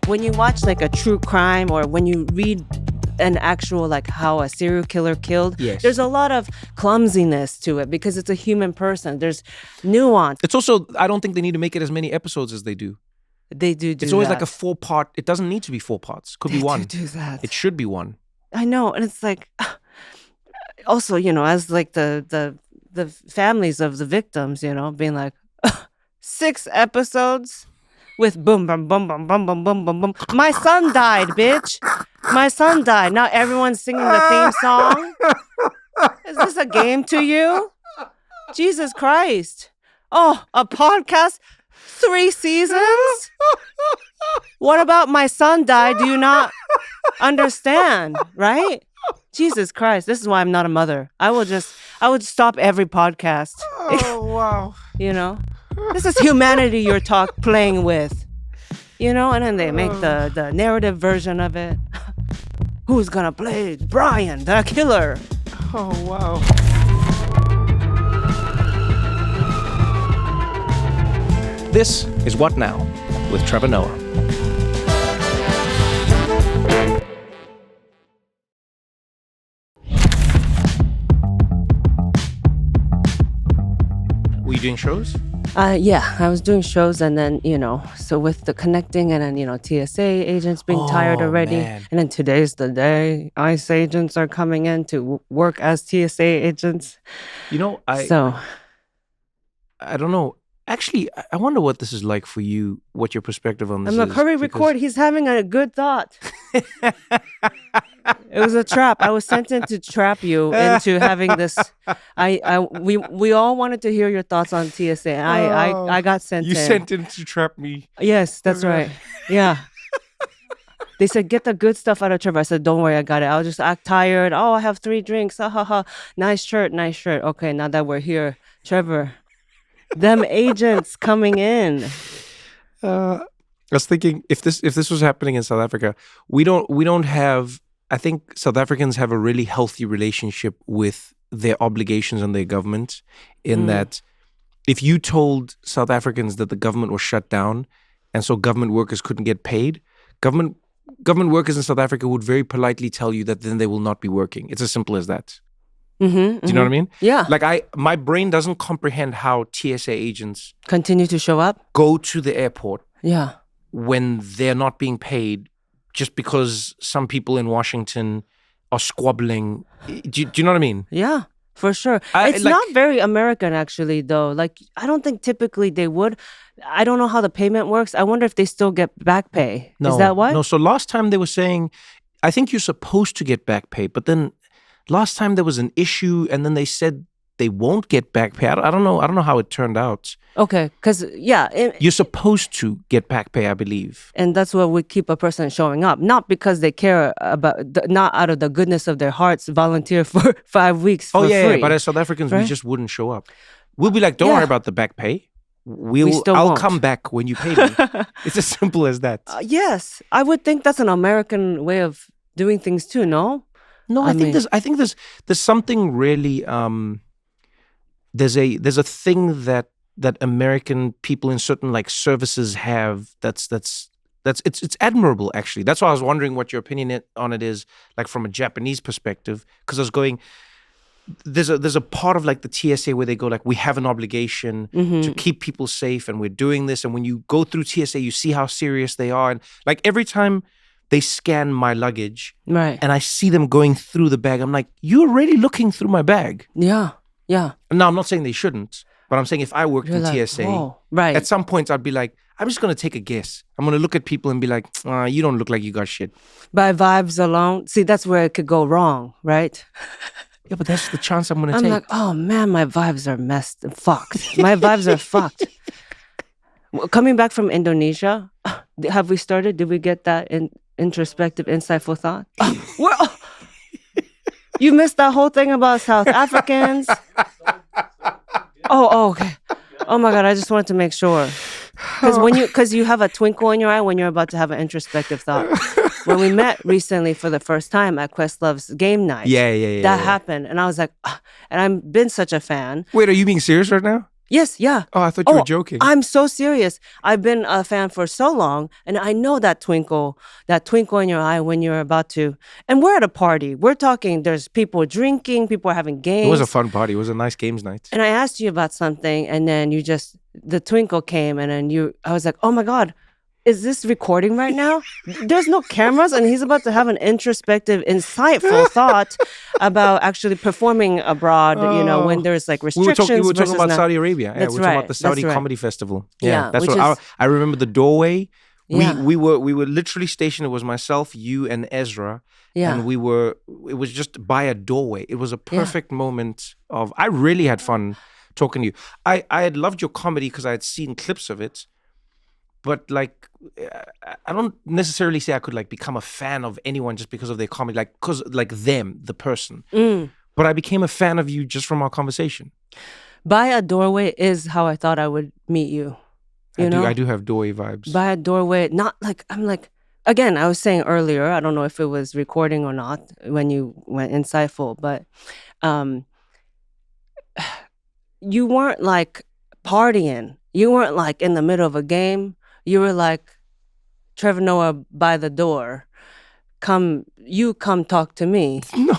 when you watch like a true crime or when you read an actual like how a serial killer killed, there's a lot of clumsiness to it because it's a human person. There's nuance. It's also, I don't think they need to make it as many episodes as they do. They do It's always that. like a 4-part. It doesn't need to be 4 parts. Could be one. They do that. It should be one. I know, and it's like, also, you know, as like the families of the victims, you know, being like, 6 episodes with boom, boom, boom, boom, boom, boom, boom, boom, boom. My son died, bitch. My son died. Now everyone's singing the theme song. Is this a game to you? Jesus Christ. Oh, a podcast? 3 seasons? What about my son died? Do you not understand, right? Jesus Christ. This is why I'm not a mother. I would stop every podcast. Oh, wow. You know? This is humanity you're playing with. You know? And then they make the narrative version of it. Who's gonna play Brian, the killer? Oh, wow. This is What Now with Trevor Noah. Were you doing shows? Yeah, I was doing shows, and then, you know, so with the connecting, and then, you know, TSA agents being tired already. Man. And then today's the day ICE agents are coming in to work as TSA agents. You know, I don't know. Actually, I wonder what this is like for you, what your perspective on this is. I'm like, hurry, record. He's having a good thought. It was a trap. I was sent in to trap you into having this. We all wanted to hear your thoughts on TSA. I got sent in. You sent in to trap me. Yes, that's right. Yeah. They said, get the good stuff out of Trevor. I said, don't worry, I got it. I'll just act tired. Oh, I have 3 drinks. Ha ha ha. Nice shirt, nice shirt. Okay, now that we're here, Trevor. Them agents coming in. I was thinking if this was happening in South Africa, we don't have. I think South Africans have a really healthy relationship with their obligations and their government. In that, if you told South Africans that the government was shut down, and so government workers couldn't get paid, government workers in South Africa would very politely tell you that then they will not be working. It's as simple as that. Mm-hmm, Do you know what I mean? Yeah. Like my brain doesn't comprehend how TSA agents continue to show up, go to the airport, yeah, when they're not being paid, just because some people in Washington are squabbling. Do you know what I mean? Yeah, for sure. It's not very American, actually, though. Like, I don't think typically they would. I don't know how the payment works. I wonder if they still get back pay. No, is that what? No. So last time they were saying, I think you're supposed to get back pay, but then last time there was an issue, and then they said they won't get back pay. I don't know how it turned out. Okay, because, yeah. You're supposed to get back pay, I believe. And that's what would keep a person showing up. Not because they care about, not out of the goodness of their hearts, volunteer for 5 weeks for free. Yeah, but as South Africans, right? we just wouldn't show up. We'll be like, don't worry about the back pay. I'll come back when you pay me. It's as simple as that. Yes, I would think that's an American way of doing things too, no? No, I think there's something really there's a thing that American people in certain like services have that's it's admirable, actually. That's why I was wondering what your opinion on it is, like from a Japanese perspective, because I was going, there's a part of like the TSA where they go like, we have an obligation to keep people safe, and we're doing this, and when you go through TSA you see how serious they are, and like every time they scan my luggage, right, and I see them going through the bag, I'm like, you're already looking through my bag. Yeah. Now, I'm not saying they shouldn't, but I'm saying if I worked in like, TSA, whoa, right, at some points I'd be like, I'm just going to take a guess. I'm going to look at people and be like, you don't look like you got shit. By vibes alone. See, that's where it could go wrong, right? Yeah, but that's the chance I'm going to take. I'm like, oh man, my vibes are fucked. My vibes are fucked. Coming back from Indonesia, have we started? Did we get that introspective, insightful thought? You missed that whole thing about South Africans. Oh, okay. Oh my God, I just wanted to make sure. Because you have a twinkle in your eye when you're about to have an introspective thought. When we met recently for the first time at Questlove's game night. Yeah. That happened. And I was like, and I've been such a fan. Wait, are you being serious right now? Yes, yeah. Oh, I thought you were joking. I'm so serious. I've been a fan for so long, and I know that twinkle in your eye when you're about to. And we're at a party. We're talking. There's people drinking. People are having games. It was a fun party. It was a nice games night. And I asked you about something, and then the twinkle came, and then I was like, oh my God, is this recording right now? There's no cameras, and he's about to have an introspective, insightful thought about actually performing abroad, when there's like restrictions. We were talking about not. Saudi Arabia. That's we were talking about the Saudi Comedy Festival. Yeah, that's what I remember the doorway. We were literally stationed. It was myself, you, and Ezra. Yeah. And it was just by a doorway. It was a perfect moment I really had fun talking to you. I had loved your comedy because I had seen clips of it. But like, I don't necessarily say I could like become a fan of anyone just because of their comedy, like because like them, the person. But I became a fan of you just from our conversation. By a doorway is how I thought I would meet you. I do have doorway vibes. By a doorway, not like I'm like. Again, I was saying earlier, I don't know if it was recording or not when you went insightful, but you weren't like partying. You weren't like in the middle of a game. You were like, Trevor Noah by the door. Come talk to me. No.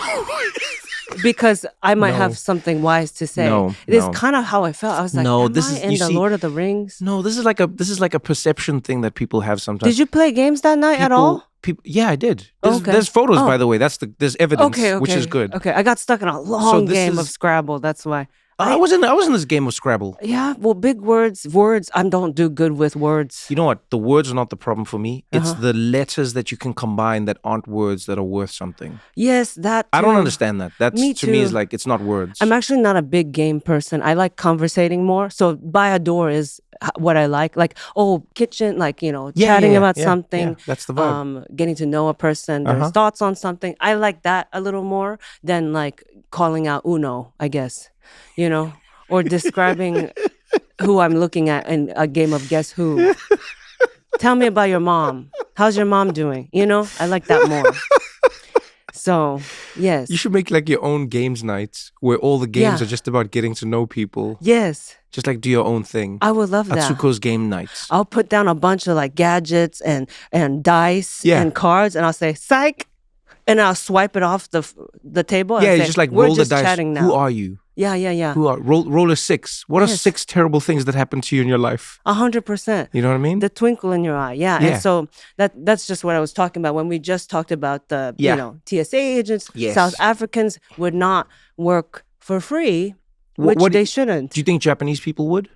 Because I might have something wise to say. It's kind of how I felt. I was like, the Lord of the Rings? No, this is like a perception thing that people have sometimes. Did you play games that night at all? Yeah, I did. There's photos, by the way. There's evidence, which is good. Okay, I got stuck in a long game of Scrabble. That's why. I was in this game of Scrabble. Yeah, well, big words. I don't do good with words. You know what? The words are not the problem for me. It's the letters that you can combine that aren't words that are worth something. Yes, that too. I don't understand that. That me to me is like, it's not words. I'm actually not a big game person. I like conversating more. So by a door is what I like. Like, kitchen, like, chatting about something. Yeah. That's the vibe. Getting to know a person, their thoughts on something. I like that a little more than like calling out Uno, I guess. Or describing who I'm looking at in a game of Guess Who. Tell me about your mom. How's your mom doing? I like that more. So, yes. You should make like your own games nights where all the games are just about getting to know people. Yes. Just like do your own thing. I would love that. Atsuko's game nights. I'll put down a bunch of like gadgets and dice and cards, and I'll say, psych. And I'll swipe it off the table. And you say, just like we're roll just the dice. Chatting now. Who are you? Yeah. Roll a 6. What are 6 terrible things that happened to you in your life? 100%. You know what I mean? The twinkle in your eye. Yeah. And so that's just what I was talking about when we just talked about the TSA agents. Yes. South Africans would not work for free, which they shouldn't. Do you think Japanese people would?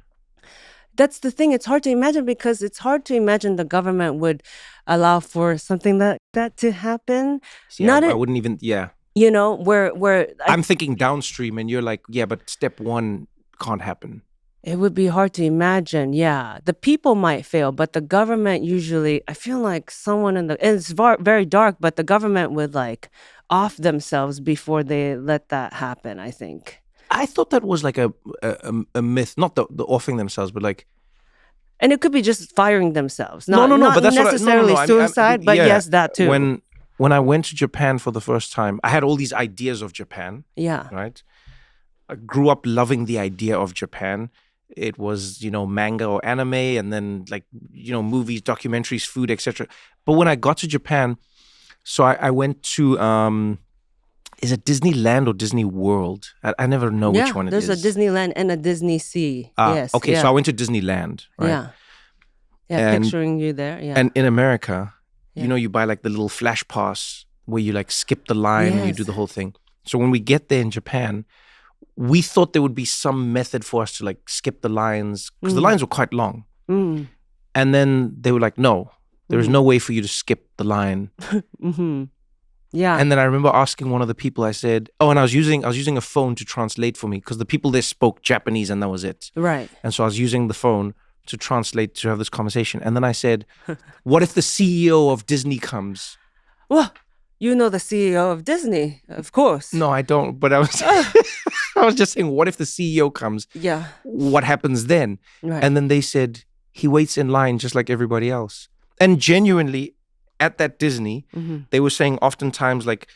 That's the thing. It's hard to imagine because it's hard to imagine the government would allow for something like that to happen. Yeah, I wouldn't even. Yeah. Where I'm thinking downstream, and you're like, yeah, but step 1 can't happen. It would be hard to imagine. Yeah, the people might fail, but the government usually. I feel like someone and it's very dark, but the government would like off themselves before they let that happen. I think. I thought that was like a myth, not the offing themselves, but like. And it could be just firing themselves. Not but that's necessarily suicide, but yes, that too. When I went to Japan for the first time, I had all these ideas of Japan. Yeah. Right? I grew up loving the idea of Japan. It was, manga or anime, and then like, movies, documentaries, food, etc. But when I got to Japan, so I went to... is it Disneyland or Disney World? I never know which one it is. There's a Disneyland and a Disney Sea. Yes. Okay, so I went to Disneyland, right? Yeah. Yeah, picturing you there. Yeah. And in America, you buy like the little flash pass where you like skip the line and you do the whole thing. So when we get there in Japan, we thought there would be some method for us to like skip the lines because the lines were quite long. Mm. And then they were like, no, there is no way for you to skip the line. Mm-hmm. Yeah. And then I remember asking one of the people, I said, and I was using a phone to translate for me because the people there spoke Japanese and that was it. Right. And so I was using the phone to translate to have this conversation. And then I said, what if the CEO of Disney comes? Well, you know the CEO of Disney, of course. No, I don't. But I was I was just saying, what if the CEO comes? Yeah. What happens then? Right. And then they said, he waits in line just like everybody else. And genuinely, at that Disney, they were saying oftentimes like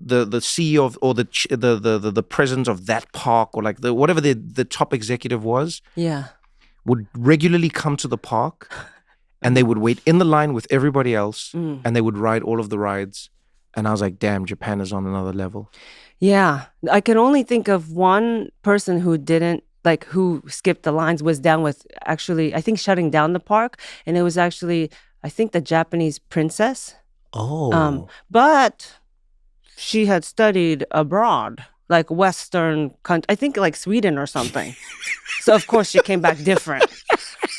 the CEO of, or the president of that park, or like the whatever the top executive was, Yeah. would regularly come to the park, and they would wait in the line with everybody else, and they would ride all of the rides. And I was like, damn, Japan is on another level. Yeah. I can only think of one person who didn't, like, who skipped the lines, was down with actually, I think, shutting down the park. And it was actually, I think, the Japanese princess. Oh. But she had studied abroad, like Western country, I think like Sweden or something. So of course she came back different.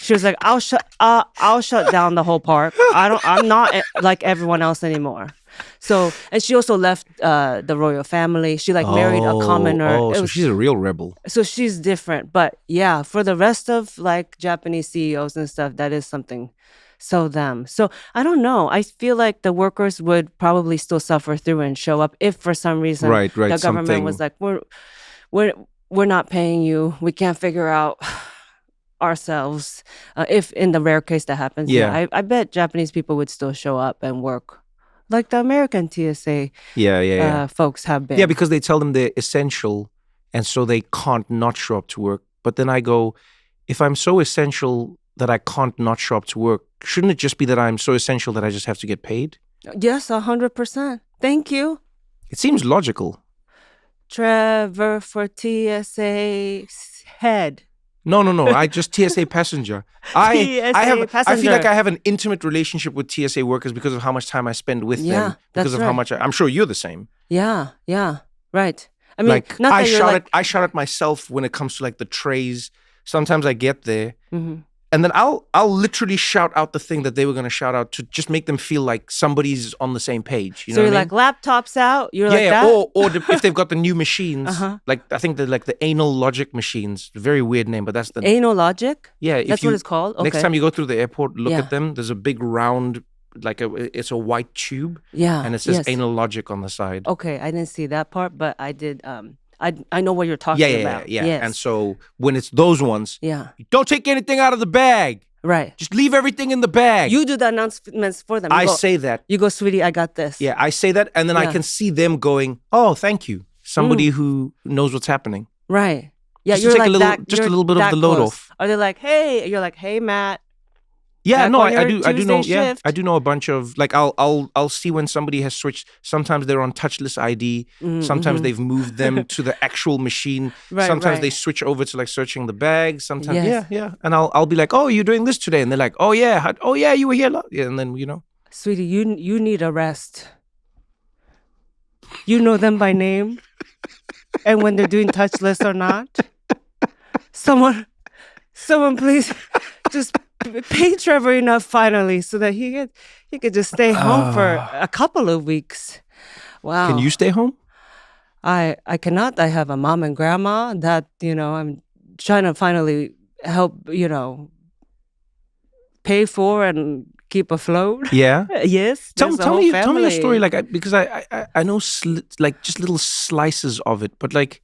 She was like, I'll shut down the whole park. I'm not like everyone else anymore. So, and she also left the royal family. She like married a commoner. Oh, so she's a real rebel. So she's different. But yeah, for the rest of like Japanese CEOs and stuff, that is something. So them. So I don't know. I feel like the workers would probably still suffer through and show up if for some reason Right, the government was like, we're not paying you. We can't figure out ourselves. If in the rare case that happens, I bet Japanese people would still show up and work like the American TSA folks have been. Yeah, because they tell them they're essential, and so they can't not show up to work. But then I go, if I'm so essential that I can't not show up to work, shouldn't it just be that I'm so essential that I just have to get paid? Yes, 100%. Thank you. It seems logical. Trevor for TSA head. No. I just TSA passenger. I feel like I have an intimate relationship with TSA workers because of how much time I spend with them. Because of how much I'm sure you're the same. Yeah, right. I mean, like I shout at myself when it comes to like the trays. Sometimes I get there, and then I'll literally shout out the thing that they were going to shout out to just make them feel like somebody's on the same page. You know you're what I mean? Like laptops out. You're like that. If they've got the new machines, like I think they're like the anal logic machines. Very weird name, but that's the anal logic. Yeah, that's what it's called. Okay. Next time you go through the airport, look at them. There's a big round, it's a white tube. Yeah, and it says anal logic on the side. Okay, I didn't see that part, but I did. I know what you're talking about. Yeah. Yes. And so when it's those ones, you don't take anything out of the bag. Right. Just leave everything in the bag. You do the announcements for them. I say that. You go, sweetie, I got this. Yeah, I say that, and then I can see them going, oh, thank you. Somebody who knows what's happening. Right. Yeah, just you're like a little bit of the load off. Are they like, hey? You're like, hey, Matt. Yeah, no, I do know. Shift. Yeah, I do know a bunch of like I'll see when somebody has switched. Sometimes they're on touchless ID. Sometimes they've moved them to the actual machine. Sometimes they switch over to like searching the bag. Sometimes and I'll be like, oh, you're doing this today, and they're like, oh yeah, you were here. Yeah, and then sweetie, you need a rest. You know them by name, and when they're doing touchless or not. Someone, please, just. Pay Trevor enough finally so that he could just stay home for a couple of weeks. Wow. Can you stay home? I cannot. I have a mom and grandma that, I'm trying to finally help, pay for and keep afloat. Yeah. Yes. Tell me your story, like because I know like just little slices of it, but like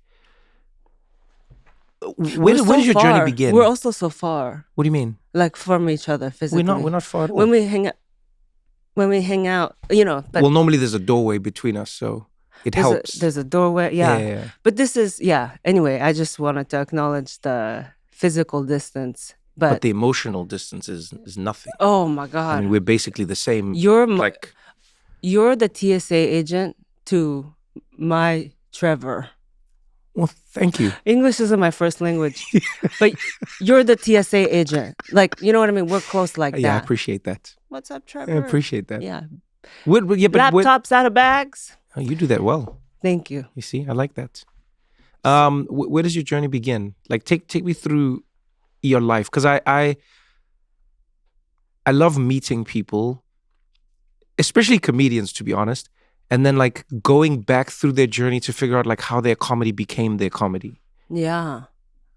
where does your journey begin? We're also so far. What do you mean? Like from each other physically. We're not far at all. When we hang out, But well, normally there's a doorway between us, so it helps. There's a doorway, yeah. But this is, Anyway, I just wanted to acknowledge the physical distance, but the emotional distance is nothing. Oh my God! I mean, we're basically the same. You're the TSA agent to my Trevor. Well, thank you. English isn't my first language, but you're the TSA agent. Like, you know what I mean? We're close like that. Yeah, I appreciate that. What's up, Trevor? I appreciate that. Yeah. But laptops out of bags. Oh, you do that well. Thank you. You see, I like that. Where does your journey begin? Like, take me through your life, because I love meeting people, especially comedians, to be honest. And then like going back through their journey to figure out like how their comedy became their comedy. Yeah.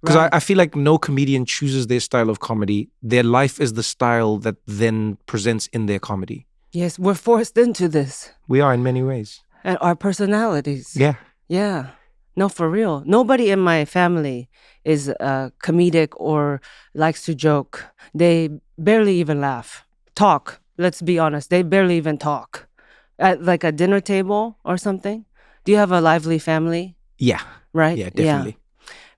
Because I feel like no comedian chooses their style of comedy. Their life is the style that then presents in their comedy. Yes, we're forced into this. We are in many ways. And our personalities. Yeah. Yeah. No, for real. Nobody in my family is comedic or likes to joke. They barely even laugh. Talk. Let's be honest. They barely even talk. At like a dinner table or something, Do you have a lively family? Yeah. Right? Yeah, Yeah. definitely.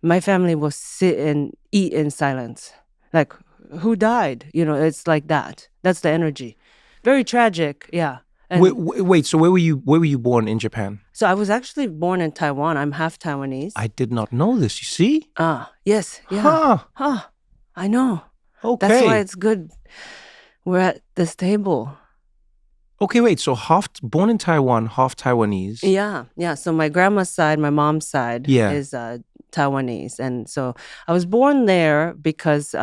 My family will sit and eat in silence. Like, who died? You know, it's like that. That's the energy. Very tragic. Yeah. And Wait, so where were you born in Japan? so I was actually born in Taiwan. I'm half Taiwanese. I did not know this. You see? Yes. Yeah. Huh. Huh. I know. Okay. That's why it's good we're at this table. Okay, wait. So half born in Taiwan, half Taiwanese. Yeah. Yeah. So my grandma's side, my mom's side Yeah. is Taiwanese. And so I was born there because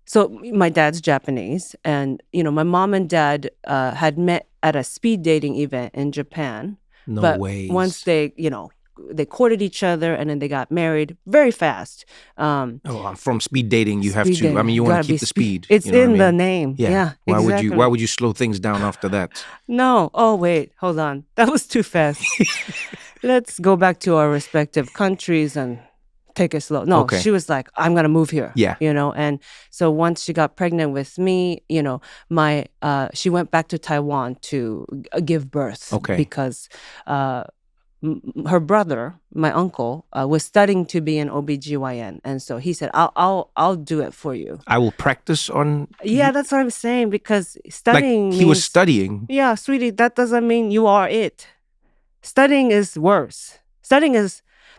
so my dad's Japanese, and my mom and dad had met at a speed dating event in Japan. No but ways. once they courted each other and then they got married very fast. From speed dating, you have Speed to. I dating. mean, you You want gotta to keep be the speed. It's you know in what I the mean? name. Yeah. Why exactly. would you slow things down after that? No. Oh wait, hold on. That was too fast. Let's go back to our respective countries and take it slow. No, Okay. she was like, I'm gonna move here. Yeah. And so once she got pregnant with me, she went back to Taiwan to give birth. Okay. Because her brother, my uncle, was studying to be an OBGYN, and so he said, I'll do it for you. I will practice on. Yeah, that's what I'm saying, because studying Like he was means- studying. Yeah, sweetie, that doesn't mean you are it. Studying is worse.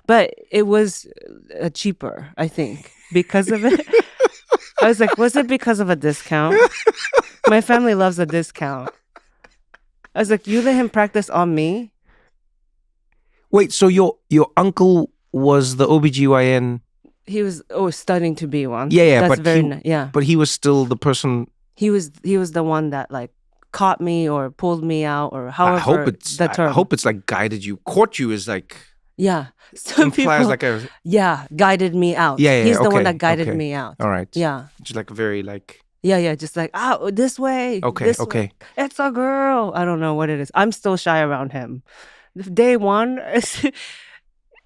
But it was cheaper, I think, because of it. I was like, was it because of a discount? My family loves a discount. I was like, you let him practice on me? Wait, so your uncle was the OBGYN? He was studying to be one. Yeah, That's but very he, nice. Yeah. But he was still the person. He was the one that like caught me or pulled me out or however the term. I hope it's like guided you. Caught you is like. Yeah. Some implies people, like a. Yeah, guided me out. Yeah, He's the one okay, that guided okay. me out. All right. Yeah. Just like a very like. Yeah, just like, this way. Okay, this okay. way. It's a girl. I don't know what it is. I'm still shy around him. Day one,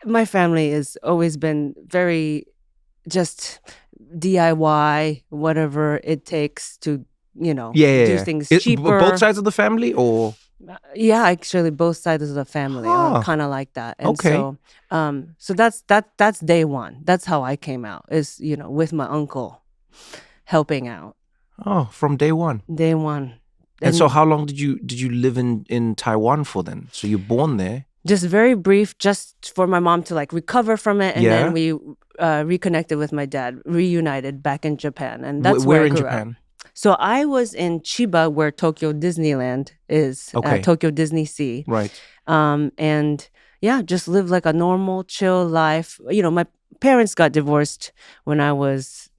my family has always been very just DIY, whatever it takes to, do things cheaper. Both sides of the family, or Yeah, actually, both sides of the family are Huh. kind of like that. And Okay. so that's day one. That's how I came out, is, with my uncle helping out. from day one. Day one. And so, how long did you live in Taiwan for then? So you're born there. Just very brief, just for my mom to like recover from it, and Yeah. then we reconnected with my dad, reunited back in Japan, and that's Where where I in grew Japan? up. So I was in Chiba, where Tokyo Disneyland is, Okay. Tokyo Disney Sea, Right. and yeah, just lived like a normal, chill life. My parents got divorced when I was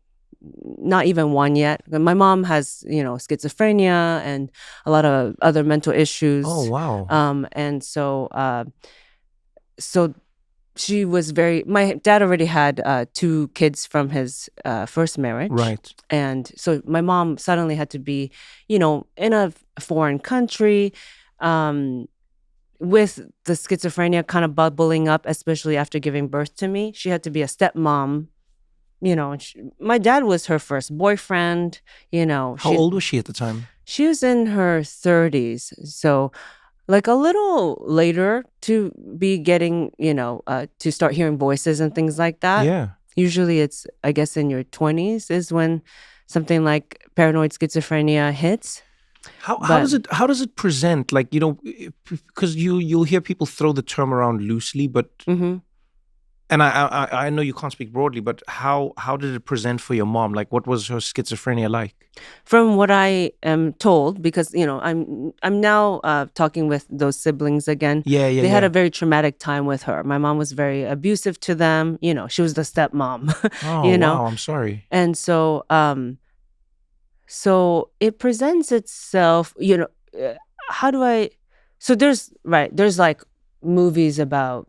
not even one yet. My mom has, schizophrenia and a lot of other mental issues. Oh wow. And so she was my dad already had 2 kids from his first marriage. Right. And so my mom suddenly had to be, in a foreign country, with the schizophrenia kind of bubbling up, especially after giving birth to me. She had to be a stepmom. My dad was her first boyfriend. How old was she at the time? She was in her 30s. So like a little later to be getting, to start hearing voices and things like that. Yeah. Usually it's, I guess, in your 20s is when something like paranoid schizophrenia hits. How does it present? Like, because you'll hear people throw the term around loosely, but and I know you can't speak broadly, but how did it present for your mom? Like, what was her schizophrenia like? From what I am told, because I'm now talking with those siblings again. Yeah. They had a very traumatic time with her. My mom was very abusive to them. She was the stepmom. Oh wow, I'm sorry. And so so it presents itself. How do I? So there's like movies about.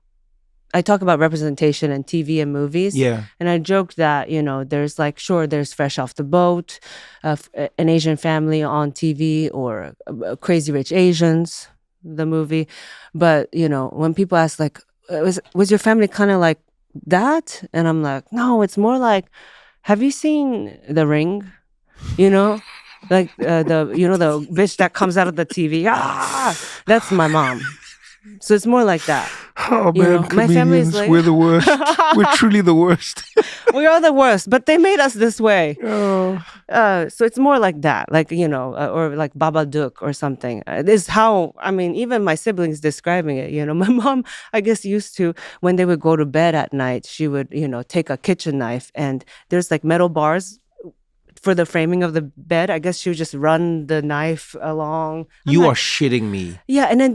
I talk about representation in TV and movies. Yeah. And I joked that, there's like, sure, there's Fresh Off the Boat, an Asian family on TV, or Crazy Rich Asians, the movie. But, when people ask like, was your family kind of like that? And I'm like, no, it's more like, have you seen The Ring? Like the bitch that comes out of the TV. That's my mom. So it's more like that. Oh You know, man, my family is comedians, like we're the worst. We're truly the worst. we are the worst, but they made us this way. Oh. So it's more like that, like, or like Babadook or something. This is how, I mean, even my siblings describing it, my mom, I guess, used to, when they would go to bed at night, she would, take a kitchen knife, and there's like metal bars for the framing of the bed. I guess she would just run the knife along. You are shitting me. Yeah, and then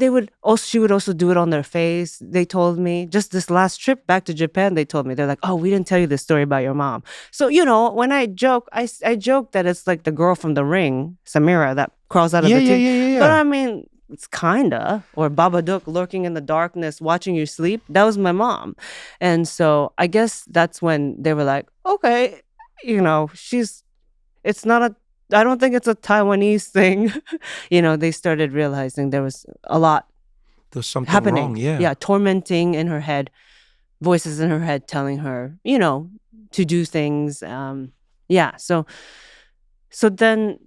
she would also do it on their face. They told me just this last trip back to Japan. They told me, they're like, "Oh, we didn't tell you this story about your mom." So when I joke, I joke that it's like the girl from The Ring, Samira, that crawls out of the TV. Yeah. But I mean, it's kinda, or Babadook lurking in the darkness, watching you sleep. That was my mom, and so I guess that's when they were like, "Okay, it's not I don't think it's a Taiwanese thing." They started realizing there was a lot There's something happening. wrong, yeah. Yeah, tormenting in her head, voices in her head telling her, to do things. Yeah, so then,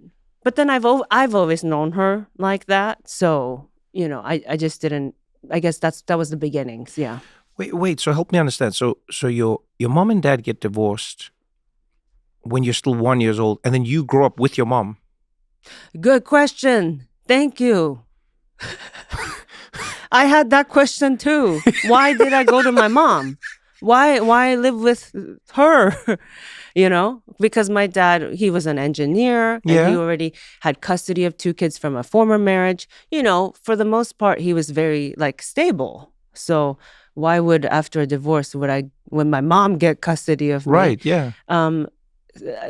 but then I've always known her like that. So, I just didn't, I guess that was the beginnings. Yeah. Wait, so help me understand. So your mom and dad get divorced when you're still 1 year old, and then you grow up with your mom. Good question. Thank you. I had that question too. Why did I go to my mom? Why live with her? Because my dad, he was an engineer, and he already had custody of 2 kids from a former marriage. For the most part, he was very stable. So why would, after a divorce, when my mom get custody of me? Right, yeah.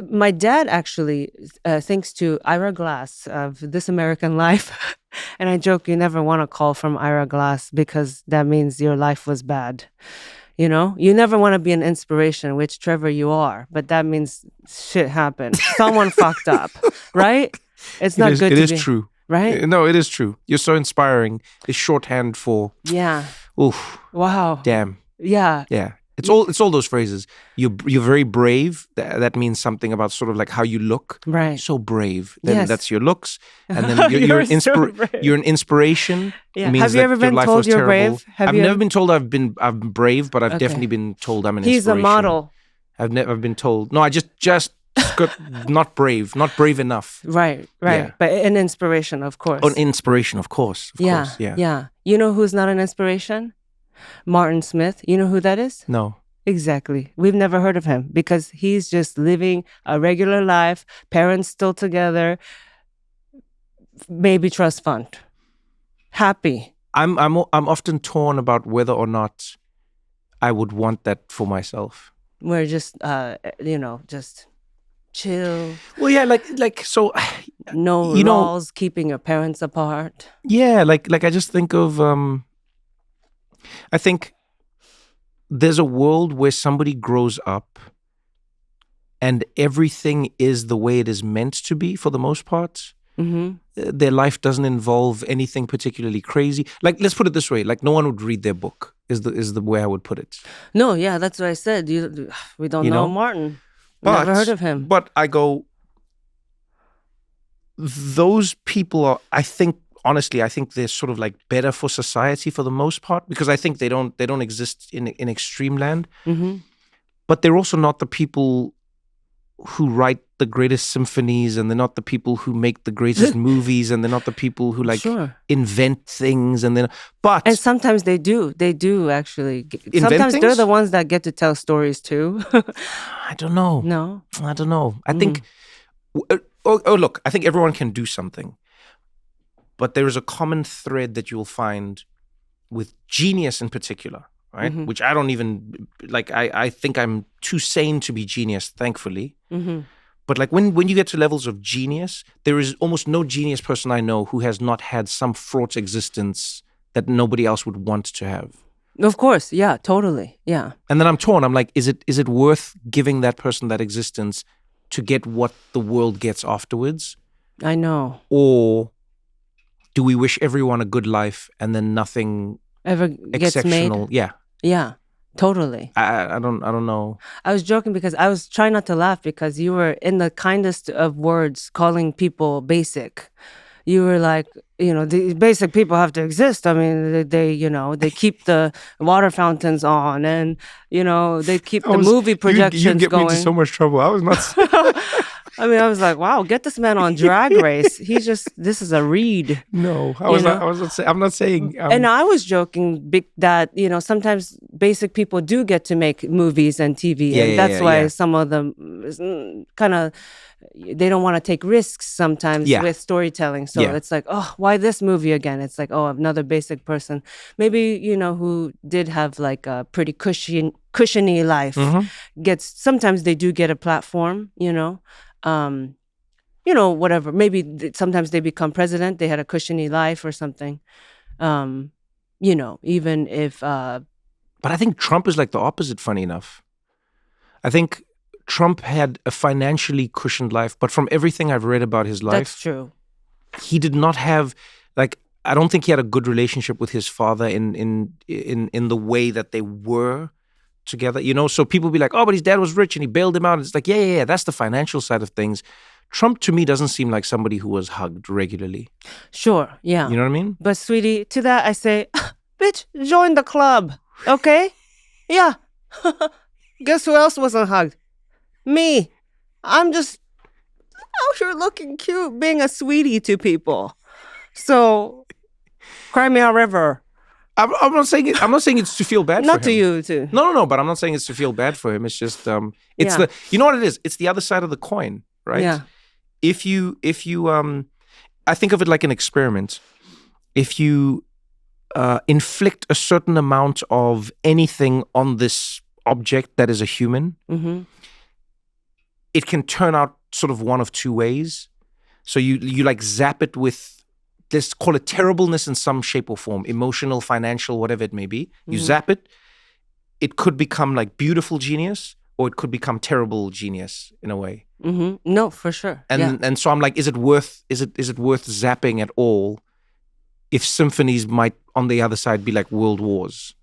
My dad actually, thanks to Ira Glass of This American Life, and I joke, you never want a call from Ira Glass because that means your life was bad. You never want to be an inspiration, which Trevor you are, but that means shit happened. Someone fucked up, right? It's not good to be. It is true. Right? No, it is true. You're so inspiring. It's shorthand for... Yeah. Oof. Wow. Damn. Yeah. Yeah. It's all those phrases. You're very brave. That means something about sort of like how you look. Right. So brave. Then Yes. that's your looks. And then you're an inspiration. Yeah. It means Have you ever been told you're brave? I've never been told I'm brave, but I've definitely been told I'm an inspiration. He's a model. I've never been told. No, I just got not brave enough. Right. Yeah. But an inspiration, of course. An inspiration, of course. Of course. Yeah. You know who's not an inspiration? Martin Smith. You know who that is? No. Exactly. We've never heard of him because he's just living a regular life, parents still together, maybe trust fund. Happy. I'm often torn about whether or not I would want that for myself. We're just just chill. Well, yeah, like so No laws keeping your parents apart. Yeah, like I just think of I think there's a world where somebody grows up and everything is the way it is meant to be for the most part. Mm-hmm. Their life doesn't involve anything particularly crazy. Like, let's put it this way: like, no one would read their book. Is the way I would put it. No, yeah, that's what I said. We don't know Martin. Never heard of him. But I go, those people are. Honestly, I think they're sort of like better for society for the most part because I think they don't exist in extreme land. Mm-hmm. But they're also not the people who write the greatest symphonies, and they're not the people who make the greatest movies, and they're not the people who invent things, and sometimes they do actually. Sometimes they're the ones that get to tell stories too. I don't know. No, I don't know. I think. Look, I think everyone can do something. But there is a common thread that you'll find with genius in particular, right? Mm-hmm. Which I don't even, I think I'm too sane to be genius, thankfully. Mm-hmm. But like when you get to levels of genius, there is almost no genius person I know who has not had some fraught existence that nobody else would want to have. Of course, yeah, totally, yeah. And then I'm torn. I'm like, is it worth giving that person that existence to get what the world gets afterwards? I know. Or do we wish everyone a good life and then nothing ever gets exceptional? Made? Yeah, totally. I don't know. I was joking because I was trying not to laugh because you were in the kindest of words calling people basic. you were like, the basic people have to exist. I mean, they keep the water fountains on, and they keep the movie You projections get me into going. so much trouble. I was not. I mean, I was like, wow, get this man on Drag Race. This is a read. No, I'm not saying. And I was joking that, sometimes basic people do get to make movies and TV. And that's why some of them kind of, they don't want to take risks sometimes with storytelling. So it's like, oh, why this movie again? It's like, oh, another basic person. Maybe, who did have like a pretty cushiony life. Sometimes they do get a platform, whatever. Maybe sometimes they become president. They had a cushiony life or something. Even if. But I think Trump is like the opposite. Funny enough, I think Trump had a financially cushioned life, but from everything I've read about his life, that's true. He did not have I don't think he had a good relationship with his father in the way that they were together. So people be like, oh, but his dad was rich and he bailed him out. And it's like, yeah, that's the financial side of things. Trump to me doesn't seem like somebody who was hugged regularly. Sure, yeah. You know what I mean? But sweetie, to that I say, bitch, join the club, okay? Yeah. Guess who else wasn't hugged? Me. I'm just out here looking cute, being a sweetie to people. So, cry me a river. I'm not saying it's to feel bad for him. Not to you, too. No, but I'm not saying it's to feel bad for him. It's just, you know what it is? It's the other side of the coin, right? Yeah. If you, I think of it like an experiment. If you inflict a certain amount of anything on this object that is a human, it can turn out sort of one of two ways. So you like zap it with, let's call it terribleness in some shape or form, emotional, financial, whatever it may be. You zap it, it could become like beautiful genius, or it could become terrible genius in a way. No, for sure. And so I'm like, is it worth zapping at all if symphonies might on the other side be like world wars?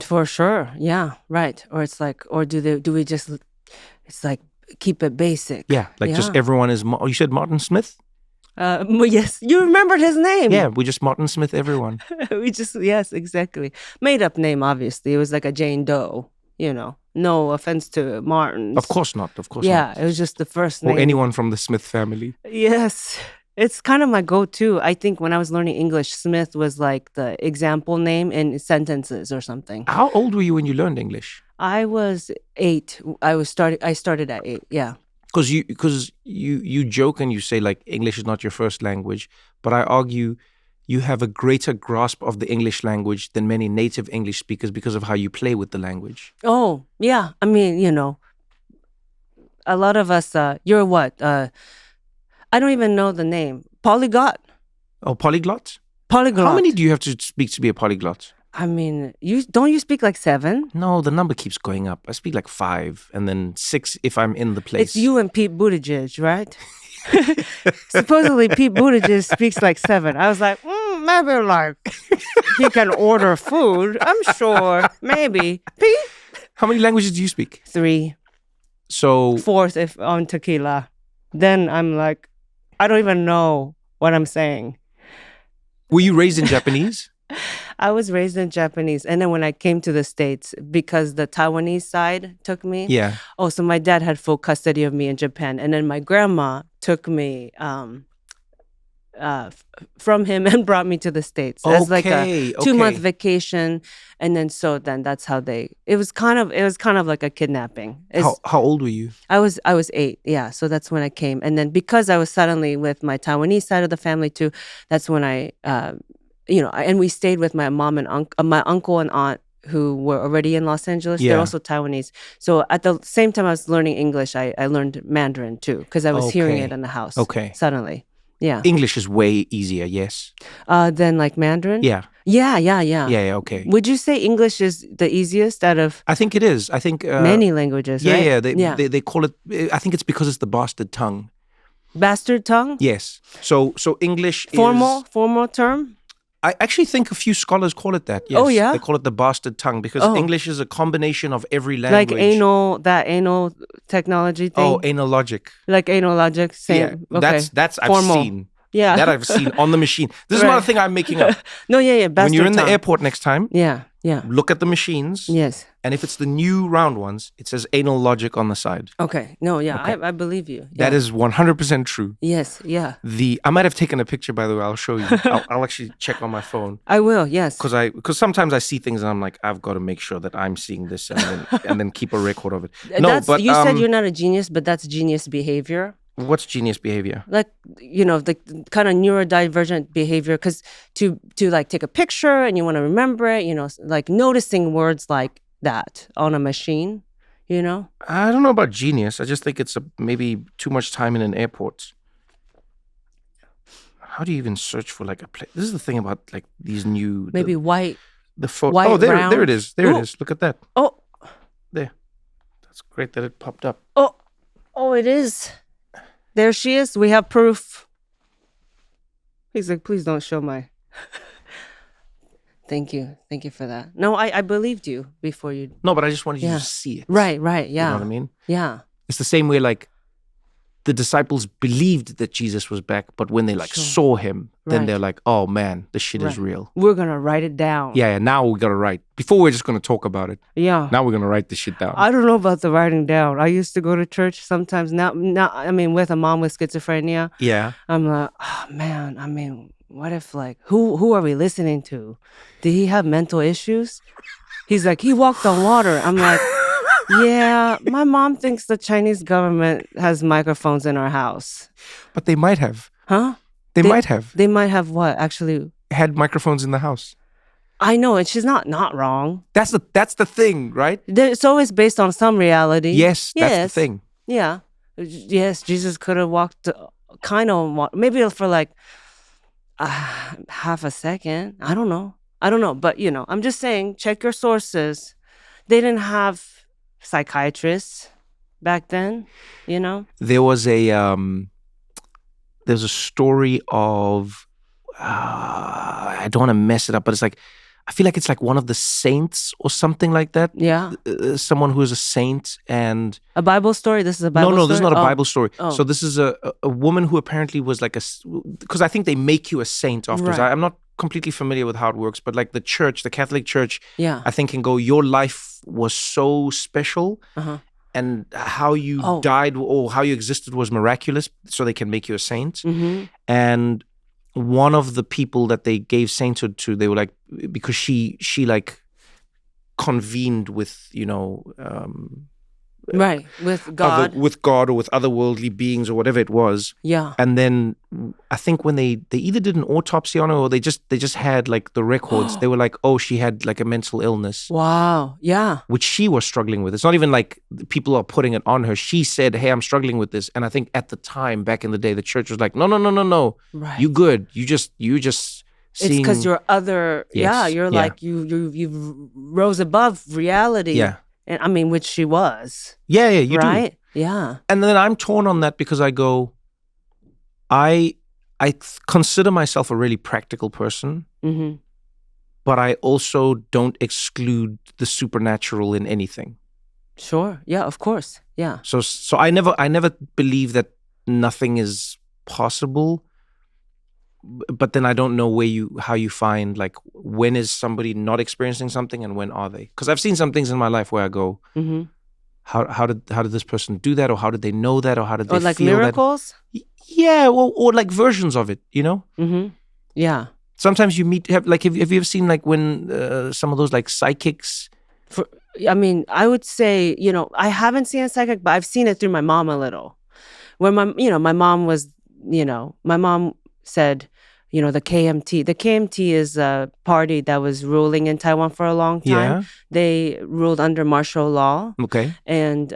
For sure. Yeah, right. Or it's like, or do we just, it's like, keep it basic. Yeah, just everyone is, you said Martin Smith? Yes, you remembered his name. Yeah, we just Martin Smith everyone. Yes, exactly. Made up name, obviously. It was like a Jane Doe, No offense to Martin. Of course not. Yeah, it was just the first name. Or anyone from the Smith family. Yes. It's kind of my go-to. I think when I was learning English, Smith was like the example name in sentences or something. How old were you when you learned English? I was 8. I started at 8, yeah. Because you joke and you say like English is not your first language, but I argue you have a greater grasp of the English language than many native English speakers because of how you play with the language. Oh, yeah. I mean, a lot of us, you're what? I don't even know the name. Polyglot. Oh, polyglot? Polyglot. How many do you have to speak to be a polyglot? I mean, you speak like 7? No, the number keeps going up. I speak like 5 and then 6 if I'm in the place. It's you and Pete Buttigieg, right? Supposedly Pete Buttigieg speaks like 7. I was like, maybe like he can order food. I'm sure, maybe. Pete? How many languages do you speak? 3. So 4th if on tequila. Then I'm like, I don't even know what I'm saying. Were you raised in Japanese? I was raised in Japanese. And then when I came to the States, because the Taiwanese side took me. Yeah. Oh, so my dad had full custody of me in Japan. And then my grandma took me from him and brought me to the States as like a 2-month vacation. And then that's how it was kind of like a kidnapping. How old were you? I was 8. Yeah. So that's when I came. And then because I was suddenly with my Taiwanese side of the family too, that's when I and we stayed with my mom and my uncle and aunt who were already in Los Angeles. Yeah. They're also Taiwanese. So at the same time I was learning English, I learned Mandarin too, because I was hearing it in the house. Okay. Suddenly. Yeah. English is way easier, yes. Than like Mandarin? Yeah. Yeah. Yeah, okay. Would you say English is the easiest out of? I think it is. I think many languages, right? Yeah. They call it, I think it's because it's the bastard tongue. Bastard tongue? Yes. So English formal term? I actually think a few scholars call it that. Yes. Oh, yeah? They call it the bastard tongue because English is a combination of every language. Like anal technology thing? Oh, anal logic. Like anal logic, same. Yeah, okay. that's I've seen. Yeah. That I've seen on the machine. This is not a thing I'm making up. No, yeah. When you're in the airport next time, yeah. look at the machines. Yes. And if it's the new round ones, it says anal logic on the side. Okay. No, yeah, okay. I believe you. Yeah. That is 100% true. Yes, yeah. I might have taken a picture, by the way. I'll show you. I'll actually check on my phone. I will, yes. Because sometimes I see things and I'm like, I've got to make sure that I'm seeing this and then keep a record of it. You said you're not a genius, but that's genius behavior. What's genius behavior? Like, the kind of neurodivergent behavior, because to like take a picture and you want to remember it, like noticing words like that on a machine, I don't know about genius. I just think it's maybe too much time in an airport. How do you even search for like a place? This is the thing about like these new... Maybe white. The photo. There it is. There it is. Look at that. Oh. There. That's great that it popped up. Oh, it is. There she is. We have proof. He's like, please don't show my... Thank you. Thank you for that. No, I believed you before you... No, but I just wanted you to see it. Right, yeah. You know what I mean? Yeah. It's the same way like the disciples believed that Jesus was back, but when they saw him, then they're like, oh man, this shit is real. We're going to write it down. Yeah, now we got to write. Before we're just going to talk about it. Yeah. Now we're going to write this shit down. I don't know about the writing down. I used to go to church sometimes. Now, with a mom with schizophrenia. Yeah. I'm like, oh man, what if like, who are we listening to? Did he have mental issues? He's like, he walked on water. I'm like, yeah, my mom thinks the Chinese government has microphones in our house. But they might have. Huh? They might have. They might have what, actually? Had microphones in the house. I know, and she's not wrong. That's the thing, right? It's always based on some reality. Yes, that's the thing. Yeah. Yes, Jesus could have walked kind of, maybe for like half a second. I don't know. But, I'm just saying, check your sources. They didn't have psychiatrists back then, There was there's a story of, I don't want to mess it up, but it's like, I feel like it's like one of the saints or something like that. Yeah. Someone who is a saint and... A Bible story? This is a Bible story? No, this is not a Bible story. Oh. So this is a woman who apparently was like because I think they make you a saint afterwards. Right. I'm not completely familiar with how it works, but like the church, the Catholic Church, yeah, I think can go, your life was so special and how you died or how you existed was miraculous, so they can make you a saint. Mm-hmm. And one of the people that they gave sainthood to, they were like, because she like convened with, right, with God. With God or with otherworldly beings or whatever it was. Yeah. And then I think when they either did an autopsy on her or they just had like the records, they were like, oh, she had like a mental illness. Wow. Yeah. Which she was struggling with. It's not even like people are putting it on her. She said, hey, I'm struggling with this. And I think at the time, back in the day, the church was like, no. Right. You good. You just seeing... It's because you're other... Yes. Yeah, you're like, you rose above reality. Yeah. And which she was. Yeah, you right? do. Yeah. And then I'm torn on that because I go, I consider myself a really practical person, but I also don't exclude the supernatural in anything. Sure. Yeah, of course. Yeah. So I never believe that nothing is possible. But then I don't know how you find like when is somebody not experiencing something and when are they? Because I've seen some things in my life where I go, how did this person do that, or how did they know that, or how did they like feel miracles? That? Yeah, or like versions of it, Yeah. Sometimes you have you ever seen like when some of those like psychics? I would say I haven't seen a psychic, but I've seen it through my mom a little. Where my mom was my mom said, the KMT. The KMT is a party that was ruling in Taiwan for a long time. Yeah. They ruled under martial law. Okay. And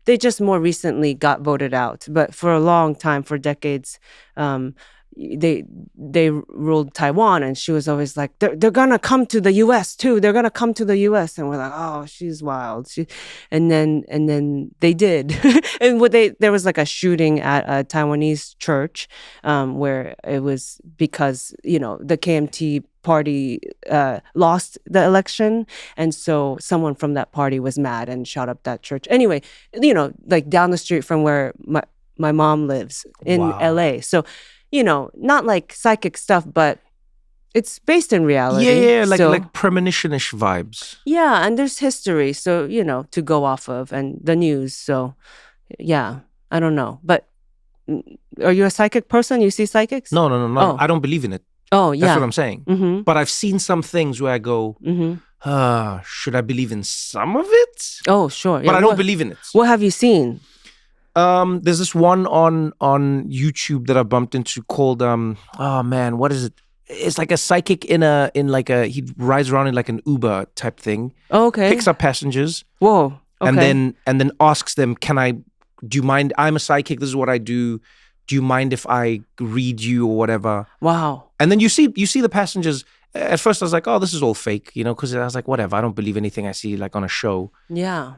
they just more recently got voted out. But for a long time, for decades, they ruled Taiwan, and she was always like, they're gonna come to the U.S. too. They're gonna come to the U.S. And we're like, oh, she's wild. And then they did. And there was like a shooting at a Taiwanese church, where it was because the KMT party lost the election, and so someone from that party was mad and shot up that church. Anyway, like down the street from where my mom lives in LA. So not like psychic stuff, but it's based in reality. Yeah, so, like premonition-ish vibes. yeah, and there's history, so to go off of, and the news. So, yeah, I don't know, but are you a psychic person? You see psychics? No. Oh. I don't believe in it. Oh, yeah. That's what I'm saying. Mm-hmm. But I've seen some things where I go, should I believe in some of it? Oh, sure. Yeah. But I don't believe in it. What have you seen? There's this one on YouTube that I bumped into called oh man, what is it? It's like a psychic he rides around in like an Uber type thing. Oh, okay. Picks up passengers. Whoa. Okay. And then asks them, do you mind? I'm a psychic. This is what I do. Do you mind if I read you or whatever? Wow. And then you see the passengers. At first I was like, oh, this is all fake, because I was like, whatever. I don't believe anything I see like on a show. Yeah.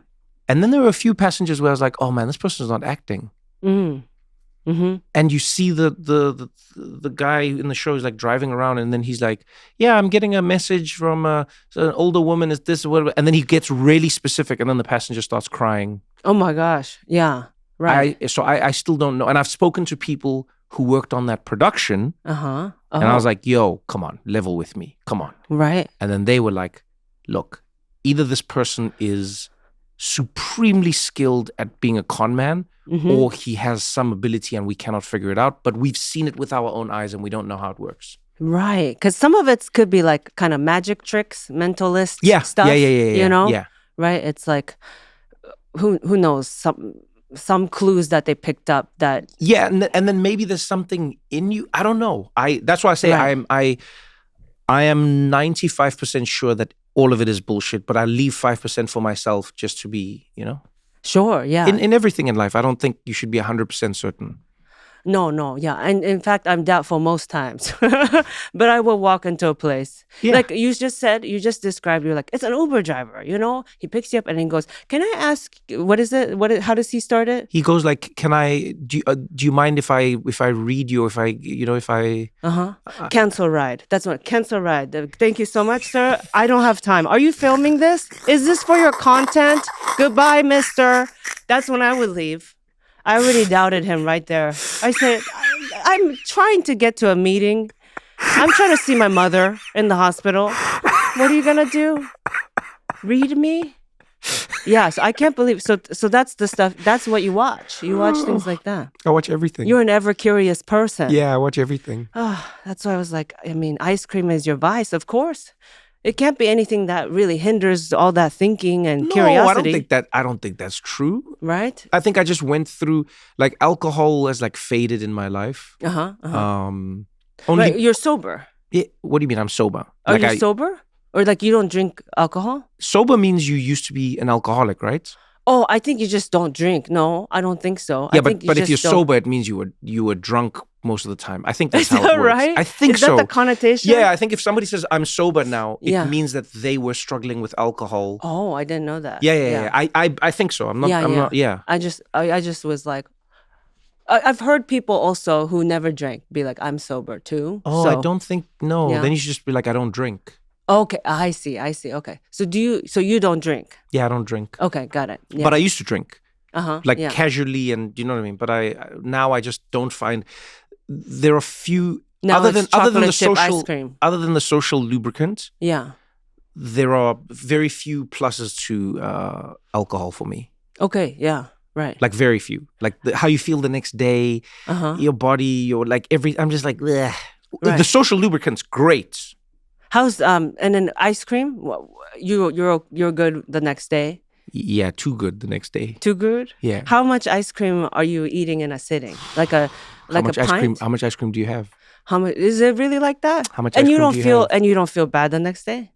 And then there were a few passengers where I was like, oh man, this person's not acting. Mm-hmm. And you see the guy in the show is like driving around, and then he's like, yeah, I'm getting a message from an older woman. Is this or whatever? And then he gets really specific, and then the passenger starts crying. Oh my gosh. Yeah. Right. I still don't know. And I've spoken to people who worked on that production. Uh-huh. And I was like, yo, come on, level with me. Come on. Right. And then they were like, look, either this person is supremely skilled at being a con man, or he has some ability and we cannot figure it out, but we've seen it with our own eyes and we don't know how it works. Right. Because some of it could be like kind of magic tricks, mentalist stuff. Yeah. Yeah. Right. It's like, who knows, some clues that they picked up that. Yeah. And then maybe there's something in you. I don't know. That's why I say right. I am 95% sure that all of it is bullshit, but I leave 5% for myself just to be, Sure, yeah. In everything in life, I don't think you should be 100% certain. No, yeah. And in fact, I'm doubtful most times. But I will walk into a place. Yeah. Like you just described, you're like, it's an Uber driver, He picks you up and then goes, can I ask, what is it? How does he start it? He goes like, do you mind if I read you, if I. Cancel ride. That's what, cancel ride. Thank you so much, sir. I don't have time. Are you filming this? Is this for your content? Goodbye, mister. That's when I would leave. I already doubted him right there. I said, I'm trying to get to a meeting. I'm trying to see my mother in the hospital. What are you going to do? Read me? Yes, I can't believe. So that's the stuff. That's what you watch. You watch things like that. I watch everything. You're an ever curious person. Yeah, I watch everything. That's why I was like, ice cream is your vice, of course. It can't be anything that really hinders all that thinking and curiosity. I don't think that's true. Right? I think I just went through, like, alcohol has like faded in my life. Only right, you're sober. Yeah. What do you mean I'm sober? Are you sober? Or like you don't drink alcohol? Sober means you used to be an alcoholic, right? Oh, I think you just don't drink. No, I don't think so. Yeah, but if you're sober, it means you were drunk most of the time. I think that's how it works. Right? I think so. Is that the connotation? Yeah, I think if somebody says I'm sober now, it means that they were struggling with alcohol. Oh, I didn't know that. Yeah. I think so. I'm not. I just was like, I've heard people also who never drank be like, I'm sober too. Oh, I don't think no. Yeah. Then you should just be like, I don't drink. Okay, I see. Okay, so you don't drink? Yeah, I don't drink. Okay, got it. Yeah. But I used to drink, casually, and you know what I mean. But now I just don't find there are few other than the social ice cream. Other than the social lubricant. Yeah, there are very few pluses to alcohol for me. Okay, yeah, right. Like very few. Like how you feel the next day, your body, your like I'm just like, right. The social lubricant's great. How's and then ice cream? You're good the next day? Yeah, too good the next day. Too good? Yeah. How much ice cream are you eating in a sitting? Like a pint? How much ice cream do you have? How much is it really like that? How much ice cream do you have? And you don't feel bad the next day?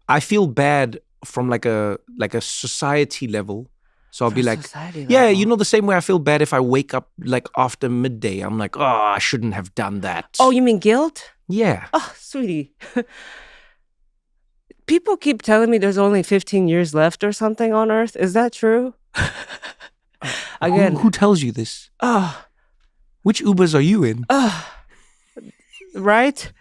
I feel bad from like a society level. So I'll be like, yeah, the same way I feel bad if I wake up like after midday. I'm like, oh, I shouldn't have done that. Oh, you mean guilt? Yeah. Oh, sweetie. People keep telling me there's only 15 years left or something on Earth. Is that true? Again, who tells you this? Oh. Which Ubers are you in? Right?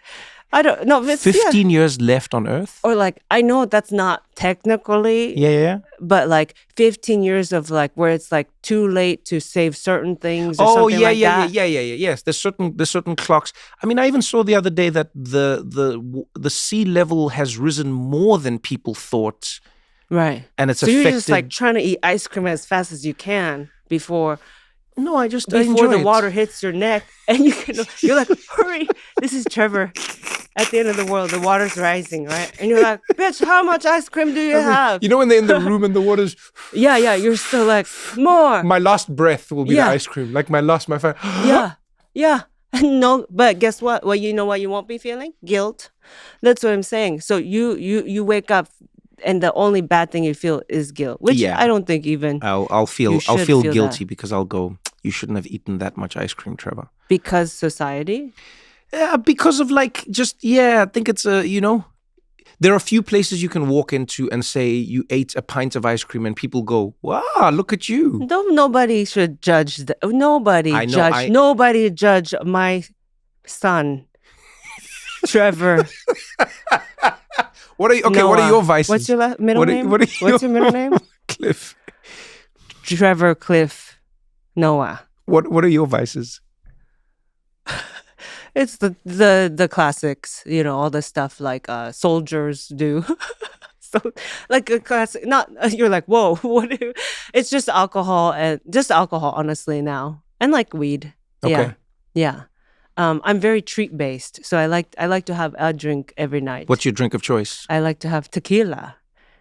I don't know. It's 15 years left on Earth? Or like, I know that's not technically, Yeah. but like 15 years of like where it's like too late to save certain things or Oh, something like that. yeah. Yes, there's certain clocks. I mean, I even saw the other day that the sea level has risen more than people thought. Right. And it's so affected. You're just like trying to eat ice cream as fast as you can before before the water hits your neck, and you're like, hurry! This is Trevor. At the end of the world, the water's rising, right? And you're like, bitch, how much ice cream do you have? You know when they're in the room and the water's... Yeah, you're still like, more. My last breath will be the ice cream. Like my final... Yeah. No, but guess what? Well, you know what you won't be feeling? Guilt. That's what I'm saying. So you wake up, and the only bad thing you feel is guilt, which I don't think even I'll feel guilty because I'll go, you shouldn't have eaten that much ice cream, Trevor. Because society? Yeah, because of like I think it's there are a few places you can walk into and say you ate a pint of ice cream and people go, wow, look at you. Nobody should judge. Nobody judge my son, Trevor. What are your vices? What's your middle name? What's your middle name? Cliff. Trevor Cliff Noah. What are your vices? It's the classics, all the stuff like soldiers do. So like a classic, not you're like, whoa, it's just alcohol honestly now, and like weed. Okay. Yeah. I'm very treat based, so I like to have a drink every night. What's your drink of choice? I like to have tequila.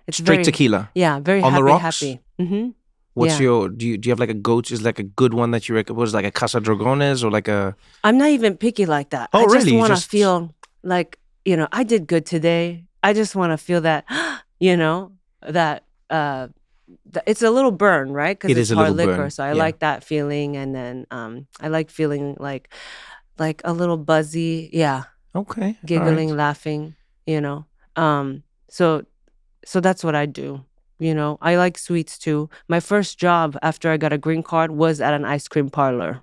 It's straight tequila. Yeah, very on happy, the rocks? happy. Mm-hmm. What's your do you have like a go-to? Is like a good one that you recommend? What is it, like a Casa Dragones or like a? I'm not even picky like that. Oh, I just really? want to feel like I did good today. I just want to feel that that it's a little burn, right? Because it's hard liquor, burn. So I like that feeling, and then I like feeling like a little buzzy, okay, giggling, laughing, so that's what I do. I like sweets too. My first job after I got a green card was at an ice cream parlor.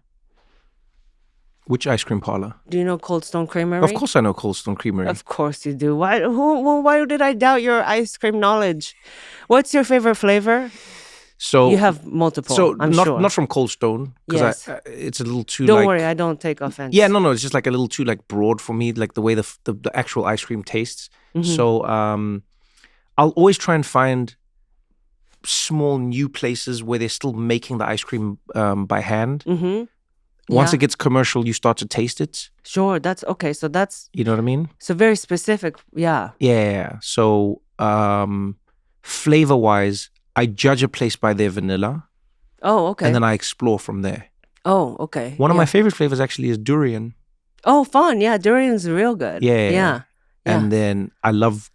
Which ice cream parlor? Do you know Cold Stone Creamery? Of course I know Cold Stone Creamery. Of course you do. Why did I doubt your ice cream knowledge? What's your favorite flavor? So you have multiple. So I'm sure. Not from Cold Stone because yes. It's a little too. Don't worry, I don't take offense. Yeah, no, it's just like a little too like broad for me, like the way the actual ice cream tastes. Mm-hmm. So I'll always try and find small new places where they're still making the ice cream by hand. Mm-hmm. Once it gets commercial, you start to taste it. Sure, that's okay. So that's you know what I mean. So very specific, yeah. Yeah. So flavor wise, I judge a place by their vanilla. Oh, okay. And then I explore from there. Oh, okay. One of my favorite flavors actually is durian. Oh, fun! Yeah, durian's real good. Yeah. And then I love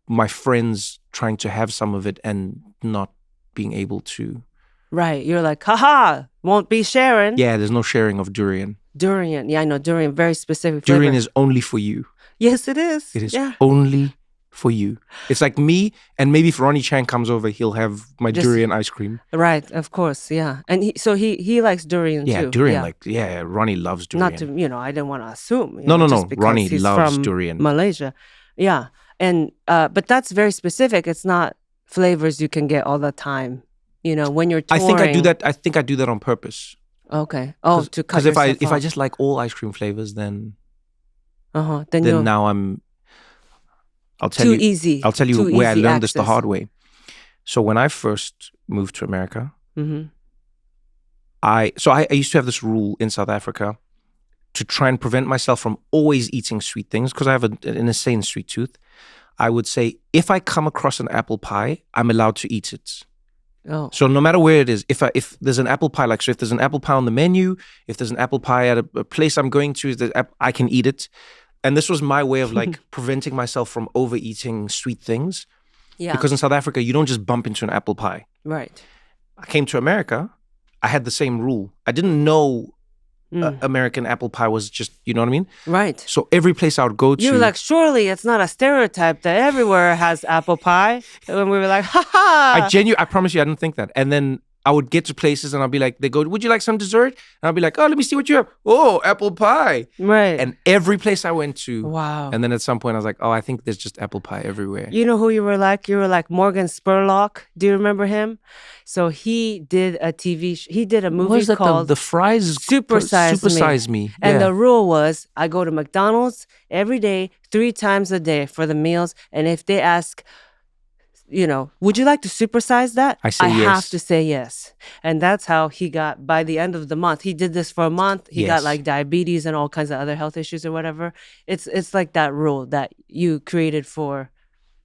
my friends trying to have some of it and not being able to. Right. You're like, haha, won't be sharing. Yeah, there's no sharing of durian. Durian. Yeah, I know. Durian, very specific flavor. Durian is only for you. Yes, it is. It is only for you. It's like me, and maybe if Ronnie Chang comes over, he'll have my durian ice cream. Right, of course, yeah. And he likes durian too. Yeah, durian, Ronnie loves durian. Not to, I didn't want to assume. No. Ronnie loves durian. Malaysia. Yeah. And, but that's very specific. It's not flavors you can get all the time. When you're touring. I think I do that on purpose. Okay. Oh, to cut yourself off. If I just like all ice cream flavors, then then now I'll tell too you. Easy. I'll tell you too where I learned access. this the hard way. So when I first moved to America, I used to have this rule in South Africa to try and prevent myself from always eating sweet things because I have an insane sweet tooth. I would say if I come across an apple pie, I'm allowed to eat it. Oh. So no matter where it is, if there's an apple pie, if there's an apple pie on the menu, if there's an apple pie at a place I'm going to, I can eat it. And this was my way of preventing myself from overeating sweet things. Yeah. Because in South Africa, you don't just bump into an apple pie. Right. I came to America, I had the same rule. I didn't know American apple pie was just, you know what I mean? Right. So every place I would go to. You were like, surely it's not a stereotype that everywhere has apple pie. And we were like, ha ha. I promise you, I didn't think that. And then I would get to places and I'll be like, they go, would you like some dessert? And I'll be like, oh, let me see what you have. Oh, apple pie. Right. And every place I went to. Wow. And then at some point I was like, oh, I think there's just apple pie everywhere. You know who you were like? You were like Morgan Spurlock. Do you remember him? So he did a he did a movie called the fries Supersize Me. And the rule was I go to McDonald's every day, 3 times a day for the meals. And if they ask, would you like to supersize that? I say I yes. have to say yes. And that's how he got, by the end of the month, he did this for a month. He got like diabetes and all kinds of other health issues or whatever. It's like that rule that you created for,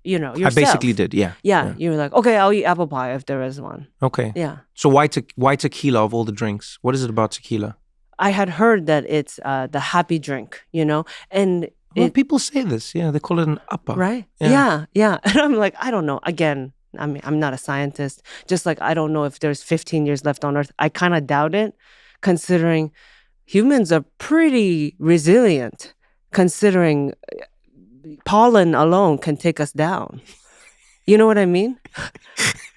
yourself. I basically did, yeah. You were like, okay, I'll eat apple pie if there is one. Okay. Yeah. So why tequila of all the drinks? What is it about tequila? I had heard that it's the happy drink, and people say this. Yeah, they call it an upper. Right? Yeah. And I'm like, I don't know. Again, I mean, I'm not a scientist. Just like I don't know if there's 15 years left on Earth. I kind of doubt it, considering humans are pretty resilient, considering pollen alone can take us down. You know what I mean?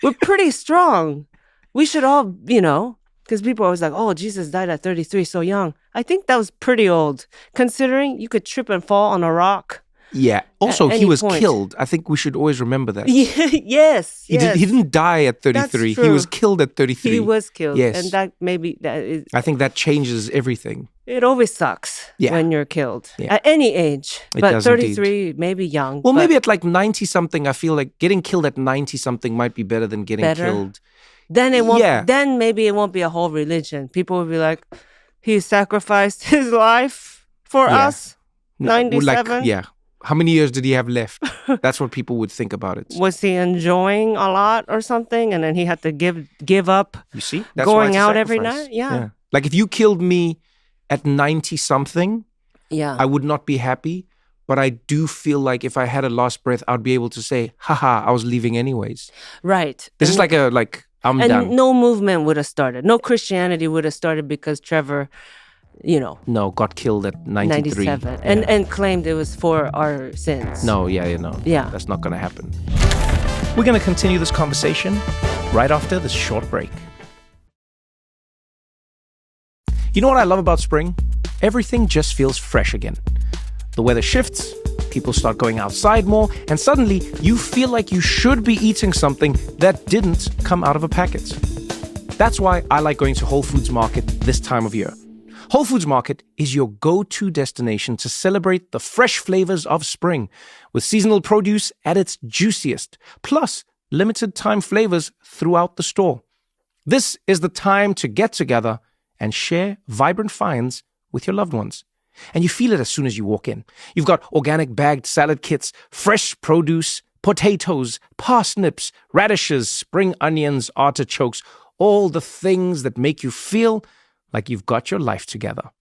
We're pretty strong. We should all, because people are always like, oh, Jesus died at 33, so young. I think that was pretty old, considering you could trip and fall on a rock. Yeah. Also, he was killed. I think we should always remember that. Yes. He didn't die at 33. He was killed at 33. He was killed. Yes. And that is, I think that changes everything. It always sucks when you're killed at any age. But 33, maybe young. Well, maybe at like 90-something, I feel like getting killed at 90-something might be better than getting killed. Then it won't. Then maybe it won't be a whole religion. People will be like, he sacrificed his life for us. 97. How many years did he have left? That's what people would think about it. Was he enjoying a lot or something, and then he had to give up? You see, that's going out every night. Yeah. Like if you killed me at 90-something, I would not be happy. But I do feel like if I had a last breath, I'd be able to say, haha, I was leaving anyways. Right. This is I'm done. And no movement would have started. No Christianity would have started because Trevor, No, got killed at 93. 97. And claimed it was for our sins. No, Yeah. That's not going to happen. We're going to continue this conversation right after this short break. You know what I love about spring? Everything just feels fresh again. The weather shifts, people start going outside more, and suddenly you feel like you should be eating something that didn't come out of a packet. That's why I like going to Whole Foods Market this time of year. Whole Foods Market is your go-to destination to celebrate the fresh flavors of spring, with seasonal produce at its juiciest, plus limited time flavors throughout the store. This is the time to get together and share vibrant finds with your loved ones. And you feel it as soon as you walk in. You've got organic bagged salad kits, fresh produce, potatoes, parsnips, radishes, spring onions, artichokes, all the things that make you feel like you've got your life together.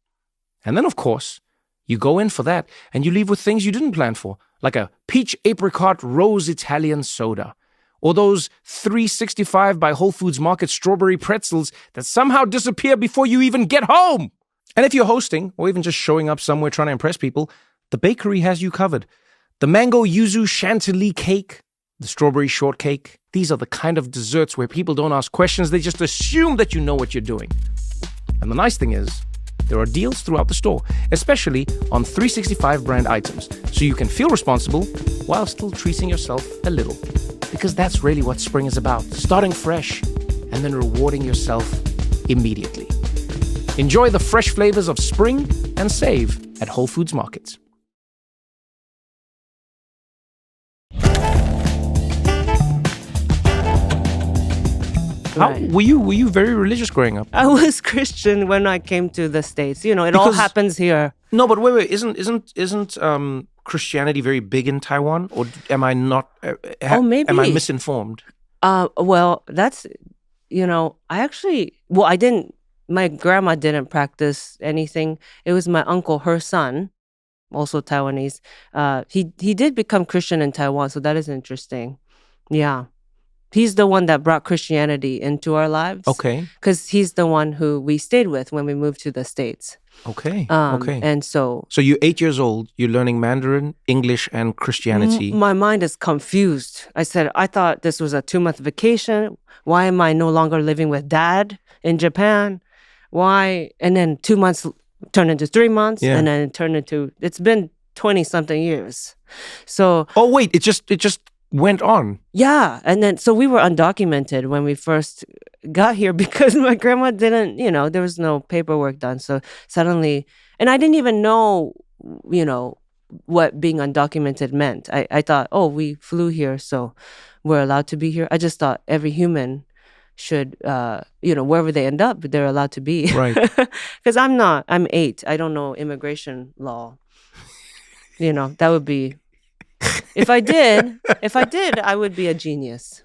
And then, of course, you go in for that and you leave with things you didn't plan for, like a peach apricot rose Italian soda, or those 365 by Whole Foods Market strawberry pretzels that somehow disappear before you even get home. And if you're hosting, or even just showing up somewhere trying to impress people, the bakery has you covered. The mango yuzu chantilly cake, the strawberry shortcake, these are the kind of desserts where people don't ask questions, they just assume that you know what you're doing. And the nice thing is, there are deals throughout the store, especially on 365 brand items, so you can feel responsible while still treating yourself a little. Because that's really what spring is about, starting fresh and then rewarding yourself immediately. Enjoy the fresh flavors of spring and save at Whole Foods Markets. Right. Were you very religious growing up? I was Christian when I came to the States. It all happens here. No, but wait, isn't Christianity very big in Taiwan, or am I not? Maybe. Am I misinformed? Well, that's I didn't. My grandma didn't practice anything. It was my uncle, her son, also Taiwanese. He did become Christian in Taiwan, so that is interesting. Yeah. He's the one that brought Christianity into our lives. Okay. Because he's the one who we stayed with when we moved to the States. Okay. And so So you're 8 years old. You're learning Mandarin, English, and Christianity. my mind is confused. I said, I thought this was a 2-month vacation. Why am I no longer living with dad in Japan? Why? And then 2 months turned into 3 months, Yeah. and then it turned into, it's been 20 something years. So Oh wait, it just went on. yeah, and then so we were undocumented when we first got here because my grandma didn't, there was no paperwork done. So suddenly, and I didn't even know, what being undocumented meant. I thought, oh, we flew here, so we're allowed to be here. I just thought every human should, wherever they end up, they're allowed to be. Right. Because I'm 8. I don't know immigration law. That would be, if I did, I would be a genius.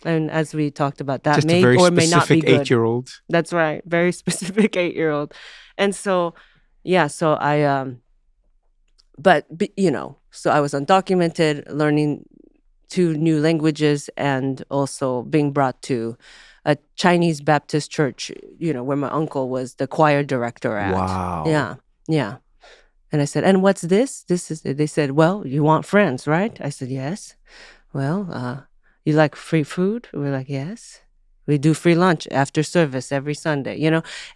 And as we talked about, that Just may a very or may not be specific good. 8-year-old. That's right. Very specific 8-year-old. And so, yeah, so I, so I was undocumented, learning 2 new languages, and also being brought to a Chinese Baptist church, where my uncle was the choir director at. Wow. Yeah. Yeah. And I said, and what's this? They said, well, you want friends, right? I said, yes. Well, you like free food? We're like, yes. We do free lunch after service every Sunday.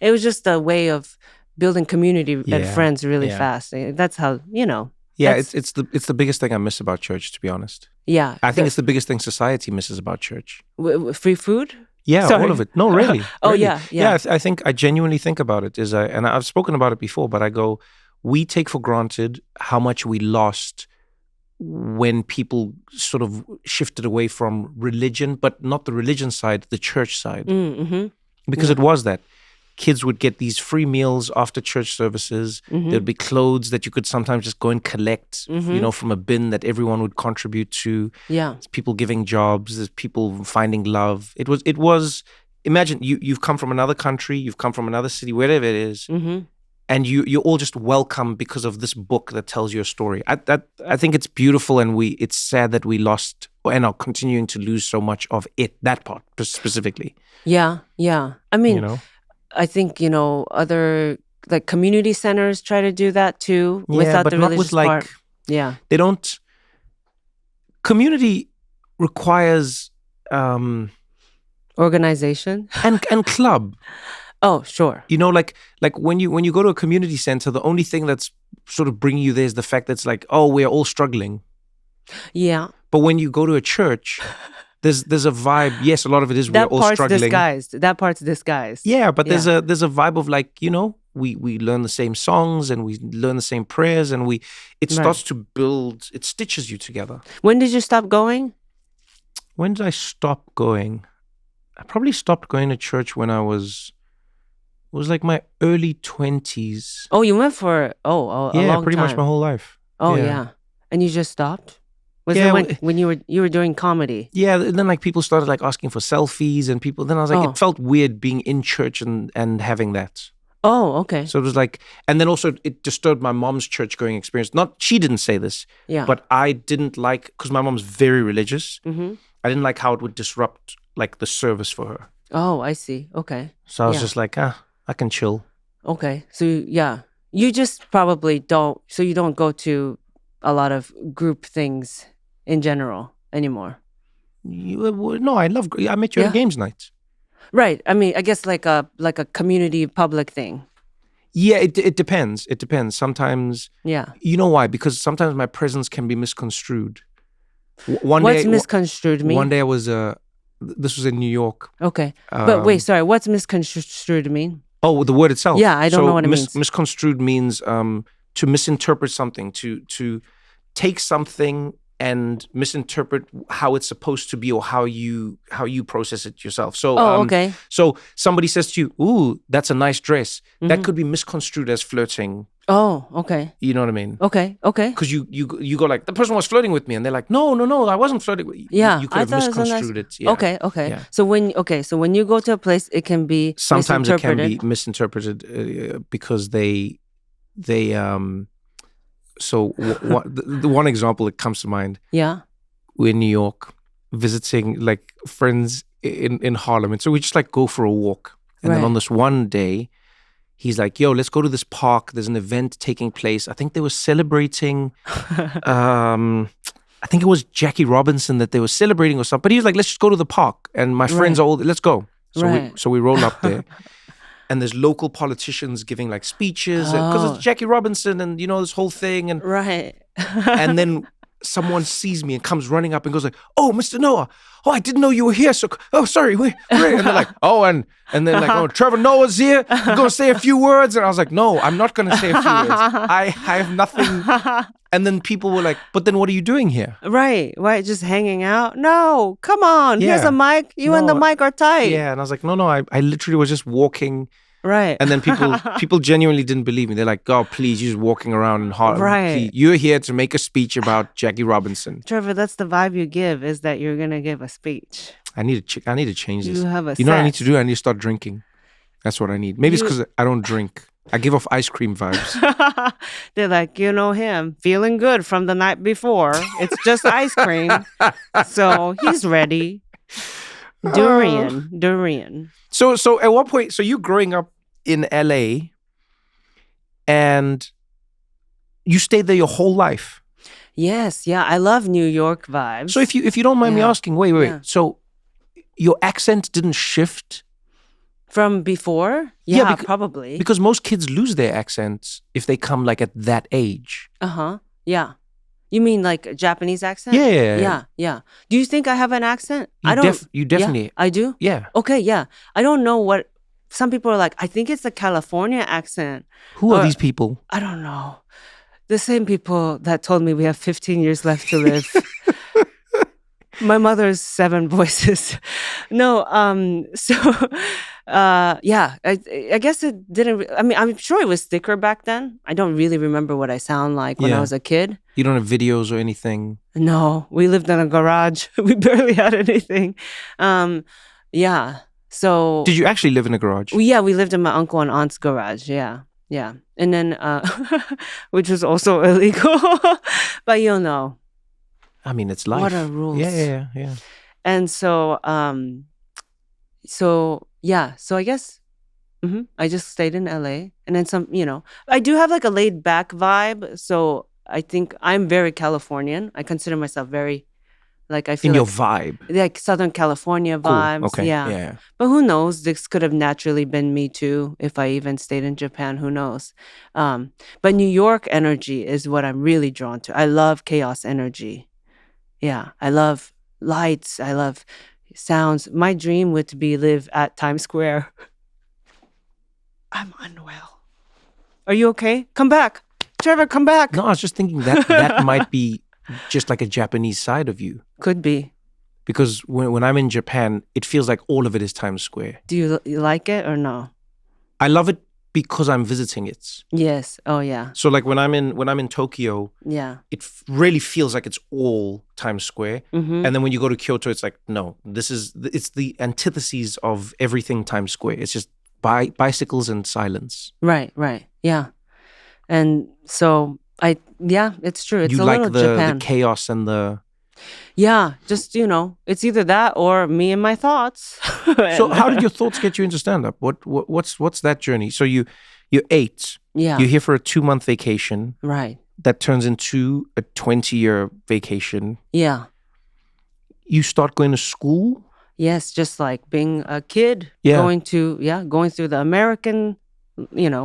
It was just a way of building community and friends really fast. That's how, Yeah, it's the biggest thing I miss about church, to be honest. Yeah. I think it's the biggest thing society misses about church. Free food? Yeah, Sorry. all of it. No, really. Oh, really. yeah. Yeah, I genuinely think about it. And I've spoken about it before, but I go, we take for granted how much we lost when people sort of shifted away from religion, but not the religion side, the church side. Mm-hmm. Because it was that. Kids would get these free meals after church services. Mm-hmm. There'd be clothes that you could sometimes just go and collect, from a bin that everyone would contribute to. Yeah. There's people giving jobs. There's people finding love. It was. Imagine you've come from another country. You've come from another city, wherever it is, and you're all just welcome because of this book that tells your story. I think it's beautiful, and it's sad that we lost and are continuing to lose so much of it. That part specifically. Yeah. Yeah. I mean. I think, other like community centers try to do that too, without but the not religious with part. Yeah. They don't. Community requires organization and club. Oh, sure. Like when you go to a community center, the only thing that's sort of bringing you there is the fact that it's like, oh, we're all struggling. Yeah. But when you go to a church, there's a vibe. Yes, a lot of it is we're all struggling. That part's disguised. Yeah, but there's a vibe of like, we learn the same songs and we learn the same prayers, and it starts to build. It stitches you together. When did you stop going? When did I stop going? I probably stopped going to church when it was like my early 20s. Oh, you went for a long pretty time. much my whole life. Oh yeah. And you just stopped? Was it when you were doing comedy? Yeah, and then like people started like asking for selfies, and then I was like, it felt weird being in church and having that. Oh, okay. So it was like, and then also it disturbed my mom's church going experience. She didn't say this, but I didn't like, because my mom's very religious. Mm-hmm. I didn't like how it would disrupt like the service for her. Oh, I see. Okay. So I was just like, I can chill. Okay. So you just probably don't. So you don't go to a lot of group things in general anymore. No, I met you at games night. Right. I mean, I guess like a community public thing. Yeah, it depends. It depends. Sometimes. Yeah. You know why? Because sometimes my presence can be misconstrued. What's misconstrued mean? One day I was this was in New York. Okay. But wait, sorry. What's misconstrued mean? Oh, the word itself. Yeah, I don't know what it means. Misconstrued means to misinterpret something, to take something and misinterpret how it's supposed to be, or how you process it yourself. So, okay. So somebody says to you, "Ooh, that's a nice dress." Mm-hmm. That could be misconstrued as flirting. Oh, okay. You know what I mean? Okay. Because you go like, the person was flirting with me, and they're like, no, I wasn't flirting with you. Yeah, you could have misconstrued it. Yeah. Okay. Yeah. So when you go to a place, it can be sometimes it can be misinterpreted because they. So the one example that comes to mind. Yeah. We're in New York visiting like friends in Harlem. And so we just like go for a walk. And then on this one day, he's like, yo, let's go to this park. There's an event taking place. I think they were celebrating, I think it was Jackie Robinson that they were celebrating or something. But he was like, let's just go to the park. And my friends are all, let's go. So we roll up there. And there's local politicians giving like speeches because it's Jackie Robinson and, this whole thing. And and then someone sees me and comes running up and goes like, oh, Mr. Noah. Oh, I didn't know you were here. So, sorry. Wait. And they're like, oh, and then like, oh, Trevor Noah's here. You're going to say a few words. And I was like, no, I'm not going to say a few words. I have nothing. And then people were like, but then what are you doing here? Right. Just hanging out? No, come on. Here's a mic. You and the mic are tight. Yeah. And I was like, no, I literally was just walking. Right. And then people genuinely didn't believe me. They're like, oh, please, you're just walking around and hard. Right. You're here to make a speech about Jackie Robinson. Trevor, that's the vibe you give, is that you're going to give a speech. I need to change this. You have a You know what I need to do? I need to start drinking. That's what I need. Maybe it's because I don't drink. I give off ice cream vibes. They're like, him, feeling good from the night before. It's just ice cream. So he's ready. Durian. So at what point, so you growing up in LA and you stayed there your whole life? Yes. Yeah. I love New York vibes. So if you don't mind me asking, wait. Yeah. So your accent didn't shift? From before? Yeah, probably. Because most kids lose their accents if they come like at that age. Yeah. You mean like a Japanese accent? Yeah. Do you think I have an accent? You definitely. Yeah, I do? Yeah. Okay, yeah. I don't know what... Some people are like, I think it's a California accent. Who are these people? I don't know. The same people that told me we have 15 years left to live. My mother's 7 voices. No, I guess it didn't. I mean, I'm sure it was thicker back then. I don't really remember what I sound like when I was a kid. You don't have videos or anything? No, we lived in a garage. We barely had anything. So. Did you actually live in a garage? We lived in my uncle and aunt's garage. Yeah. And then, which was also illegal, but I mean, it's life. What are rules? Yeah. And so I guess I just stayed in LA. And then I do have like a laid back vibe. So I think I'm very Californian. I consider myself very, like, I feel in your vibe. Like Southern California vibes. Cool. Okay. Yeah. But who knows? This could have naturally been me too if I even stayed in Japan. Who knows? But New York energy is what I'm really drawn to. I love chaos energy. Yeah, I love lights. I love sounds. My dream would be live at Times Square. I'm unwell. Are you okay? Come back. Trevor, come back. No, I was just thinking that might be just like a Japanese side of you. Could be. Because when I'm in Japan, it feels like all of it is Times Square. Do you like it or no? I love it because I'm visiting it. Yes. Oh, yeah. So like when I'm in Tokyo, it really feels like it's all Times Square. Mm-hmm. And then when you go to Kyoto, it's like, no, it's the antitheses of everything Times Square. It's just bicycles and silence. Right. Yeah. And so it's true. It's you a like little the Japan. The chaos and the... Yeah, just, it's either that or me and my thoughts. So how did your thoughts get you into stand-up? What's that journey? So you're 8. Yeah. You're here for a 2-month vacation. Right. That turns into a 20-year vacation. Yeah. You start going to school? Yes, just like being a kid. Yeah. Going through the American,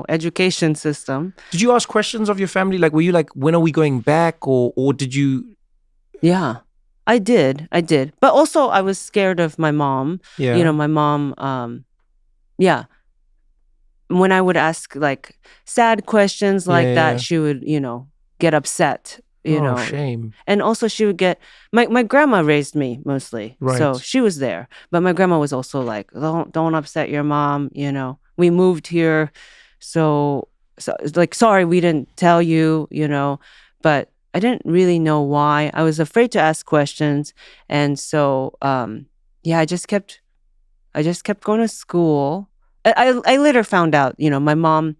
education system. Did you ask questions of your family? Like, were you like, when are we going back? Or did you... Yeah, I did. But also I was scared of my mom. Yeah. My mom, when I would ask like sad questions like that, she would, get upset, shame. And also she would get, my grandma raised me mostly. Right. So she was there. But my grandma was also like, don't upset your mom, we moved here. So it's like, sorry, we didn't tell you, but I didn't really know why. I was afraid to ask questions. And so, I just kept going to school. I later found out, my mom's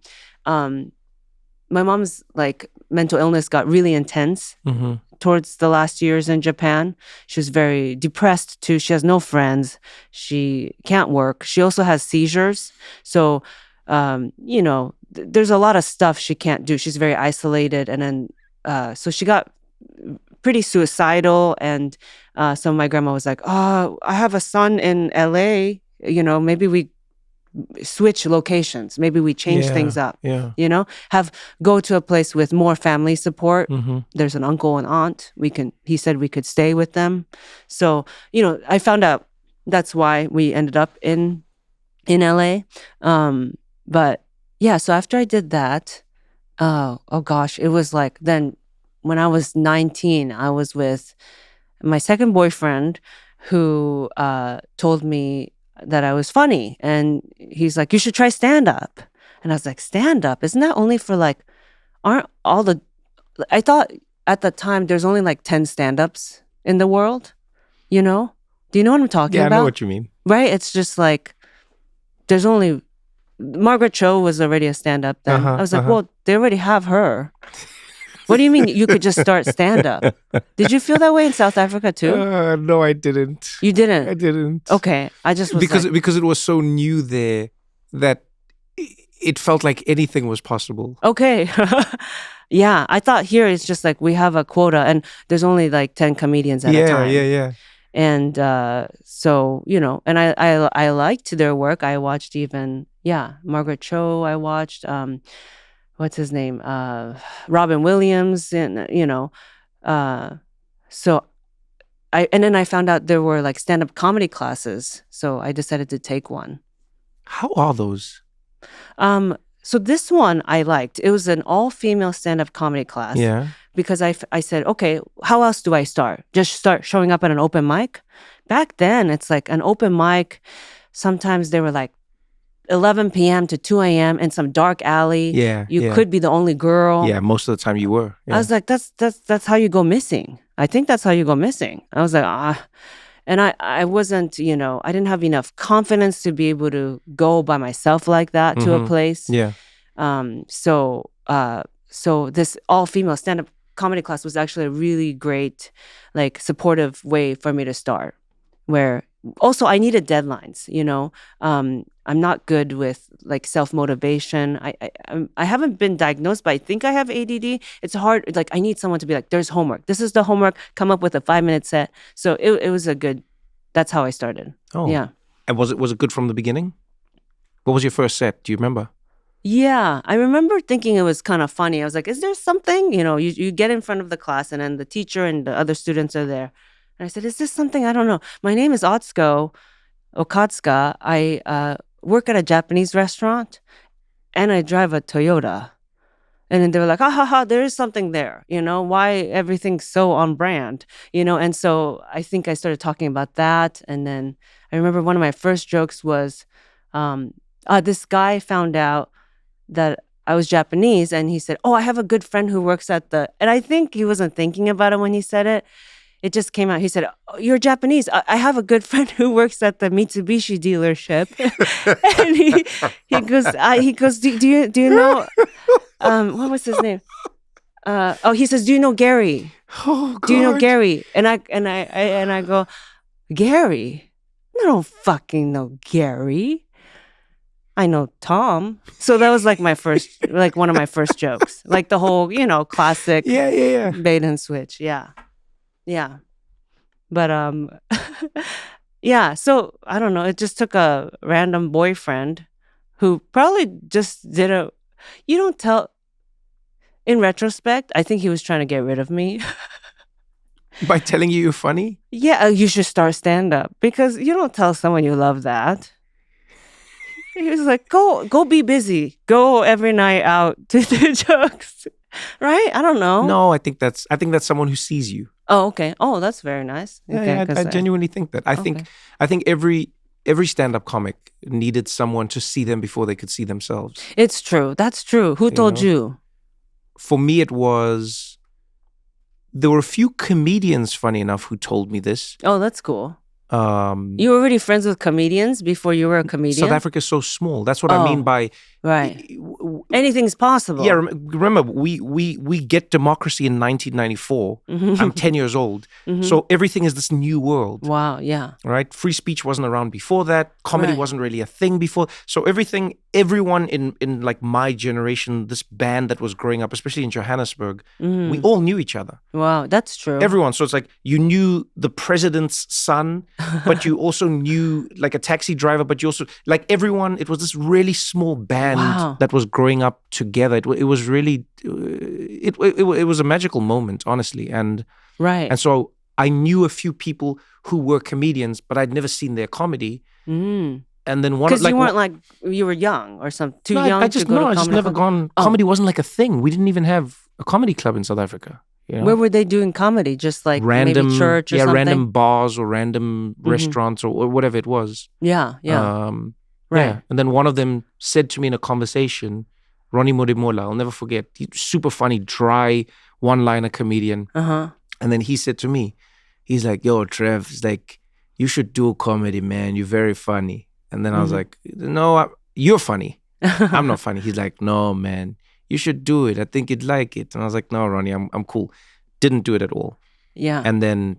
like mental illness got really intense towards the last years in Japan. She was very depressed too. She has no friends. She can't work. She also has seizures. So there's a lot of stuff she can't do. She's very isolated, and then so she got pretty suicidal, and so my grandma was like, "Oh, I have a son in LA. Maybe we switch locations. Maybe we change things up. Yeah. Go to a place with more family support. Mm-hmm. There's an uncle and aunt. He said we could stay with them. So, I found out that's why we ended up in LA. But yeah, so after I did that, oh gosh, it was like then when I was 19, I was with my second boyfriend who told me that I was funny. And he's like, you should try stand-up. And I was like, stand-up? Isn't that only for aren't all the... I thought at the time there's only 10 stand-ups in the world, Do you know what I'm talking about? Yeah, I know what you mean. Right? It's just there's only... Margaret Cho was already a stand-up then. I was like, well, they already have her. What do you mean you could just start stand-up? Did you feel that way in South Africa too? No, I didn't. You didn't? I didn't. Okay. I just was because it was so new there that it felt like anything was possible. Okay. Yeah. I thought here it's just we have a quota and there's only 10 comedians at a time. Yeah. And so, and I liked their work. I watched even, Margaret Cho I watched. What's his name? Robin Williams, and so and then I found out there were stand-up comedy classes, so I decided to take one. How are those? So this one I liked. It was an all-female stand-up comedy class. Yeah. Because I said, okay, how else do I start? Just start showing up at an open mic? Back then, it's an open mic. Sometimes they were 11 p.m. to 2 a.m. in some dark alley. Yeah. You could be the only girl. Yeah, most of the time you were. Yeah. I was like, that's how you go missing. I think that's how you go missing. I was like, And I wasn't, I didn't have enough confidence to be able to go by myself like that to a place. Yeah. So this all-female stand-up comedy class was actually a really great, supportive way for me to start. Where also I needed deadlines, I'm not good with self-motivation. I haven't been diagnosed, but I think I have ADD. It's hard. I need someone to be there's homework. This is the homework. Come up with a 5-minute set. So it was that's how I started. Oh. Yeah. And was it good from the beginning? What was your first set? Do you remember? Yeah. I remember thinking it was kind of funny. I was like, is there something? You get in front of the class and then the teacher and the other students are there. And I said, is this something? I don't know. My name is Atsuko Okatsuka. I work at a Japanese restaurant and I drive a Toyota. And then they were like, there is something there. Why everything's so on brand, And so I think I started talking about that. And then I remember one of my first jokes was, this guy found out that I was Japanese and he said, I have a good friend who works at and I think he wasn't thinking about it when he said it. It just came out. He said, you're Japanese. I have a good friend who works at the Mitsubishi dealership. And he goes, do you know, what was his name? He says, do you know Gary? Oh, God. Do you know Gary? And I go, Gary? I don't fucking know Gary. I know Tom. So that was my first, one of my first jokes. The whole, classic Yeah. bait and switch. Yeah. Yeah. But yeah, so I don't know, it just took a random boyfriend who probably just you don't tell, in retrospect, I think he was trying to get rid of me. By telling you you're funny? Yeah, you should start stand-up because you don't tell someone you love that. He was like, go be busy. Go every night out to do jokes. Right? I don't know. No, I think that's someone who sees you. Oh, okay. Oh, that's very nice. Okay, Yeah, I genuinely think that. I think every stand-up comic needed someone to see them before they could see themselves. It's true. That's true. Who told you? For me, there were a few comedians, funny enough, who told me this. Oh, that's cool. You were already friends with comedians before you were a comedian? South Africa is so small. That's what I mean by... Right. Anything's possible. Yeah, remember, we get democracy in 1994. I'm 10 years old. So everything is this new world. Wow, yeah. Right? Free speech wasn't around before that. Comedy wasn't really a thing before. So everything everyone in like my generation, this band that was growing up, especially in Johannesburg, we all knew each other. Wow, that's true. Everyone. So it's like you knew the president's son, but you also knew like a taxi driver, but you also like everyone. It was this really small band that was growing up together. It was really, it was a magical moment, honestly. And so I knew a few people who were comedians, but I'd never seen their comedy. And then one, because you weren't like, you were young or something, too young to go to comedy. I just never gone. Comedy wasn't like a thing. We didn't even have a comedy club in South Africa. You know? Where were they doing comedy? Just like random maybe church or something? random bars or random restaurants or whatever it was. Yeah. Right. And then one of them said to me in a conversation, Ronnie Modemola, I'll never forget, he's super funny, dry, one-liner comedian. And then he said to me, he's like, yo, Trev, it's like, you should do comedy, man. You're very funny. And then I was like, no, you're funny. I'm not funny. He's like, no, man, you should do it. I think you'd like it. And I was like, no, Ronnie, I'm cool. Didn't do it at all. Yeah. And then,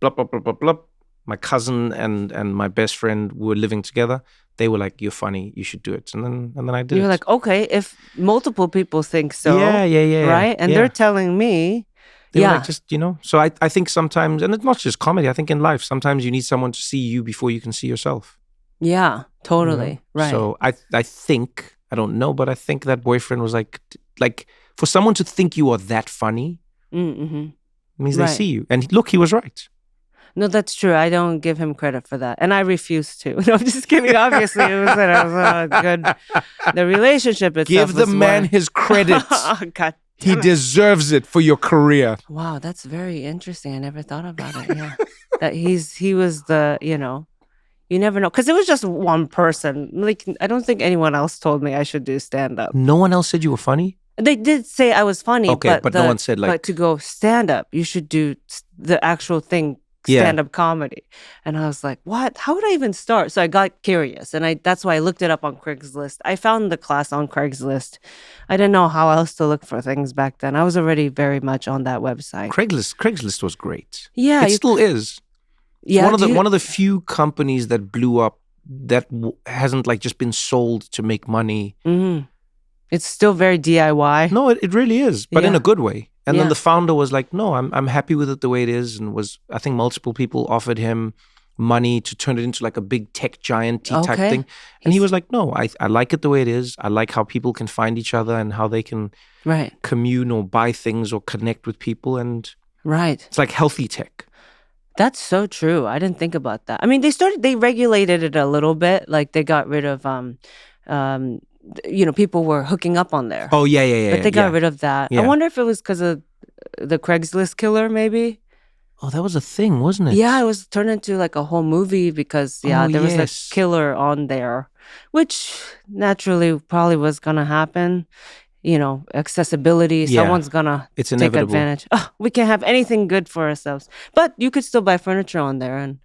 blah, blah, blah, blah, blah. My cousin and my best friend were living together. They were like, you're funny. You should do it. And then I did it. You're like, okay, if multiple people think so. Yeah. Right? And they're telling me. They were like, just, so I think sometimes, and it's not just comedy, I think in life, sometimes you need someone to see you before you can see yourself. Yeah, totally. Right. So I think, I don't know, but I think that boyfriend was like for someone to think you are that funny, means they see you. And look, he was right. No, that's true. I don't give him credit for that. And I refuse to. No, I'm just kidding. Obviously, it was good. The relationship itself Give the man his credit. Oh, God. He deserves it for your career. Wow, that's very interesting. I never thought about it. Yeah. That he was the, you never know. Because it was just one person. Like, I don't think anyone else told me I should do stand-up. No one else said you were funny? They did say I was funny. Okay, but no one said like... But to go stand-up, you should do the actual thing, stand-up comedy. And I was like, what? How would I even start? So I got curious. And that's why I looked it up on Craigslist. I found the class on Craigslist. I didn't know how else to look for things back then. I was already very much on that website. Craigslist was great. Yeah. It still is. Yeah, one of the few companies that blew up that hasn't like just been sold to make money. It's still very DIY. No, it really is, but in a good way. And then the founder was like, no, I'm happy with it the way it is. And I think multiple people offered him money to turn it into like a big tech giant type thing. And he was like, no, I like it the way it is. I like how people can find each other and how they can commune or buy things or connect with people. And it's like healthy tech. That's so true. I didn't think about that. I mean, they regulated it a little bit. Like they got rid of, people were hooking up on there. Oh, yeah. But they got rid of that. Yeah. I wonder if it was because of the Craigslist killer, maybe. Oh, that was a thing, wasn't it? Yeah, it was turned into like a whole movie because, there was a killer on there, which naturally probably was going to happen. Accessibility, someone's going to take advantage. Oh, we can't have anything good for ourselves. But you could still buy furniture on there and,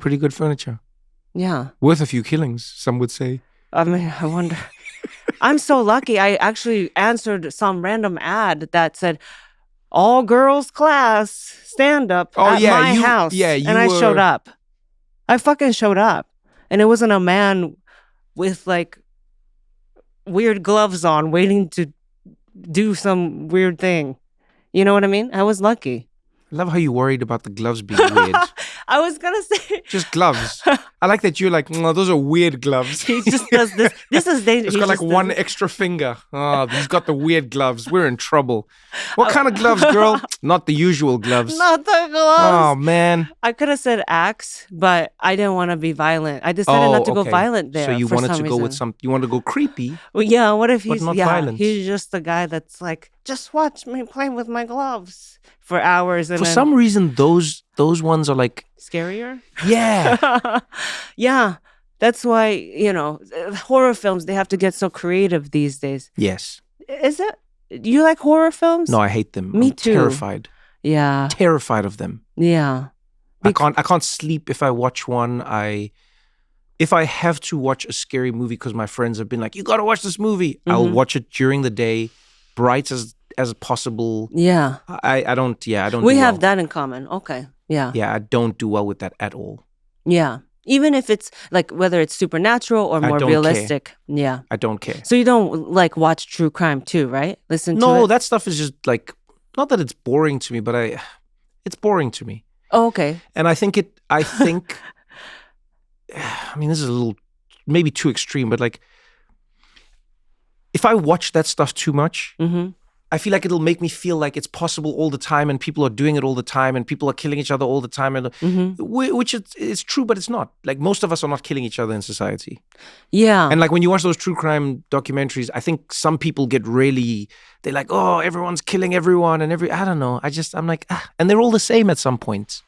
Pretty good furniture. Yeah. Worth a few killings, some would say. I mean, I wonder. I'm so lucky. I actually answered some random ad that said, all girls class stand up at my house. Yeah, and I showed up. I fucking showed up. And it wasn't a man with like weird gloves on waiting to do some weird thing. You know what I mean? I was lucky. I love how you worried about the gloves being weird. I was going to say... Just gloves. I like that you're like, no, those are weird gloves. He just does this. This is dangerous. He's got like one extra finger. Oh, he's got the weird gloves. We're in trouble. What kind of gloves, girl? Not the usual gloves. Not the gloves. Oh, man. I could have said axe, but I didn't want to be violent. I decided not to go violent there. So you wanted to go with you wanted to go creepy. Well, yeah, what if he's not violent? He's just the guy that's like, just watch me play with my gloves for hours. And for some reason, those ones are like... Scarier? Yeah. Yeah. That's why, horror films, they have to get so creative these days. Yes. Is it? Do you like horror films? No, I hate them. Me I'm too. Terrified. Yeah. Terrified of them. Yeah. I can't sleep if I watch one. If I have to watch a scary movie because my friends have been like, you got to watch this movie. I'll watch it during the day, bright as possible. Yeah. I don't We have that in common. Okay. Yeah. Yeah, I don't do well with that at all. Yeah. Even if it's like whether it's supernatural or I more don't care. realistic. Yeah. I don't care. So you don't like watch true crime too, right? Listen to No, it. that stuff is just like, not that it's boring to me, but it's boring to me. Oh, okay. And I think, I mean, this is a little, maybe too extreme, but like, if I watch that stuff too much, Mm-hmm. I feel like it'll make me feel like it's possible all the time, and people are doing it all the time, and people are killing each other all the time, and which it's true, but it's not. Like, most of us are not killing each other in society. Yeah. And like, when you watch those true crime documentaries, I think some people get really, they're like, oh, everyone's killing everyone, and I don't know. I'm like, and they're all the same at some point.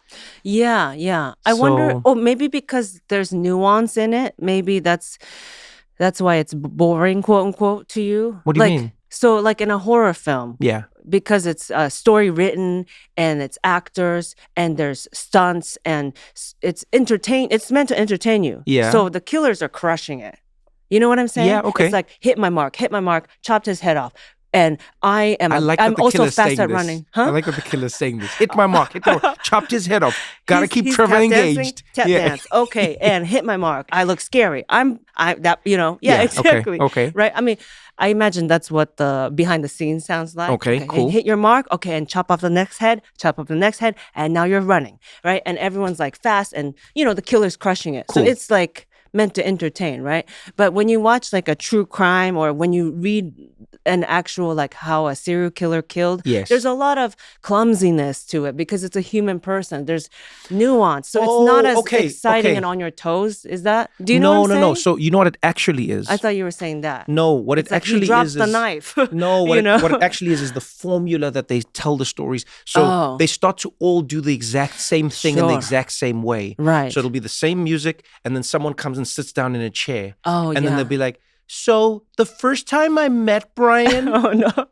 Yeah, yeah. I wonder, maybe because there's nuance in it. Maybe that's why it's boring, quote unquote, to you. What do you mean? So like in a horror film, Yeah. because it's a story written and it's actors and there's stunts and it's meant to entertain you. Yeah. So the killers are crushing it. You know what I'm saying? Yeah, okay. It's like hit my mark, chopped his head off. And I'm also fast at running. Huh? I like what the killer's saying this. Hit my mark, chopped his head off. Gotta keep He's Trevor tap engaged. Dancing, dance. Okay, and hit my mark. I look scary. Yeah, exactly. Okay. Right? I mean, I imagine that's what the behind the scenes sounds like. Okay, cool. And hit your mark. Okay, and chop off the next head, and now you're running, right? And everyone's like fast, and the killer's crushing it. Cool. So it's like meant to entertain, right? But when you watch like a true crime or when you read an actual like how a serial killer killed, yes, there's a lot of clumsiness to it because it's a human person. There's nuance. So it's not as exciting and on your toes. Is that? Do you know what I'm saying? No. So you know what it actually is? I thought you were saying that. No, what it's it actually he dropped is the knife. No, what it actually is the formula that they tell the stories. So they start to all do the exact same thing in the exact same way. Right. So it'll be the same music, and then someone comes and sits down in a chair. Oh, and then they'll be like, so the first time I met Brian,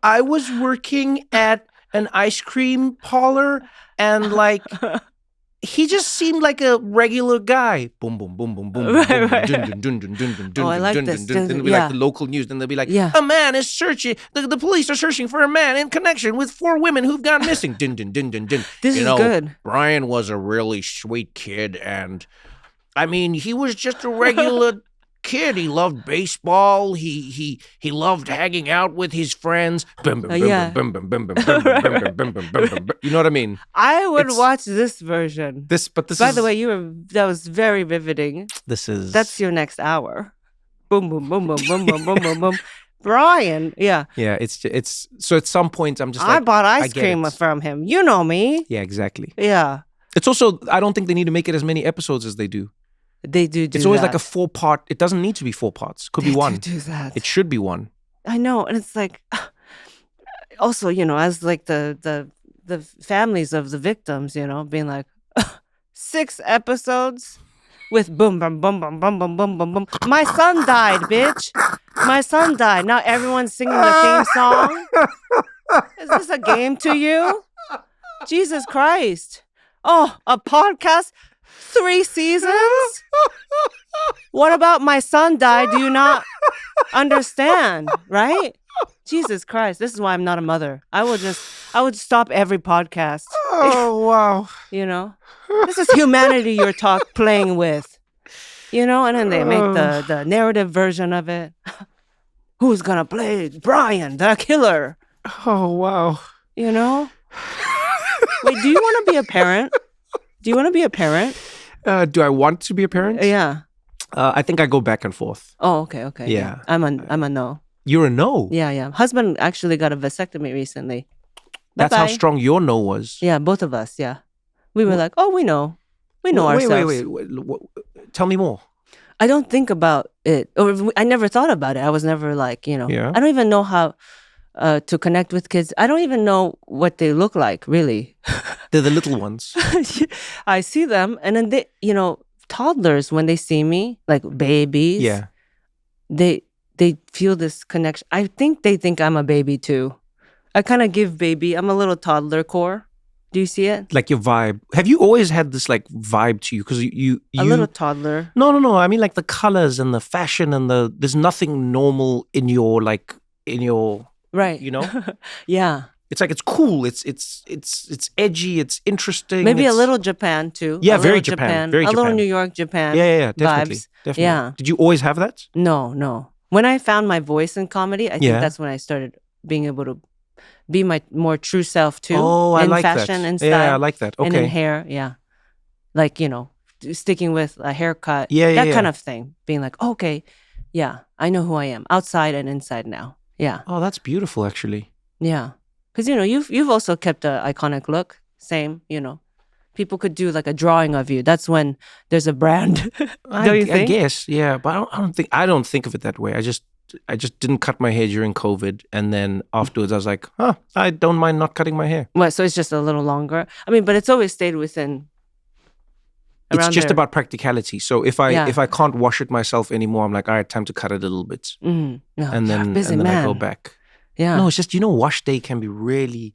I was working at an ice cream parlor, and like he just seemed like a regular guy. Boom, boom, boom, boom, boom, right, boom, right. dun, dun, dun, dun, dun, dun, Oh, I like dun, this. dun, dun. Then it'll be like the local news. Then they'll be like, a man is searching. The police are searching for a man in connection with 4 women who've gone missing. Dun, dun, dun, dun, dun. This is good. Brian was a really sweet kid, and I mean, he was just a regular kid. He loved baseball. He loved hanging out with his friends. You know what I mean? I would watch this version. By the way, that was very riveting. That's your next hour. Boom, boom, boom, boom, boom, boom, boom, boom, boom. Brian, yeah. It's so at some point I'm just like, I bought ice cream from him. You know me. Yeah, exactly. Yeah. It's also, I don't think they need to make it as many episodes as they do. They do. It's always like a 4-part. It doesn't need to be 4 parts. Could be 1. Do that. It should be 1. I know, and it's like, also, as like the families of the victims, being like, 6 episodes with boom, boom, boom, boom, boom, boom, boom, boom, boom. My son died, bitch. My son died. Now everyone's singing the theme song. Is this a game to you? Jesus Christ. Oh, a podcast? 3 seasons? What about my son died? Do you not understand? Right? Jesus Christ. This is why I'm not a mother. I would stop every podcast. Oh, wow. This is humanity you're playing with. And then they make the narrative version of it. Who's gonna play Brian, the killer? Oh, wow. Wait, do you want to be a parent? Do you want to be a parent? Do I want to be a parent? Yeah. I think I go back and forth. Oh, okay. Yeah. I'm a no. You're a no? Yeah. Husband actually got a vasectomy recently. That's how strong your no was. Yeah, both of us, yeah. We were like, oh, we know. We know ourselves. Wait. Tell me more. I don't think about it. Or I never thought about it. I was never like, Yeah. I don't even know how to connect with kids. I don't even know what they look like, really. They're the little ones. I see them, and then they, toddlers, when they see me, like babies, yeah, they feel this connection. I think they think I'm a baby too. I kind of give baby. I'm a little toddler core. Do you see it? Like your vibe. Have you always had this like vibe to you? Because you a little toddler. No. I mean like the colors and the fashion and there's nothing normal in your right. You know? Yeah. It's like it's cool. It's edgy. It's interesting. Maybe a it's, little Japan too. Yeah, A very little Japan. Very a little Japan. New York, Japan. Yeah, definitely, vibes. definitely. Yeah. Did you always have that? No. When I found my voice in comedy, I think that's when I started being able to be my more true self too. Oh, I in like fashion that. and style. Yeah, I like that. Okay. And in hair, yeah. Like, sticking with a haircut. Yeah, that kind of thing. Being like, okay, yeah, I know who I am, outside and inside now. Yeah. Oh, that's beautiful, actually. Yeah. Because, you've also kept an iconic look. Same, People could do like a drawing of you. That's when there's a brand. Don't you think? I guess, yeah. But I don't think of it that way. I just didn't cut my hair during COVID, and then afterwards I was like, I don't mind not cutting my hair. Well, so it's just a little longer. I mean, but it's always stayed within. It's just there. about practicality. So if I can't wash it myself anymore, I'm like, all right, time to cut it a little bit, No, and then I go back. Yeah. No, it's just wash day can be really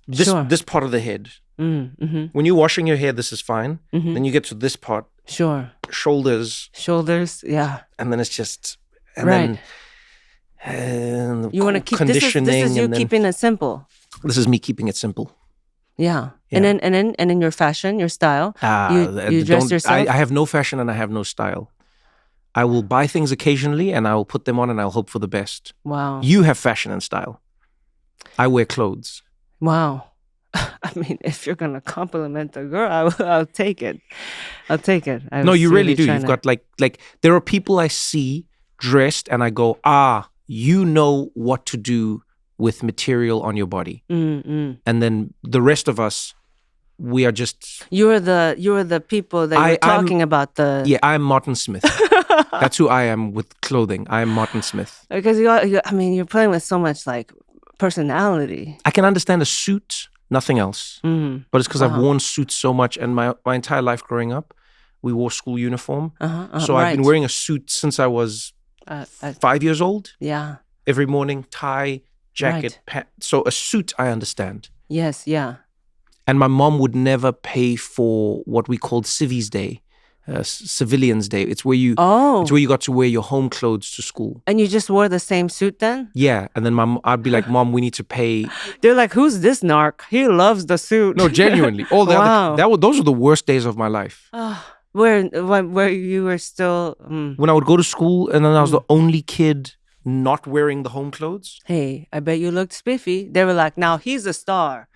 this part of the head. Mm-hmm. When you're washing your hair, this is fine. Mm-hmm. Then you get to this part. Sure. Shoulders, yeah. and then it's just right. Then you want to keep conditioning. This is you keeping it simple. This is me keeping it simple. Yeah. And then your fashion, your style. You dress yourself. I have no fashion and I have no style. I will buy things occasionally and I will put them on and I'll hope for the best. Wow. You have fashion and style. I wear clothes. Wow. I mean, if you're gonna compliment a girl, I'll take it. I'll take it. No, you really do. You've got like there are people I see dressed and I go, you know what to do with material on your body. Mm-mm. And then the rest of us, we are just. You're the people that you're talking about. Yeah, I'm Martin Smith. That's who I am with clothing. I am Martin Smith. Because you're playing with so much like personality. I can understand a suit. Nothing else. Mm-hmm. But it's because I've worn suits so much, and my entire life growing up, we wore school uniform. So I've been wearing a suit since I was 5 years old. Yeah. Every morning, tie, jacket, pants. So a suit, I understand. Yes, yeah. And my mom would never pay for what we called Civies Day, Civilians Day. It's where you got to wear your home clothes to school. And you just wore the same suit then? Yeah. And then I'd be like, Mom, we need to pay. They're like, who's this narc? He loves the suit. No, genuinely. Those were the worst days of my life. Where you were still. When I would go to school and then I was the only kid not wearing the home clothes. Hey, I bet you looked spiffy. They were like, now he's a star.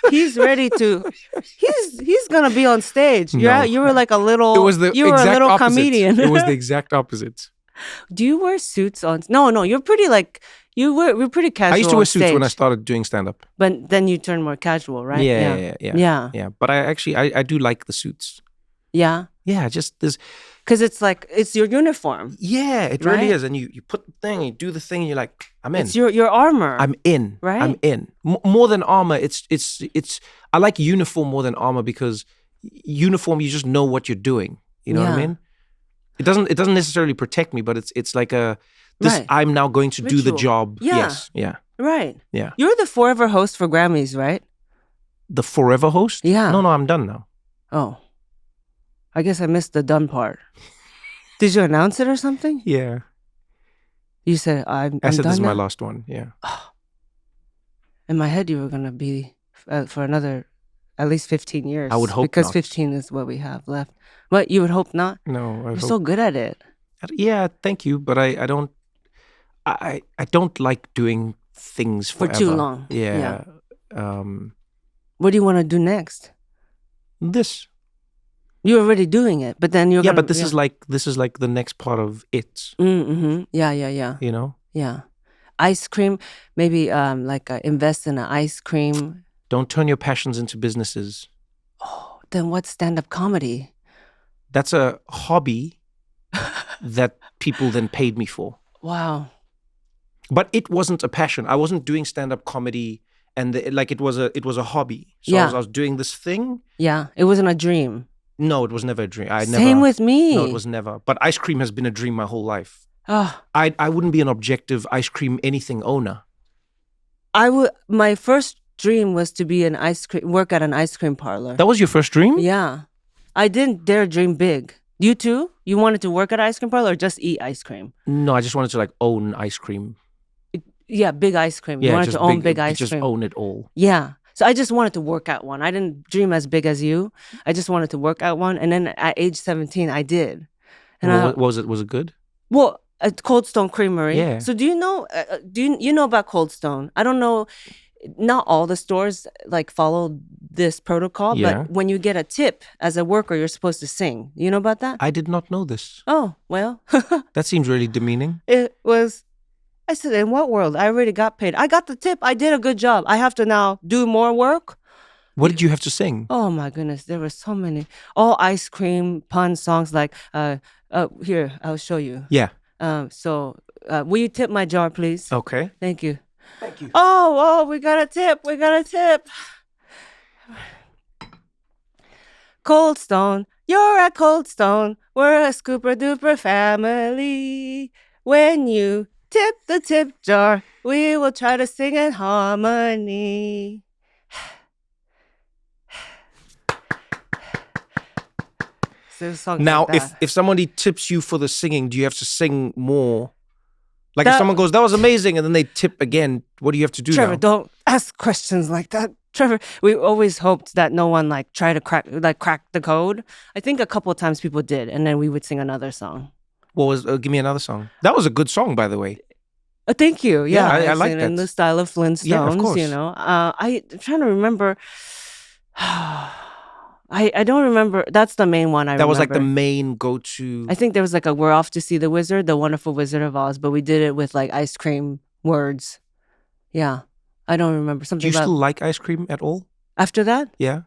He's ready to. He's gonna be on stage. No. You were like a little. It was the you were exact a little opposite. comedian. It was the exact opposite. Do you wear suits on? No. You're pretty like we're pretty casual. I used to wear suits stage. when I started doing stand up. But then you turn more casual, right? Yeah. But I do like the suits. Yeah. Yeah, just there's. Because it's your uniform. Yeah, it really is. And you put the thing, you do the thing, and you're like, I'm in. It's your armor. I'm in. Right. I'm in. More than armor, it's. I like uniform more than armor because uniform, you just know what you're doing. You know what I mean? It doesn't necessarily protect me, but it's like I'm now going to do the job. Yeah. Yes. Yeah. Right. Yeah. You're the forever host for Grammys, right? The forever host? Yeah. No, I'm done now. Oh. I guess I missed the done part. Did you announce it or something? Yeah. You said I said this is now? my last one. Yeah. Oh. In my head, you were gonna be for another at least 15 years. I would hope because not. 15 is what we have left. What, you would hope not? No, you're so good at it. Yeah, thank you, but I don't. I don't like doing things forever. For too long. Yeah. What do you want to do next? This. You're already doing it, but then you're but this is like the next part of it. Mm-hmm. Yeah. You know. Yeah, ice cream. Maybe invest in an ice cream. Don't turn your passions into businesses. Oh, then what's stand-up comedy? That's a hobby that people then paid me for. Wow. But it wasn't a passion. I wasn't doing stand-up comedy, and it was a hobby. So I was doing this thing. Yeah, it wasn't a dream. No, it was never a dream. Same with me. No, it was never. But ice cream has been a dream my whole life. Oh. I wouldn't be an objective ice cream anything owner. My first dream was to be work at an ice cream parlor. That was your first dream? Yeah. I didn't dare dream big. You too? You wanted to work at an ice cream parlor or just eat ice cream? No, I just wanted to own ice cream. Yeah, big ice cream. You Yeah, wanted just to own big ice just cream. own it all. Yeah. So I just wanted to work at one. I didn't dream as big as you. I just wanted to work at one. And then at age 17, I did. And What was it? Was it good? well, at Cold Stone Creamery. Yeah. So do you know? You know about Cold Stone? I don't know. Not all the stores like follow this protocol, Yeah. but when you get a tip as a worker, you're supposed to sing. You know about that? I did not know this. Oh well, That seems really demeaning. it was. I said, in what world? I already got paid. I got the tip. I did a good job. I have to now do more work. What did you have to sing? Oh my goodness, there were so many. All ice cream pun songs like here, I'll show you. Yeah. So will you tip my jar, please? Okay. Thank you. Thank you. Oh, we got a tip. We got a tip. Cold Stone, you're at Cold Stone. We're a scooper duper family. When you tip the tip jar, we will try to sing in harmony. So songs Now, like that. if somebody tips you for the singing, do you have to sing more? Like if someone goes, "That was amazing," and then they tip again, what do you have to do Trevor, now? don't ask questions like that. Trevor, we always hoped that no one like tried to crack the code. I think a couple of times people did, and then we would sing another song. What was? Give me another song. That was a good song, by the way. Thank you. Yeah, I like sing that. in the style of Flintstones. Yeah, of course. You know, I'm trying to remember. I don't remember. That's the main one. That was like the main go-to. I think there was like a "We're Off to See the Wizard," the Wonderful Wizard of Oz, but we did it with like ice cream words. Yeah, I don't remember Do something. you still like ice cream at all? After that? Yeah.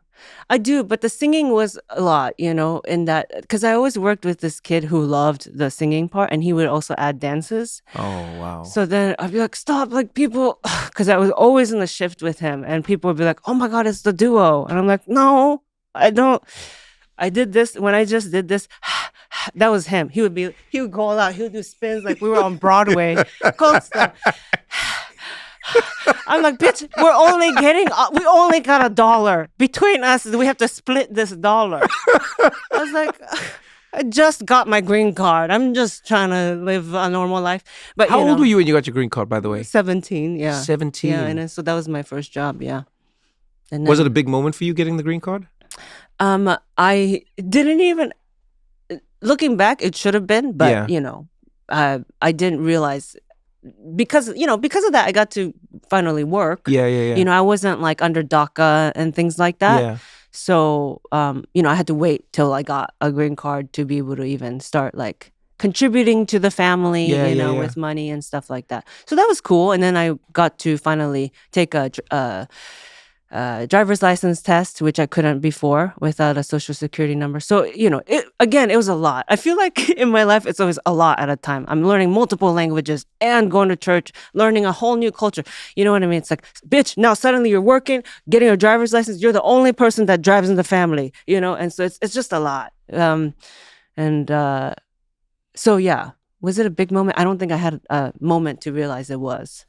I do, but the singing was a lot, you know, in that, because I always worked with this kid who loved the singing part, and he would also add dances. Oh wow. So then I'd be like, stop, like people, because I was always in the shift with him, and people would be like, oh my God, it's the duo. And I'm like, no, I don't. I did this when I just did this. That was him. He would go all out. He would do spins like we were on Broadway. Cold stuff. I'm like, bitch, we only got $1 between us. We have to split this $1. I was like, I just got my green card. I'm just trying to live a normal life. But How old were you when you got your green card, by the way? 17, yeah. 17. Yeah, and so that was my first job, yeah. And then, Was it a big moment for you getting the green card? I didn't even, looking back, it should have been, but Yeah. you know, I didn't realize because of that, I got to finally work. Yeah. You know, I wasn't like under DACA and things like that. Yeah. So, you know, I had to wait till I got a green card to be able to even start like contributing to the family, Yeah, you know, yeah. with money and stuff like that. So that was cool. And then I got to finally take a driver's license test, which I couldn't before without a social security number. So, you know, it was a lot. I feel like in my life, it's always a lot at a time. I'm learning multiple languages and going to church, learning a whole new culture. You know what I mean? It's like, bitch, now suddenly you're working, getting a driver's license. You're the only person that drives in the family, you know? And so it's just a lot. So yeah, was it a big moment? I don't think I had a moment to realize it was.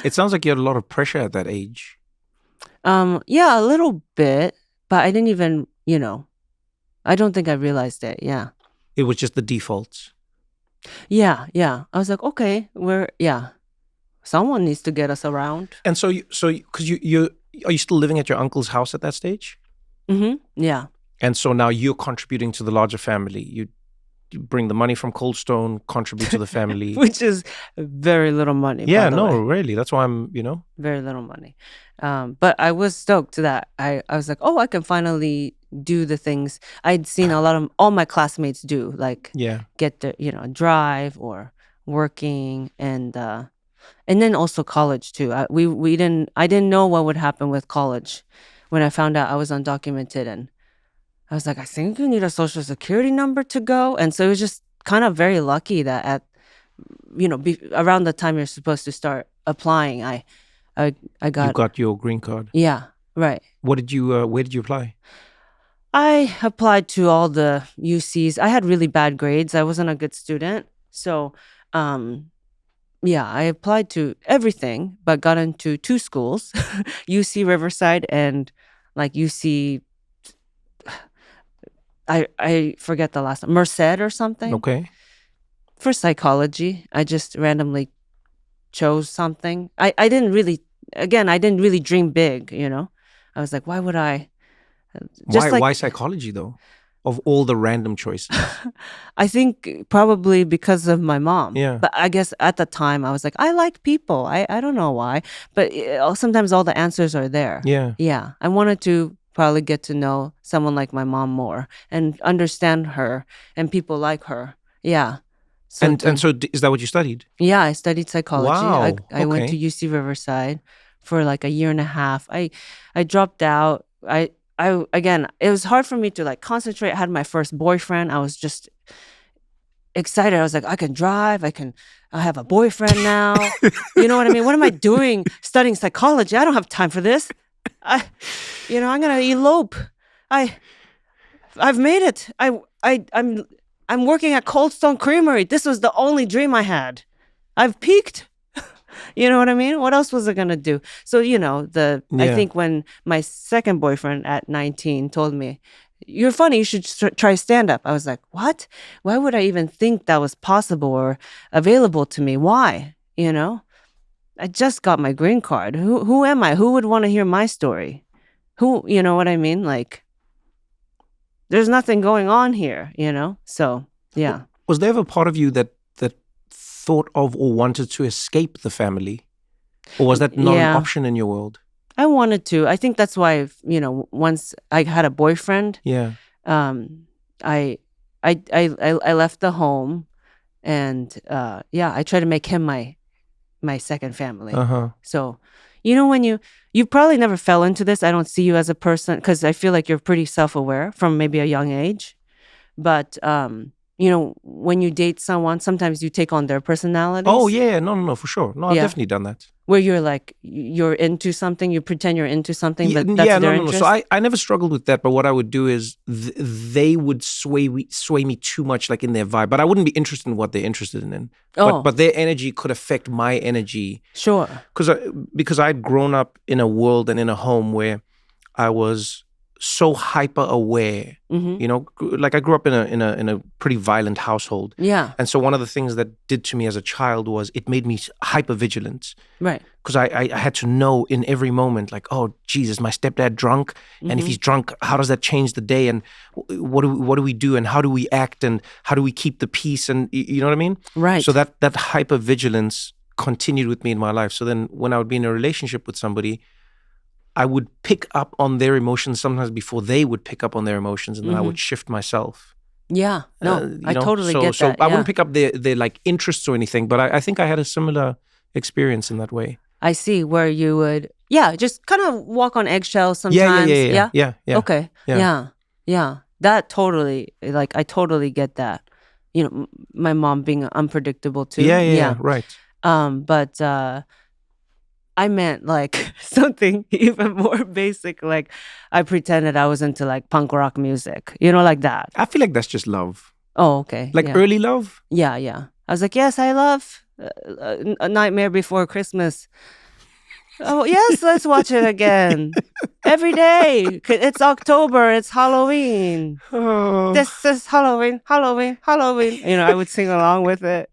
It sounds like you had a lot of pressure at that age. Yeah, a little bit, but I didn't even, you know, I don't think I realized it. Yeah. It was just the defaults. Yeah. I was like, okay, someone needs to get us around. And so because you are you still living at your uncle's house at that stage? Mm-hmm. Yeah. And so now you're contributing to the larger family. You bring the money from Cold Stone, contribute to the family. Which is very little money. Yeah, by the way. really. That's why I'm, you know. Very little money. But I was stoked that I was like, oh, I can finally do the things I'd seen all my classmates do, like get the, you know, drive or working and then also college too. I didn't know what would happen with college when I found out I was undocumented, and I was like, I think you need a social security number to go. And so it was just kind of very lucky that at, you know, around the time you're supposed to start applying, I got... You got your green card. Yeah, right. Where did you apply? I applied to all the UCs. I had really bad grades. I wasn't a good student. So, I applied to everything, but got into 2 schools, UC Riverside and like UC... I forget the last one, Merced or something. Okay. For psychology, I just randomly chose something. I didn't really dream big, you know. I was like, why would I? Why psychology though? Of all the random choices. I think probably because of my mom. Yeah. But I guess at the time I was like, I like people. I don't know why. But sometimes all the answers are there. Yeah. Yeah. I wanted to probably get to know someone like my mom more and understand her and people like her. Yeah. So is that what you studied? yeah, I studied psychology. Wow. I went to Okay. UC Riverside for like a year and a half. I dropped out. Again, it was hard for me to like concentrate. I had my first boyfriend. I was just excited. I was like, I can drive. I have a boyfriend now. You know what I mean? What am I doing studying psychology? I don't have time for this. I'm gonna elope. I've made it. I'm working at Cold Stone Creamery. This was the only dream I had. I've peaked. You know what I mean? What else was I gonna do? So, I think when my second boyfriend at 19 told me, "You're funny, you should try stand-up," I was like, what? Why would I even think that was possible or available to me? Why? I just got my green card. Who am I? Who would want to hear my story? You know what I mean? Like, there's nothing going on here, So, yeah. Was there ever part of you that thought of or wanted to escape the family? Or was that not an option in your world? I wanted to. I think that's why, once I had a boyfriend, Yeah. I left the home and I tried to make him my second family. Uh-huh. So, when you probably never fell into this. I don't see you as a person because I feel like you're pretty self-aware from maybe a young age. But when you date someone, sometimes you take on their personalities. Oh, yeah. No, for sure. No, I've definitely done that. Where you're like, you're into something, you pretend you're into something, but that's their interest. So I never struggled with that, but what I would do is they would sway me too much like in their vibe, but I wouldn't be interested in what they're interested in. But their energy could affect my energy. Sure. Because I'd grown up in a world and in a home where I was so hyper aware. Mm-hmm. Like I grew up in a pretty violent household. Yeah. And so one of the things that did to me as a child was it made me hyper vigilant. Right. Because I had to know in every moment, like, oh Jesus, my stepdad drunk, and if he's drunk, how does that change the day? And what do we do? And how do we act? And how do we keep the peace? And you know what I mean? Right. So that hyper vigilance continued with me in my life. So then when I would be in a relationship with somebody, I would pick up on their emotions sometimes before they would pick up on their emotions, and then I would shift myself. Yeah, no, I totally get that. So I wouldn't pick up their like interests or anything, but I think I had a similar experience in that way. I see where you would, just kind of walk on eggshells sometimes. Yeah. Okay. Yeah. That totally, like, I totally get that. My mom being unpredictable too. Yeah, right. But I meant like something even more basic. Like I pretended I was into like punk rock music, like that. I feel like that's just love. Oh, okay. Like early love? Yeah. I was like, yes, I love A Nightmare Before Christmas. Oh, yes, let's watch it again. Every day. It's October. It's Halloween. Oh. This is Halloween. I would sing along with it.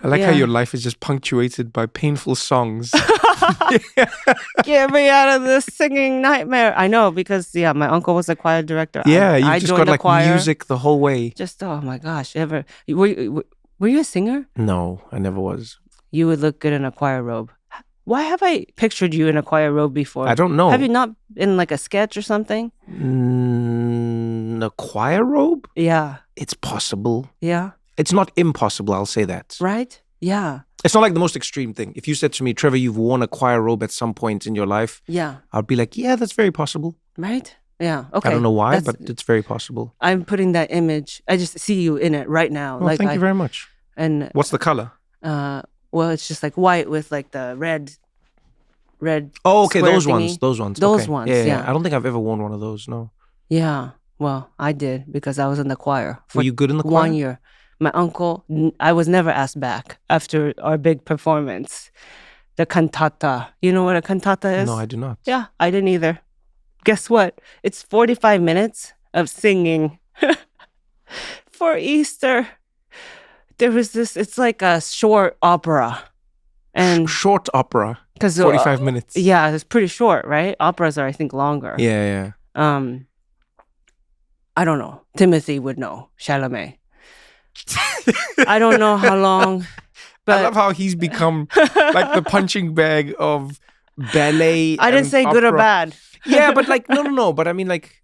I like how your life is just punctuated by painful songs. Get me out of this singing nightmare. I know, because my uncle was a choir director. Yeah, you just got like choir. Music the whole way. Just, oh my gosh. Were you a singer? No, I never was. You would look good in a choir robe. Why have I pictured you in a choir robe before? I don't know. Have you not in like a sketch or something? A choir robe? Yeah. It's possible. Yeah. It's not impossible, I'll say that. Right? Yeah. It's not like the most extreme thing. If you said to me, Trevor, you've worn a choir robe at some point in your life, I'd be like, yeah, that's very possible. Right? Yeah. Okay. I don't know why, but it's very possible. I'm putting that image. I just see you in it right now. Well, thank you very much. And what's the color? Well, it's just like white with like the red. Oh, okay, those thingy. ones. Those okay. ones. Yeah. I don't think I've ever worn one of those. No. Yeah. Well, I did because I was in the choir. Were you good in the choir? 1 year. My uncle, I was never asked back after our big performance. The cantata. You know what a cantata is? No, I do not. Yeah, I didn't either. Guess what? It's 45 minutes of singing for Easter. There was this, it's like a short opera. And short opera, because 45 minutes. Yeah, it's pretty short, right? Operas are, I think, longer. Yeah. I don't know. Timothy would know. Chalamet. I don't know how long. But I love how he's become like the punching bag of ballet. I didn't say good or bad. Yeah, but like no. But I mean, like,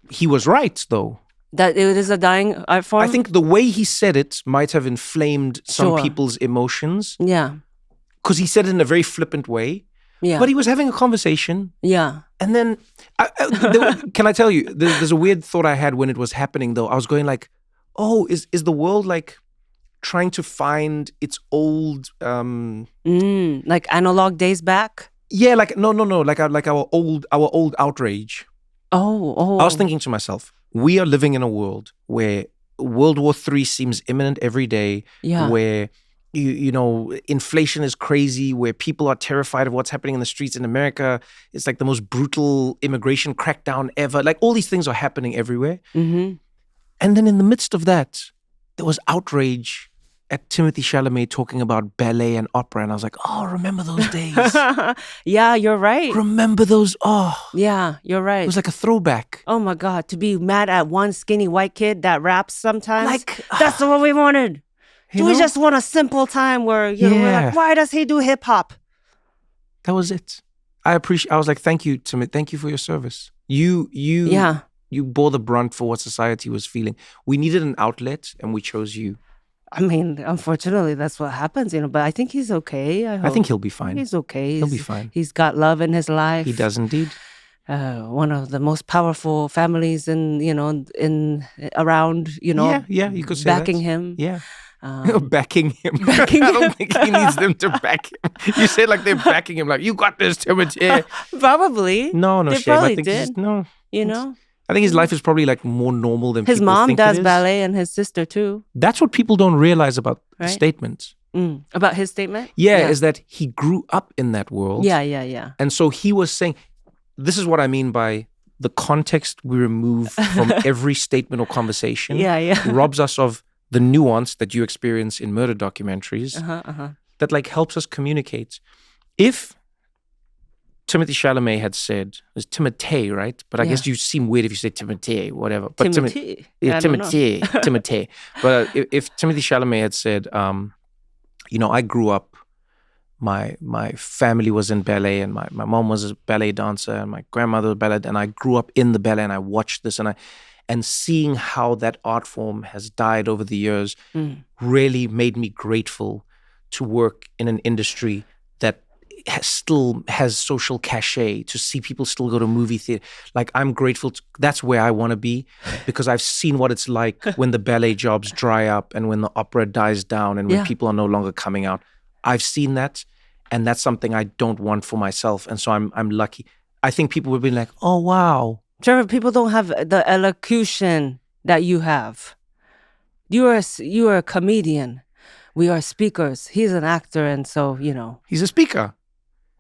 he was right though. That it is a dying art form. I think the way he said it might have inflamed some Sure. people's emotions. Yeah. Because he said it in a very flippant way. Yeah. But he was having a conversation. Yeah. And then, can I tell you, there's a weird thought I had when it was happening though. I was going like, oh, is the world like trying to find its old like analog days back? Yeah, like no, like our old outrage. Oh. I was thinking to myself, we are living in a world where World War III seems imminent every day. Yeah. Where you know, inflation is crazy, where people are terrified of what's happening in the streets in America. It's like the most brutal immigration crackdown ever. Like all these things are happening everywhere. Mm-hmm. And then in the midst of that, there was outrage at Timothy Chalamet talking about ballet and opera. And I was like, oh, remember those days. Yeah, you're right. Remember those? Oh. Yeah, you're right. It was like a throwback. Oh my God, to be mad at one skinny white kid that raps sometimes. Like, that's what we wanted. We just want a simple time where, you know, we're like, why does he do hip hop? That was it. I was like, thank you, Timothy. Thank you for your service. You bore the brunt for what society was feeling. We needed an outlet and we chose you. I mean, unfortunately, that's what happens, you know, but I think he's okay. I think he'll be fine. He's okay. He'll be fine. He's got love in his life. He does indeed. One of the most powerful families in around, you know. Yeah, you could say backing that. him. Yeah. Backing him. I don't think he needs them to back him. You said like they're backing him, like, you got this, Timothy. Probably. No, they shame. Probably I think did. No. You know? I think his life is probably like more normal than his people mom think does it is. ballet and his sister too. That's what people don't realize about the statement. About his statement? Yeah, is that he grew up in that world. Yeah. And so he was saying, this is what I mean by the context we remove from every statement or conversation. Yeah. Robs us of the nuance that you experience in murder documentaries that like helps us communicate. If Timothy Chalamet had said, it's Timothy, right? But I guess you seem weird if you say Timothy, whatever. But Timothy. Timothy. But if Timothy Chalamet had said, you know, I grew up, my family was in ballet and my mom was a ballet dancer and my grandmother was ballet, and I grew up in the ballet and I watched this and seeing how that art form has died over the years really made me grateful to work in an industry that still has social cachet, to see people still go to movie theater. Like, I'm grateful. That's where I want to be, because I've seen what it's like when the ballet jobs dry up and when the opera dies down and when people are no longer coming out. I've seen that, and that's something I don't want for myself. And so I'm lucky. I think people would be like, oh, wow. Trevor, people don't have the elocution that you have. You are a comedian. We are speakers. He's an actor, and so, you know. He's a speaker.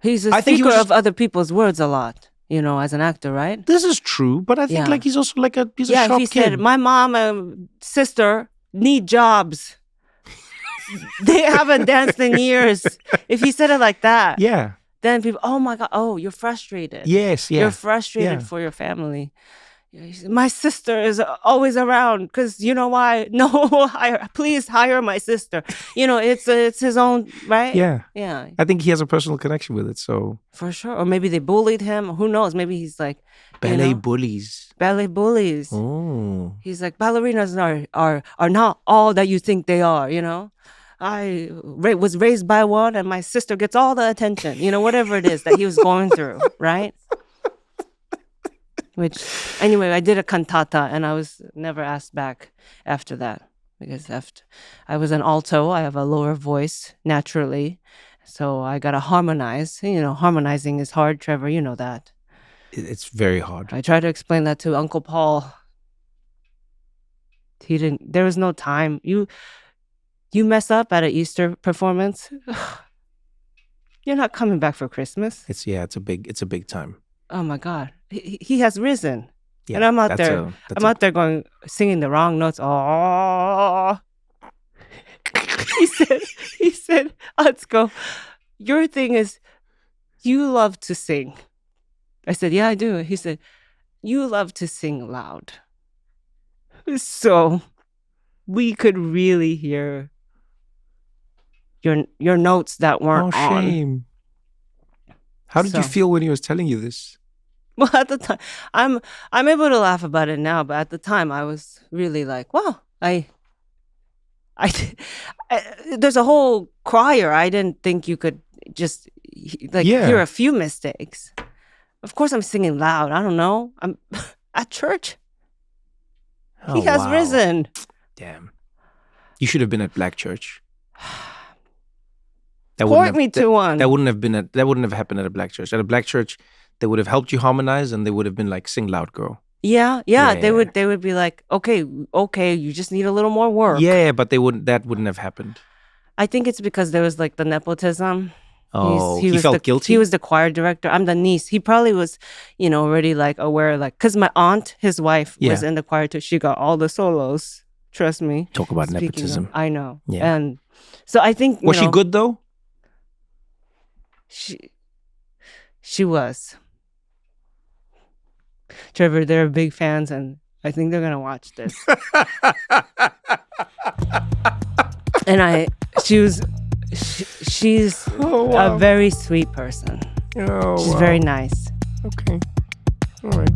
He's a speaker of other people's words a lot, you know, as an actor, right? This is true, but I think like he's also like he's a sharp kid. Yeah, if he said, my mom and sister need jobs. They haven't danced in years. If he said it like that. Yeah. Then people, oh my God, oh, you're frustrated. Yes, yeah. You're frustrated for your family. My sister is always around because you know why? No, please hire my sister. You know, it's his own, right? Yeah. Yeah. I think he has a personal connection with it, so. For sure. Or maybe they bullied him. Who knows? Maybe he's like. Ballet bullies. Ballet bullies. Oh. He's like, ballerinas are not all that you think they are, you know? I was raised by one and my sister gets all the attention, you know, whatever it is that he was going through, right? Which, anyway, I did a cantata and I was never asked back after that because I was an alto. I have a lower voice naturally. So I got to harmonize. You know, harmonizing is hard, Trevor. You know that. It's very hard. I tried to explain that to Uncle Paul. There was no time. You mess up at an Easter performance, you're not coming back for Christmas. It's a big time. Oh my God, he has risen, and I'm out there. I'm out there going singing the wrong notes. Oh, he said, Atsuko, your thing is you love to sing. I said, yeah, I do. He said, you love to sing loud. So we could really hear your notes that weren't on. Shame. How did you feel when he was telling you this? Well, at the time, I'm able to laugh about it now, but at the time, I was really like, "Wow, I there's a whole choir. I didn't think you could just hear a few mistakes. Of course, I'm singing loud. I don't know. I'm at church. He has risen. Damn, you should have been at Black Church. Point me to one. That wouldn't have happened at a Black church. At a Black church, they would have helped you harmonize, and they would have been like, "Sing loud, girl." Yeah. They would be like, "Okay, you just need a little more work." Yeah, but that wouldn't have happened. I think it's because there was like the nepotism. Oh, he felt guilty. He was the choir director. I'm the niece. He probably was, already like aware, like, because my aunt, his wife, was in the choir too. She got all the solos. Trust me. Talk about nepotism. I know. Yeah. And so I think was she good though? She was. Trevor, they're big fans, and I think they're gonna watch this. And she's a very sweet person. She's very nice. Okay. All right.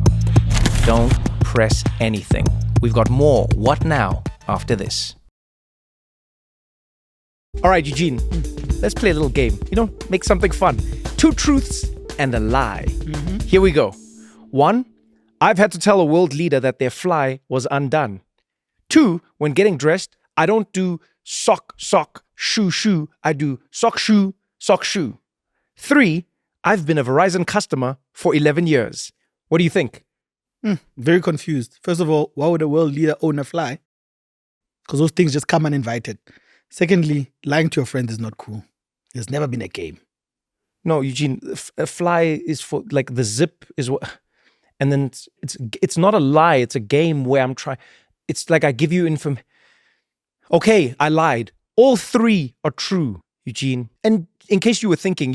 Don't press anything. We've got more What Now after this. All right, Eugene, let's play a little game. Make something fun. 2 truths and a lie. Mm-hmm. Here we go. 1, I've had to tell a world leader that their fly was undone. 2, when getting dressed, I don't do sock, shoe. I do sock, shoe. 3, I've been a Verizon customer for 11 years. What do you think? Very confused. First of all, why would a world leader own a fly? Because those things just come uninvited. Secondly, lying to your friends is not cool. There's never been a game. No, Eugene, a fly is for, like, the zip is what... And then it's not a lie. It's a game where I'm trying... It's like I give you information. Okay, I lied. All 3 are true, Eugene. And in case you were thinking,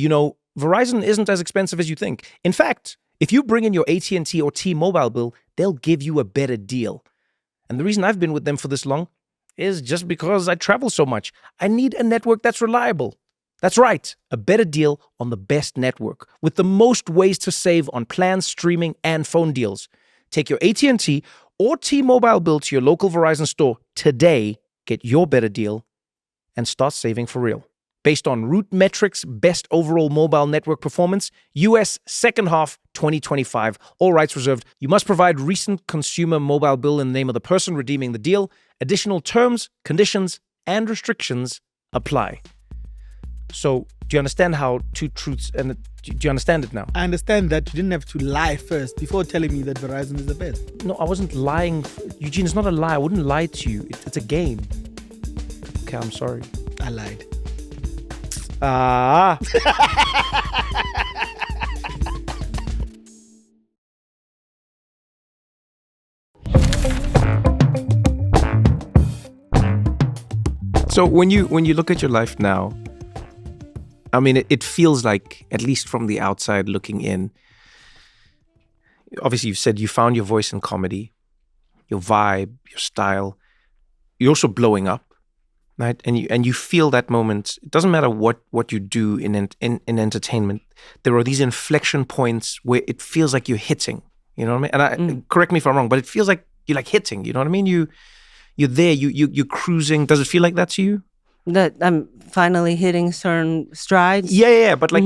Verizon isn't as expensive as you think. In fact, if you bring in your AT&T or T-Mobile bill, they'll give you a better deal. And the reason I've been with them for this long is just because I travel so much. I need a network that's reliable. That's right, a better deal on the best network with the most ways to save on plans, streaming, and phone deals. Take your AT&T or T-Mobile bill to your local Verizon store today, get your better deal, and start saving for real. Based on Root Metrics' best overall mobile network performance, US second half 2025. All rights reserved. You must provide recent consumer mobile bill in the name of the person redeeming the deal. Additional terms, conditions, and restrictions apply. So, do you understand how 2 truths and... Do you understand it now? I understand that you didn't have to lie first before telling me that Verizon is the best. No, I wasn't lying. Eugene, it's not a lie. I wouldn't lie to you. It's a game. Okay, I'm sorry. I lied. So when you look at your life now, I mean, it feels like, at least from the outside looking in, obviously you've said you found your voice in comedy, your vibe, your style. You're also blowing up. Right? And you feel that moment. It doesn't matter what you do in entertainment. There are these inflection points where it feels like you're hitting. You know what I mean? And correct me if I'm wrong, but it feels like you're like hitting. You know what I mean? You're there. You're cruising. Does it feel like that to you? That I'm finally hitting certain strides. Yeah. But like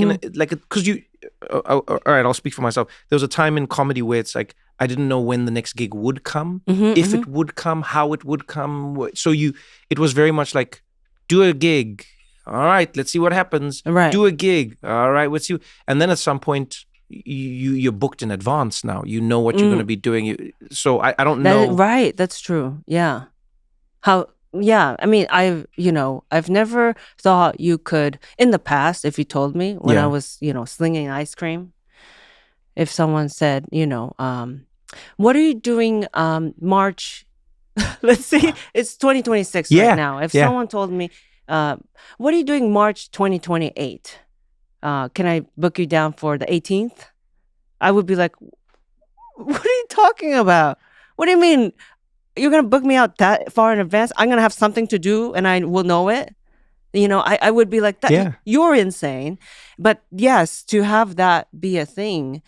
because you. All right, I'll speak for myself. There was a time in comedy where it's like I didn't know when the next gig would come, if it would come, how it would come. So it was very much like, do a gig. All right, let's see what happens. Right. Do a gig. All right, let's see. And then at some point, you're booked in advance now. You know what you're going to be doing. So I don't know. Right, that's true. Yeah. Yeah, I mean, I've never thought you could, in the past, if you told me when I was, slinging ice cream, if someone said, what are you doing March let's see, it's 2026 Yeah, right now. If yeah. someone told me, what are you doing March 2028? Can I book you down for the 18th? I would be like, what are you talking about? What do you mean? You're going to book me out that far in advance? I'm going to have something to do and I will know it? You know, I would be like, that. Yeah. You're insane. But yes, to have that be a thing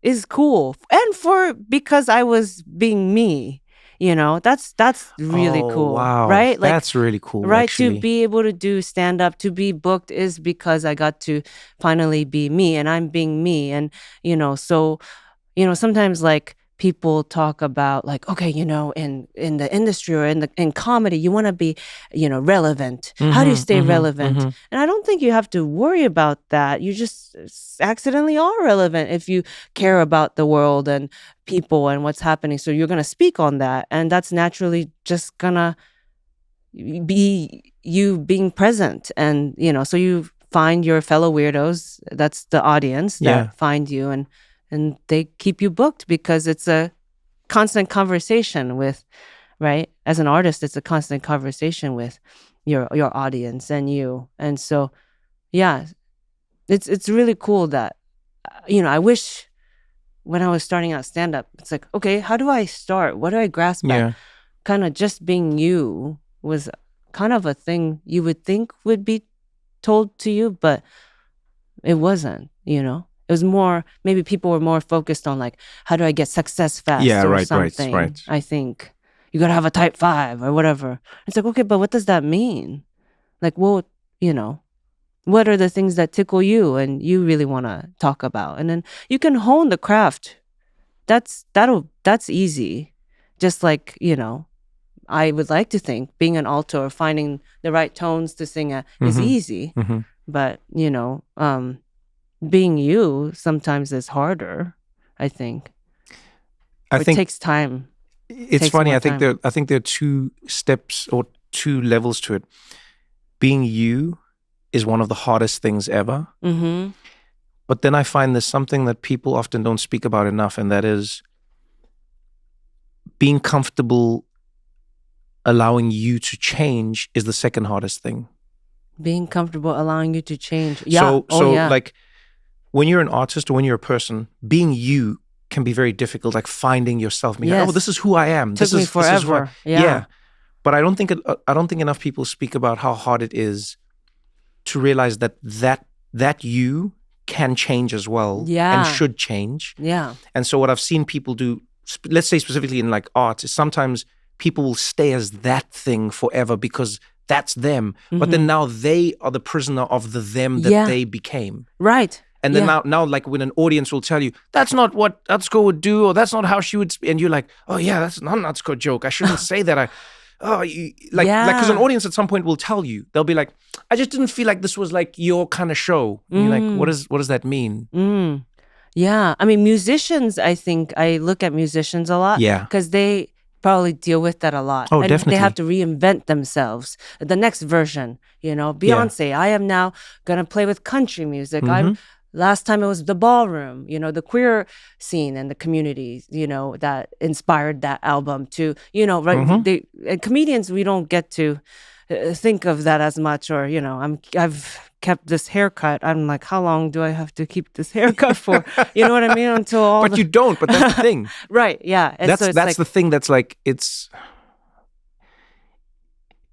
is cool. And because I was being me, you know, that's really cool. Wow. Right? Like, that's really cool. right, actually. to be able to do stand up, to be booked is because I got to finally be me, and I'm being me. And you know, so you know, sometimes like people talk about like, okay, you know, in the industry or in comedy, you want to be, you know, relevant. How do you stay relevant? And I don't think you have to worry about that. You just accidentally are relevant if you care about the world and people and what's happening. So you're gonna speak on that, and that's naturally just gonna be you being present. And you know, so you find your fellow weirdos, that's the audience that find you, and they keep you booked because it's a constant conversation with, right, as an artist, it's a constant conversation with your audience and you. And so yeah, it's really cool that you know, I wish when I was starting out stand up, it's like, okay, how do I start? What do I grasp at? Kind of just being you was kind of a thing you would think would be told to you, but it wasn't, you know. It was more, maybe people were more focused on like, how do I get success fast or something. Right. I think you got to have a type 5 or whatever. It's like, okay, but what does that mean? Like, well, you know, what are the things that tickle you and you really want to talk about? And then you can hone the craft. That's easy. Just like, you know, I would like to think being an alto or finding the right tones to sing at is easy. But, you know, being you sometimes is harder, I think. I think it takes time. It's funny. I think there are 2 steps or 2 levels to it. Being you is one of the hardest things ever. But then I find there's something that people often don't speak about enough, and that is being comfortable allowing you to change is the second hardest thing. Being comfortable allowing you to change. Yeah. So like when you're an artist or when you're a person, being you can be very difficult, like finding yourself. Being like, oh, this is who I am. Took me forever. Yeah. But I don't think enough people speak about how hard it is to realize that you can change as well and should change. Yeah. And so what I've seen people do, let's say specifically in like art, is sometimes people will stay as that thing forever because that's them. But then now they are the prisoner of the them that they became. Right. And then now, like when an audience will tell you, that's not what Atsuko would do, or that's not how she would, and you're like, oh yeah, that's not an Atsuko joke. I shouldn't say that. Because an audience at some point will tell you, they'll be like, I just didn't feel like this was like your kind of show. And you're like, what does that mean? Yeah. I mean, musicians, I think I look at musicians a lot. Yeah. Because they probably deal with that a lot. Oh, and definitely. They have to reinvent themselves. The next version, you know, Beyonce, I am now going to play with country music. Last time it was the ballroom, you know, the queer scene and the community, you know, that inspired that album to, you know, right. And comedians, we don't get to think of that as much, or, you know, I've kept this haircut. I'm like, how long do I have to keep this haircut for? You know what I mean? Until all But you don't, but that's the thing. Right, yeah. And that's like, the thing that's like, it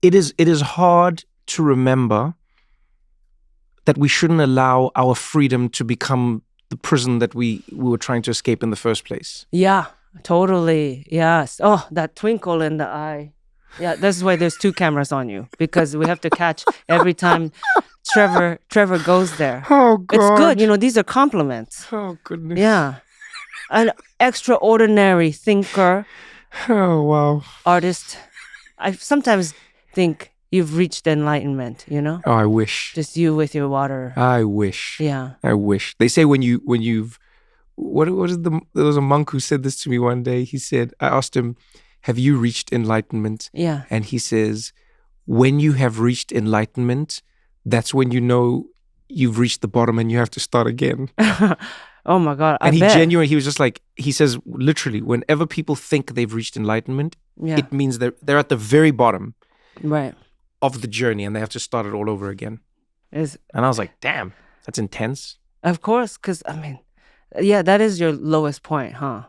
is hard to remember that we shouldn't allow our freedom to become the prison that we were trying to escape in the first place. Yeah, totally. Yes. Oh, that twinkle in the eye. Yeah, that's why there's 2 cameras on you, because we have to catch every time Trevor goes there. Oh, God. It's good. You know, these are compliments. Oh, goodness. Yeah. An extraordinary thinker. Oh, wow. Artist. I sometimes think you've reached enlightenment, you know? Oh, I wish. Just you with your water. I wish. Yeah. I wish. They say when you've there was a monk who said this to me one day. He said, I asked him, have you reached enlightenment? Yeah. And he says, when you have reached enlightenment, that's when you know you've reached the bottom and you have to start again. Oh my God. And I he bet. genuinely, he was just like, he says, literally, whenever people think they've reached enlightenment, Yeah. it means they're at the very bottom Right. of the journey and they have to start it all over again. Is And I was like, damn, that's intense. Of course, because I mean, yeah, that is your lowest point, huh?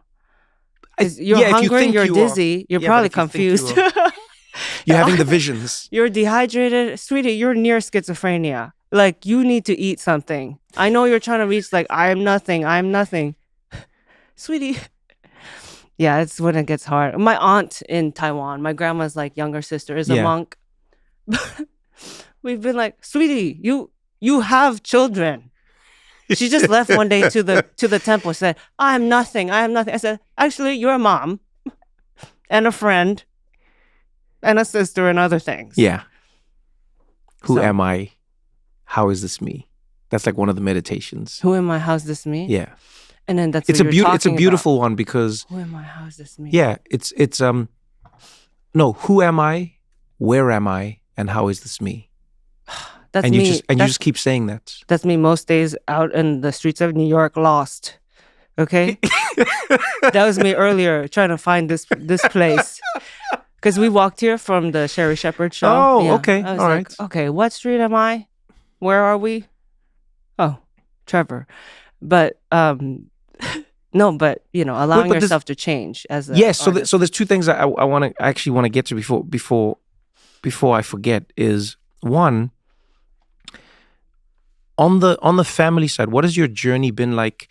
'Cause you're yeah, if you hungry, think you're you are- dizzy, you're yeah, but probably if you think you confused. You're having the visions. You're dehydrated, sweetie. You're near schizophrenia. Like you need to eat something. I know you're trying to reach like I am nothing. I am nothing, sweetie. Yeah, it's when it gets hard. My aunt in Taiwan, my grandma's like younger sister, is a Yeah. monk. We've been like, sweetie, you have children. She just left one day to the temple. Said, I am nothing. I am nothing. I said, actually, you're a mom and a friend and a sister and other things. Yeah. Who So- am I? How is this me? That's like one of the meditations. Who am I? How's this me? Yeah. And then that's It's what a you're it's a talking beautiful one because about. Who am I? How's this me? yeah, it's no, who am I? Where am I? And how is this me? That's And me. you that's, just keep saying that. that's me most days out in the streets of New York, lost. Okay, that was me earlier trying to find this place because we walked here from the Sherry Shepherd show. Oh, okay. I was All like, right. okay, what street am I? Where are we? Oh, Trevor. But no, but you know, allowing but this- yourself to change as a Yes, artist. so there's two things I actually want to get to before I forget is one, on the family side, what has your journey been like?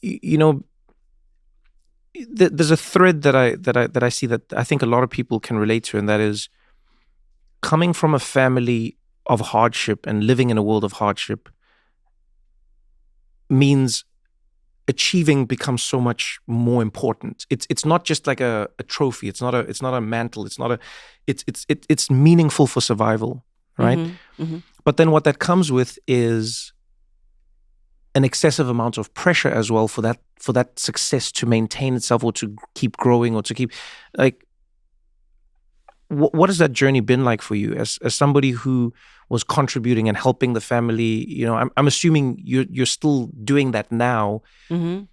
You know, there's a thread that I see that I think a lot of people can relate to, and that is coming from a family of hardship and living in a world of hardship means achieving becomes so much more important. It's not just like a trophy. It's not a mantle. It's meaningful for survival, right? Mhm. But then what that comes with is an excessive amount of pressure as well for that success to maintain itself or to keep growing or to keep like. What has that journey been like for you as somebody who was contributing and helping the family? You know, I'm assuming you're still doing that now. Mhm.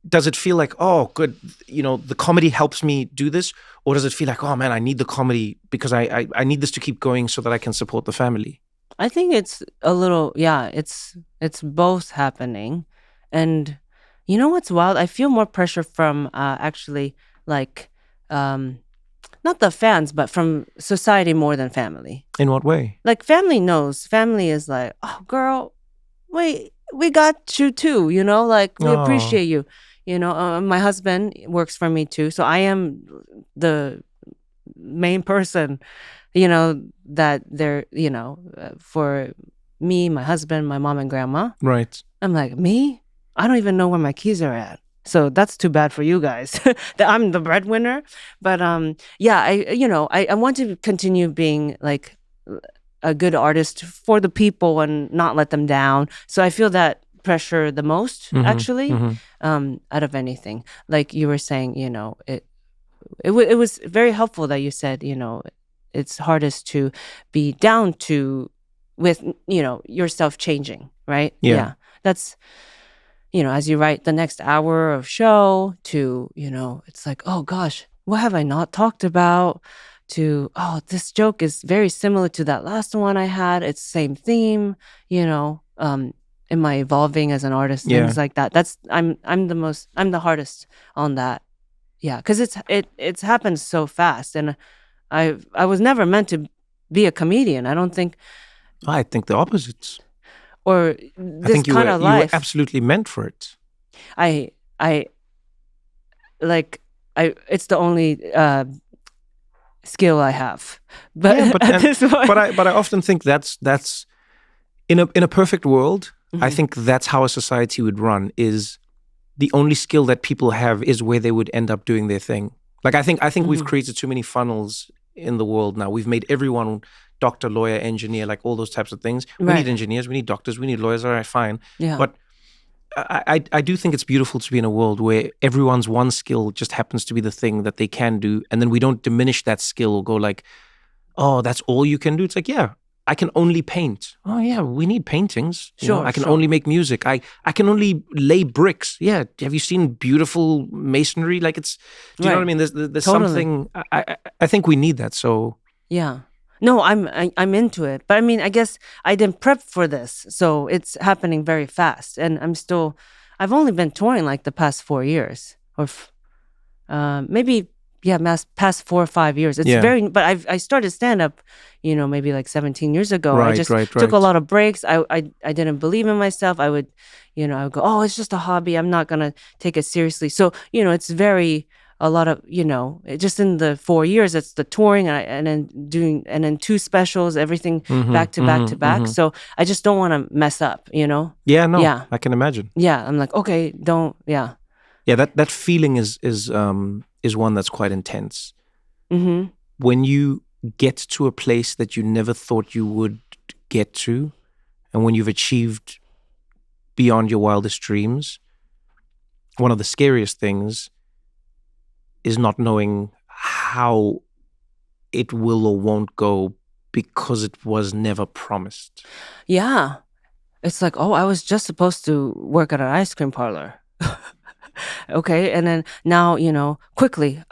Does it feel like, oh, good, you know, the comedy helps me do this? Or does it feel like, oh man, I need the comedy because I need this to keep going so that I can support the family? I think it's a little, yeah, it's both happening. And you know what's wild? I feel more pressure from actually like not the fans, but from society more than family. In what way? Like family knows. Family is like, oh girl, we got you too, you know, like we Aw. appreciate you. You know, my husband works for me too. So I am the main person, you know, that they're, you know, for me, my husband, my mom and grandma. Right. I'm like, me? I don't even know where my keys are at. So that's too bad for you guys that I'm the breadwinner. But yeah, I want to continue being like a good artist for the people and not let them down. So I feel that pressure the most, actually, out of anything. Like you were saying, you know, it was very helpful that you said, you know, it's hardest to be down to with, you know, yourself changing, right? Yeah. That's, you know, as you write the next hour of show to, you know, it's like, oh gosh, what have I not talked about? To, oh, this joke is very similar to that last one I had. It's same theme, you know. Am I evolving as an artist? Yeah. Things like that. That's I'm the hardest on that. Yeah, because it's happened so fast, and I was never meant to be a comedian. I don't think, I think the opposite. or I this think you kind were of life. absolutely meant for it. I it's the only skill I have. But, Yeah, but at and- this point, But I often think that's in a perfect world. I Mhm. think that's how a society would run. Is the only skill that people have is where they would end up doing their thing. Like I think we've Mhm. created too many funnels in the world now. We've made everyone doctor, lawyer, engineer, like all those types of things. We Right. need engineers, we need doctors, we need lawyers. All right, fine. yeah. But I do think it's beautiful to be in a world where everyone's one skill just happens to be the thing that they can do, and then we don't diminish that skill or go like, oh, that's all you can do. It's like, yeah, I can only paint. Oh yeah, we need paintings. You know, Sure, I can sure. only make music. I can only lay bricks. Yeah. Have you seen beautiful masonry? Like it's. Do you know what I Right. mean? There's Totally. something. I think we need that. So Yeah. No, I'm into it. But I mean, I guess I didn't prep for this. So it's happening very fast. And I've only been touring like the past 4 years or maybe, yeah, past 4 or 5 years. It's Yeah. but I started stand up, maybe like 17 years ago. I Right, just right, took a right. lot of breaks. I didn't believe in myself. I would go, oh, it's just a hobby. I'm not going to take it seriously. So, it's very, a lot of, just in the 4 years, it's the touring and then 2 specials, everything back to back to back. So I just don't want to mess up, Yeah. No. Yeah. I can imagine. Yeah. I'm like, okay, don't, yeah. Yeah. That feeling is one that's quite intense. Mm-hmm. When you get to a place that you never thought you would get to, and when you've achieved beyond your wildest dreams, one of the scariest things is not knowing how it will or won't go because it was never promised. Yeah. It's like, oh, I was just supposed to work at an ice cream parlor. Okay. And then now, quickly,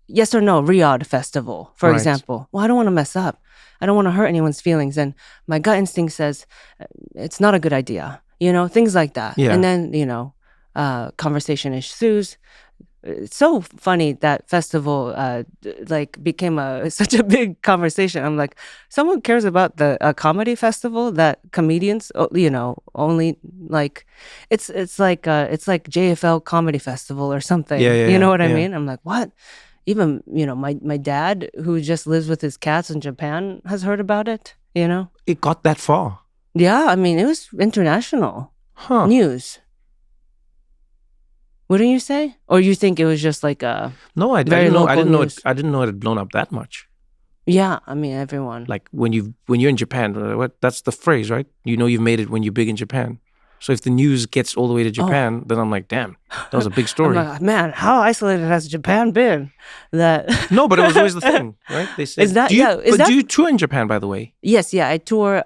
yes or no, Riyadh Festival, for Right. example. Well, I don't want to mess up. I don't want to hurt anyone's feelings. And my gut instinct says it's not a good idea, things like that. Yeah. And then, conversation ensues. It's so funny that festival became such a big conversation. I'm like, someone cares about the comedy festival that comedians only like it's like JFL Comedy Festival or something. Yeah, You know what I yeah. mean? I'm like, what? Even my dad, who just lives with his cats in Japan, has heard about it. It got that far. Yeah, I mean, it was international Huh. news. Wouldn't you say? Or you think it was just like a No, I very didn't know. local I didn't know. news? I didn't know it had blown up that much. Yeah, I mean, everyone. Like when you're in Japan, what? That's the phrase, right? You've made it when you're big in Japan. So if the news gets all the way to Japan, then I'm like, damn, that was a big story. I'm like, man, how isolated has Japan been? That No, but it was always the thing, right? They said, Is that- do you, yeah, is but that- do you tour in Japan, by the way? Yes, yeah, I tour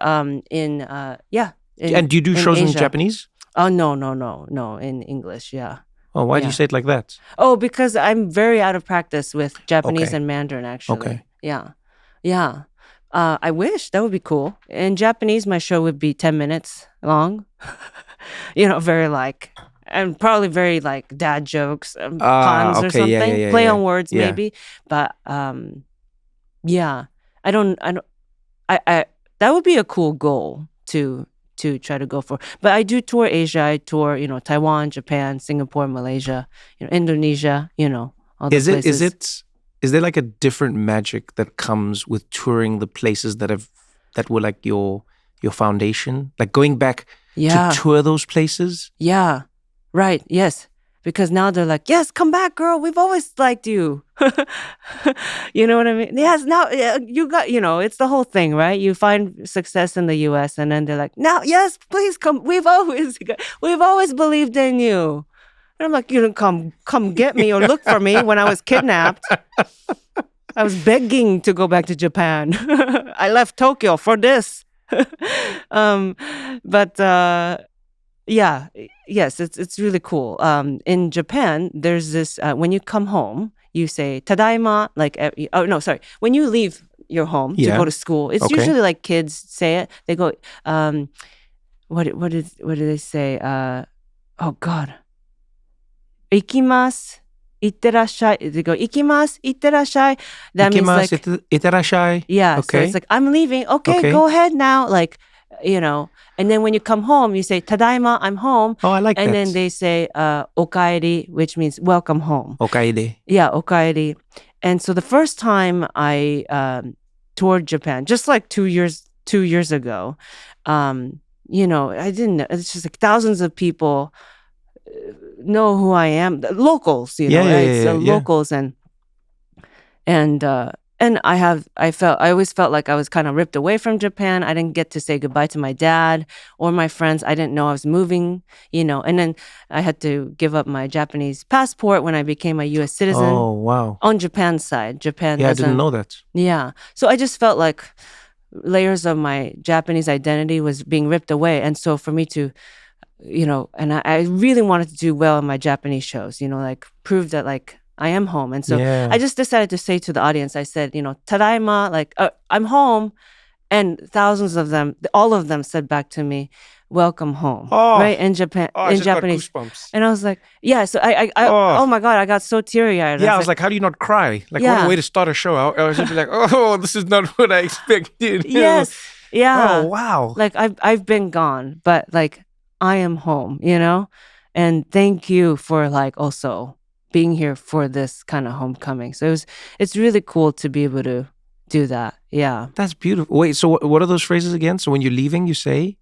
in And do you do shows in Asia. Japanese? Oh no, in English, yeah. Oh, why do you Yeah. say it like that? Oh, because I'm very out of practice with Japanese Okay. and Mandarin, actually. Okay. Yeah. I wish that would be cool. In Japanese, my show would be 10 minutes long. Very and probably very like dad jokes, puns or okay, something, yeah, play yeah. on words Yeah. maybe. But yeah, I that would be a cool goal to try to go for. But I do tour Asia. I tour, Taiwan, Japan, Singapore, Malaysia, Indonesia, all the places. Is there like a different magic that comes with touring the places that were like your foundation? Like going back Yeah. to tour those places? Yeah. Right. Yes. Because now they're like, yes, come back, girl. We've always liked you. You know what I mean? Yes. Now you got, it's the whole thing, right? You find success in the U.S. and then they're like, now, yes, please come. We've always believed in you. And I'm like, you didn't come get me or look for me when I was kidnapped. I was begging to go back to Japan. I left Tokyo for this. Yeah, yes, it's really cool. In Japan, there's this when you come home, you say Tadaima. When you leave your home to Yeah. go to school, it's Okay. usually like kids say it. They go, what do they say? Oh God, ikimasu, itterashai. They go ikimasu, itterashai. That means like Iterashai. yeah. So Okay. it's like I'm leaving. Okay, Okay. go ahead now. Like and then when you come home, you say Tadaima, I'm home. Oh, I like And that. then they say Okaeri, which means welcome home. Okaide. Yeah, Okaeri. And so the first time I toured Japan, just like 2 years ago, I didn't know. It's just like thousands of people know who I am. The locals, Yeah, right? So yeah. locals and I always felt like I was kind of ripped away from Japan. I didn't get to say goodbye to my dad or my friends. I didn't know I was moving, and then I had to give up my Japanese passport when I became a U.S. citizen Oh, wow. on Japan's side. Japan Yeah, I doesn't. didn't know that. Yeah. So I just felt like layers of my Japanese identity was being ripped away. And so for me to, and I really wanted to do well in my Japanese shows, like prove that like I am home. And so Yeah. I just decided to say to the audience, I said, Tadaima, like I'm home. And thousands of them, all of them said back to me, welcome home, right? In Japan, I in just got Japanese. goosebumps. And I was like, yeah, so oh my God, I got so teary-eyed. Yeah, I was like, how do you not cry? Like, what a way to start a show. I was just like, oh, this is not what I expected. Yes, yeah. Oh, wow. Like, I've been gone, but like, I am home, And thank you for like also being here for this kind of homecoming. So it's really cool to be able to do that. Yeah. That's beautiful. Wait, so what are those phrases again? So when you're leaving, you say?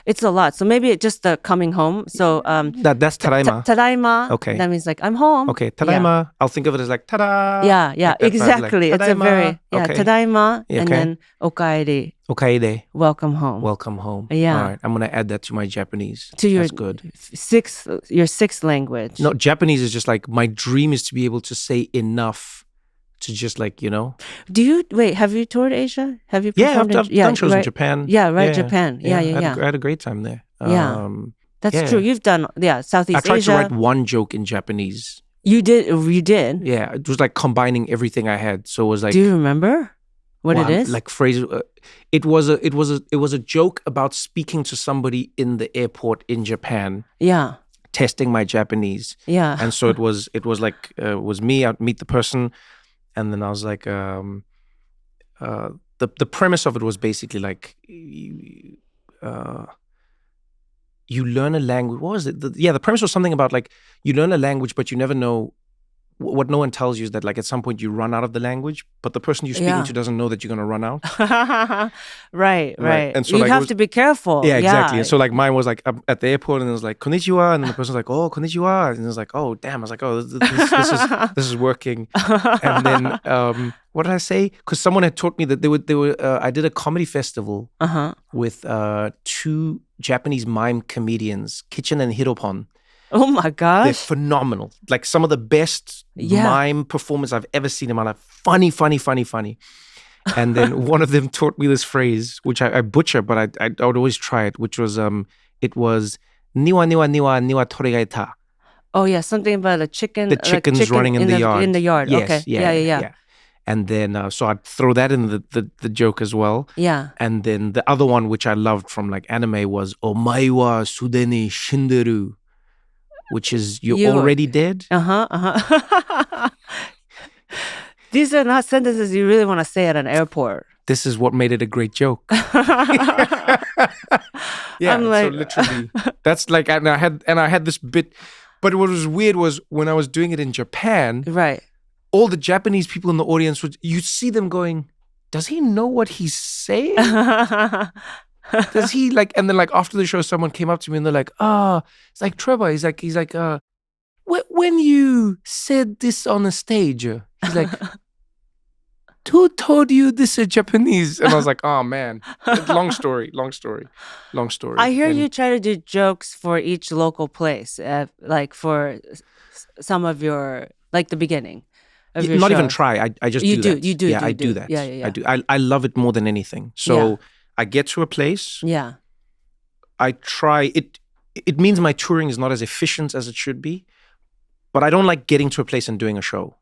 It's a lot. So maybe it's just the coming home. So that's Tadaima. Tadaima. Okay. That means like I'm home. Okay, Tadaima. Yeah. I'll think of it as like tada. Yeah, like exactly. Like, it's a very okay. Tadaima Okay. and then okaeri. Okaide. Welcome home. Welcome home. Yeah. All right. I'm gonna add that to my Japanese. To your That's good. your sixth language. No, Japanese is just like my dream is to be able to say enough to just like, Do you have you toured Asia? Have you I've performed done shows in Japan. Yeah, right, Japan. Yeah. I had a great time there. Yeah. That's true. You've done Southeast Asia. I tried to write one joke in Japanese. You did? Yeah, it was like combining everything I had. So it was like, do you remember what it is? Like phrases. It was a joke about speaking to somebody in the airport in Japan. Yeah. Testing my Japanese. Yeah. And so it was like it was me. I'd meet the person. And then I was like, the premise of it was basically like, you learn a language. What was it? The premise was something about like, you learn a language, but you never know. What no one tells you is that like at some point you run out of the language, but the person you're speaking to doesn't know that you're going to run out. Right. And so you like, have to be careful. Yeah, exactly. And so like mine was like at the airport and it was like konnichiwa, and then the person's like, oh, konnichiwa, and it was like, oh damn. I was like, oh, this is working. And then what did I say? Because someone had taught me that they were I did a comedy festival with two Japanese mime comedians, Kitchen and Hiropon. Oh my gosh. They're phenomenal. Like some of the best mime performers I've ever seen in my life. Funny. And then one of them taught me this phrase, which I butcher, but I would always try it, which was, it was, niwa torigaeta. Oh yeah, something about a chicken. The chickens running in the yard. In the yard, yes, okay. Yeah. And then, so I'd throw that in the joke as well. Yeah. And then the other one, which I loved from like anime, was, omae wa sudeni shinderu. Which is you're already dead. These are not sentences you really want to say at an airport. This is what made it a great joke. Yeah, I'm like, so literally, that's like, and I had this bit, but what was weird was when I was doing it in Japan, right? All the Japanese people in the audience you'd see them going, "Does he know what he's saying?" Does he like? And then like after the show, someone came up to me and they're like, it's like Trevor. He's like, when you said this on a stage, he's like, who told you this is Japanese? And I was like, oh man, long story. I hear you try to do jokes for each local place, like for some of your, like the beginning. Of your not show. Even try. I just do that. You do. Yeah, I do that. Yeah. I do. I love it more than anything. So I get to a place. Yeah. I try it. It means my touring is not as efficient as it should be, but I don't like getting to a place and doing a show.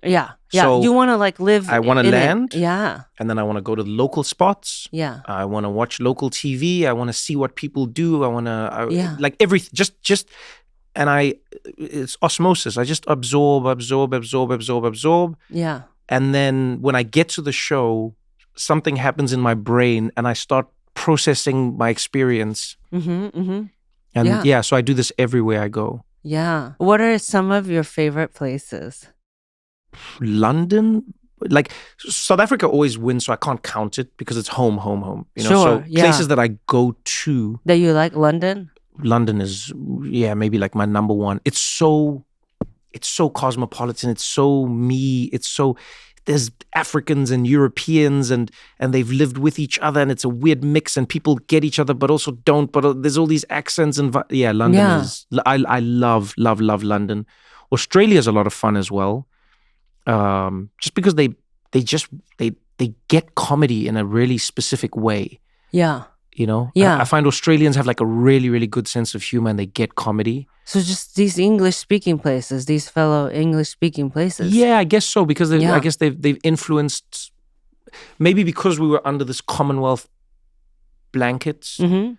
Yeah. So you want to like live. I want to land. Yeah. And then I want to go to the local spots. Yeah. I want to watch local TV. I want to see what people do. I want to like everything. Just. And it's osmosis. I just absorb. Yeah. And then when I get to the show, something happens in my brain and I start processing my experience. And so I do this everywhere I go. Yeah. What are some of your favorite places? London. Like South Africa always wins, so I can't count it because it's home. You know, sure, so places that I go to. That you like, London? London is maybe like my number one. It's so cosmopolitan. It's so me. There's Africans and Europeans and they've lived with each other and it's a weird mix and people get each other but also don't. But there's all these accents and London is. I love London. Australia is a lot of fun as well. Just because they they get comedy in a really specific way. Yeah. You know, Yeah. I find Australians have like a really, really good sense of humor, and they get comedy. So just these English-speaking places, these fellow English-speaking places. Yeah, I guess so, because Yeah. I guess they've influenced, maybe because we were under this Commonwealth blankets, Mm-hmm.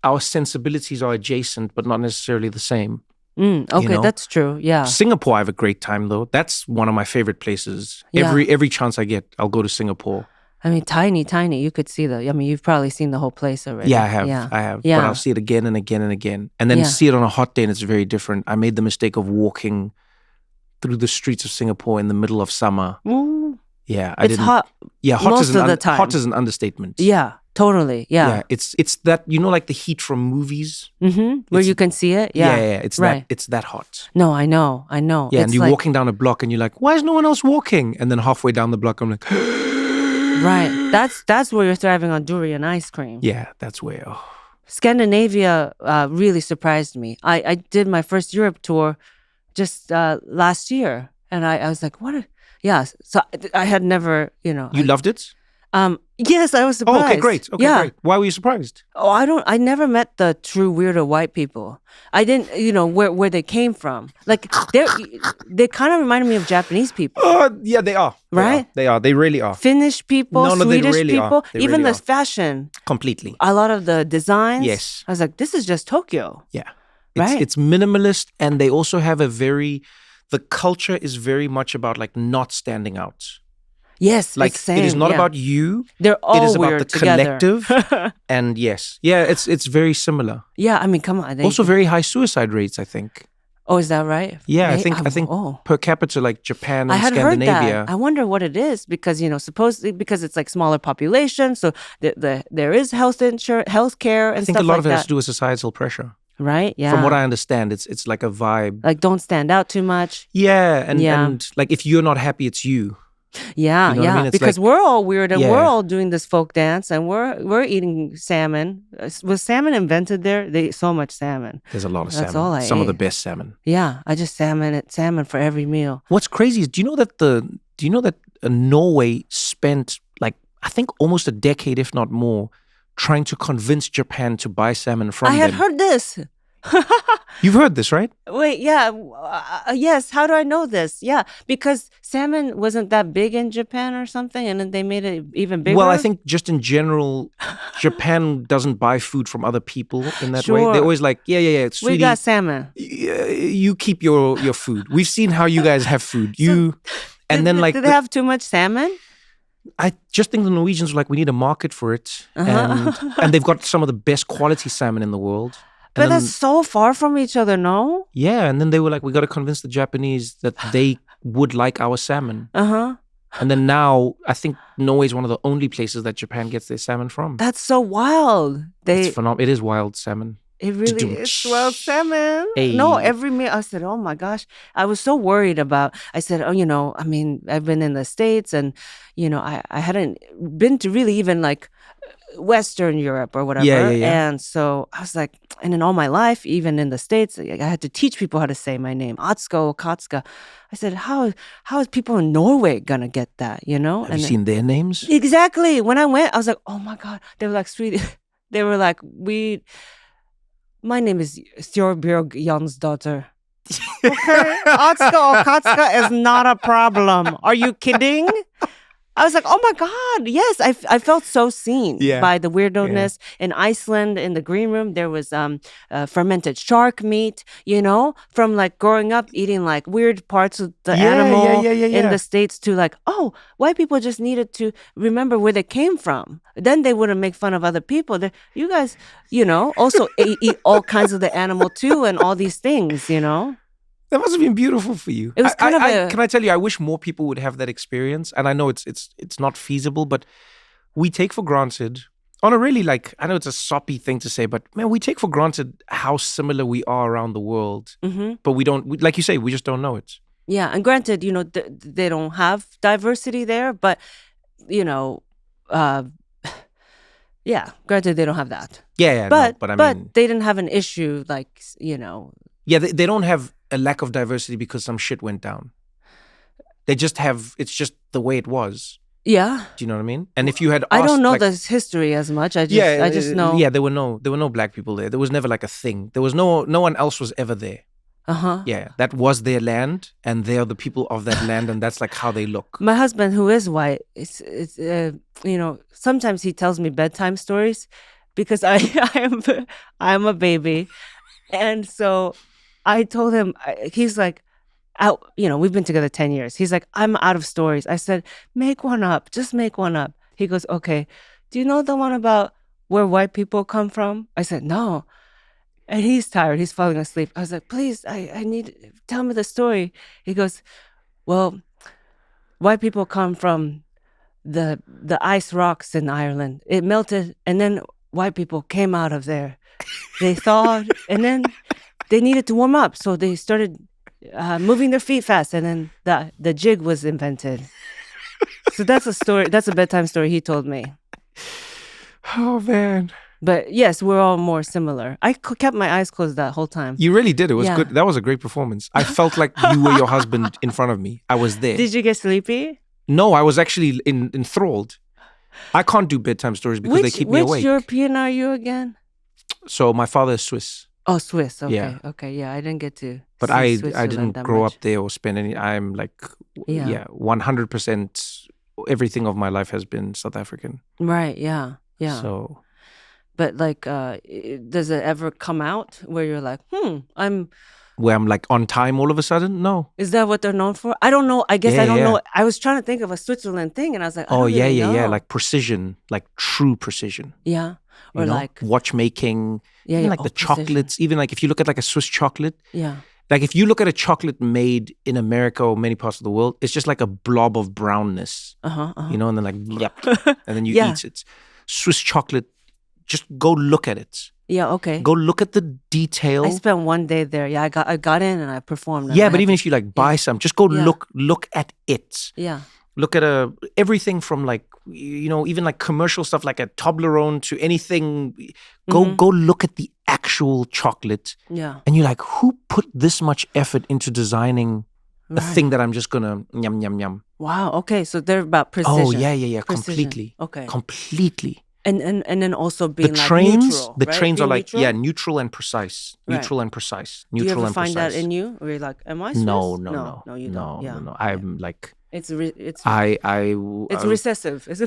our sensibilities are adjacent, but not necessarily the same. Okay, know? that's true. Yeah. Singapore, I have a great time though. That's one of my favorite places. Yeah. Every chance I get, I'll go to Singapore. I mean, tiny. You could see you've probably seen the whole place already. Yeah, I have. Yeah. I have. Yeah. But I'll see it again and again and again. And then Yeah. see it on a hot day, and it's very different. I made the mistake of walking through the streets of Singapore in the middle of summer. Ooh. Yeah, It's hot. Yeah, hot most is of the time. hot is an understatement. Yeah, totally. Yeah. It's that, you know, like the heat from movies. Mm-hmm. Where It's- you can see it. Yeah. It's right. it's that hot. No, I know. Yeah, It's and you're like, walking down a block, and you're like, why is no one else walking? And then halfway down the block, I'm like, right. That's where you're thriving on durian ice cream. yeah, that's where. Oh. Scandinavia really surprised me. I did my first Europe tour just last year, and I was like, what? Yeah. So I had never, You loved it? Yes, I was surprised. Oh, okay, great. Okay, yeah. great. Why were you surprised? Oh, I never met the true weirdo white people. I didn't, where they came from. Like they kind of reminded me of Japanese people. Yeah, they are. Right? They are. They really are. Finnish people, No, they Swedish really are. people, They even really the are. fashion. Completely. A lot of the designs. Yes. I was like, this is just Tokyo. Yeah. Right. It's minimalist, and they also have the culture is very much about like not standing out. Yes, Like it's same, it is not yeah. about you. They're all It is about weird the together. collective. And yes. Yeah, it's very similar. Yeah, I mean, come on. Also very high suicide rates, I think. Oh, is that right? Yeah, They- I think oh. per capita, like Japan and I had heard Scandinavia. that. I wonder what it is because supposedly because it's like smaller population, so there is healthcare and I think stuff a lot like of it has that. to do with societal pressure. Right? Yeah. From what I understand, it's like a vibe. like don't stand out too much. Yeah, and Yeah. like if you're not happy, it's you. Yeah, You know what I yeah. mean? It's Because like- we're all weird and Yeah. we're all doing this folk dance and we're eating salmon. Was salmon invented there? They so much salmon. There's a lot of That's salmon. all I Some of the ate. best salmon. Yeah, I just salmon for every meal. What's crazy is, do you know that Norway spent like I think almost a decade, if not more, trying to convince Japan to buy salmon from I had them? heard this. You've heard this, right? Wait, yeah. Yes, how do I know this? Yeah, because salmon wasn't that big in Japan or something, and then they made it even bigger. Well, I think just in general, Japan doesn't buy food from other people in that way. Sure. They're always like, yeah, we sweetie, got salmon. you keep your food. We've seen how you guys have food. And then like did they have too much salmon? I just think the Norwegians were like, we need a market for it, and they've got some of the best quality salmon in the world. But And then- that's so far from each other, no? yeah, and then they were like, we got to convince the Japanese that they would like our salmon. Uh-huh. And then now, I think Norway is one of the only places that Japan gets their salmon from. That's so wild. It's phenomenal. It is wild salmon. It really is wild salmon. Hey. No, every meal. I said, oh my gosh. I was so worried about, I said, I mean, I've been in the States and, I hadn't been to really even like Western Europe or whatever. Yeah. And so I was like, and in all my life, even in the States, I had to teach people how to say my name, Atsuko Okatsuka. I said, how is people in Norway going to get that, Have you seen their names? Exactly. When I went, I was like, oh my God. They were like, sweet. They were like, my name is Thorbjørg Jan's daughter. Okay. Atsuko Okatsuka is not a problem. Are you kidding? I was like, oh my God, yes. I felt so seen by the weirdness. In Iceland, in the green room, there was fermented shark meat, from like growing up eating like weird parts of the animal in the States to like, oh, white people just needed to remember where they came from. Then they wouldn't make fun of other people. You guys, also eat all kinds of the animal too and all these things, That must have been beautiful for you. It was kind of Can I tell you, I wish more people would have that experience. And I know it's not feasible, but we take for granted, on a really like, I know it's a soppy thing to say, but man, we take for granted how similar we are around the world. Mm-hmm. But like you say, we just don't know it. Yeah, and granted, they don't have diversity there, but, granted they don't have that. Yeah, But I mean, they didn't have an issue like, yeah, they don't have a lack of diversity because some shit went down. They just have, it's just the way it was. Yeah. Do you know what I mean? And if you had asked, I don't know like, this history as much. I just know. Yeah, there were no black people there. There was never like a thing. There was no one else was ever there. Uh-huh. Yeah, that was their land, and they are the people of that land, and that's like how they look. My husband, who is white, it's sometimes he tells me bedtime stories because I'm a baby, and so I told him, he's like, out, we've been together 10 years. He's like, I'm out of stories. I said, make one up, just make one up. He goes, okay, do you know the one about where white people come from? I said, no. And he's tired. He's falling asleep. I was like, please, I need, tell me the story. He goes, well, white people come from the ice rocks in Ireland. It melted, and then white people came out of there. They thawed, and then they needed to warm up, so they started moving their feet fast, and then the jig was invented. So that's a story. That's a bedtime story he told me. Oh man. But yes, we're all more similar. I kept my eyes closed that whole time. You really did. It was good. That was a great performance. I felt like you were your husband in front of me. I was there. Did you get sleepy? No, I was actually enthralled. I can't do bedtime stories because they keep me awake. Which European are you again? So my father is Swiss. Oh, Swiss. Okay. Yeah. Okay. Yeah, I didn't get to. But I didn't grow up there or spend any. I'm like, 100%. Everything of my life has been South African. Right. Yeah. Yeah. So. But like, does it ever come out where you're like, where I'm like on time all of a sudden? No. Is that what they're known for? I don't know. I guess I don't know. I was trying to think of a Switzerland thing, and I was like, yeah. Like precision, like true precision. Yeah. Or like watchmaking. Yeah. Even like the precision. chocolates. Even like if you look at like a Swiss chocolate. Yeah. Like if you look at a chocolate made in America or many parts of the world, it's just like a blob of brownness. And then like, and then you eat it. Swiss chocolate. Just go look at it. Yeah, okay. Go look at the detail. I spent one day there. Yeah, I got in and I performed. Yeah, but even if you like buy some, just go look at it. Yeah. Look at everything from like, even like commercial stuff like a Toblerone to anything. Go look at the actual chocolate. Yeah. And you're like, who put this much effort into designing a thing that I'm just gonna yum. Wow. Okay, so they're about precision. Oh yeah. Precision. Completely. Okay. Completely. And then also being the trains, neutral, the right? trains being are like neutral? Neutral and precise. Neutral and precise. Do you Neutral ever and find precise. that in you, or you're like, am I Swiss? No, you don't. Yeah. No. I'm like it's it's recessive. It's a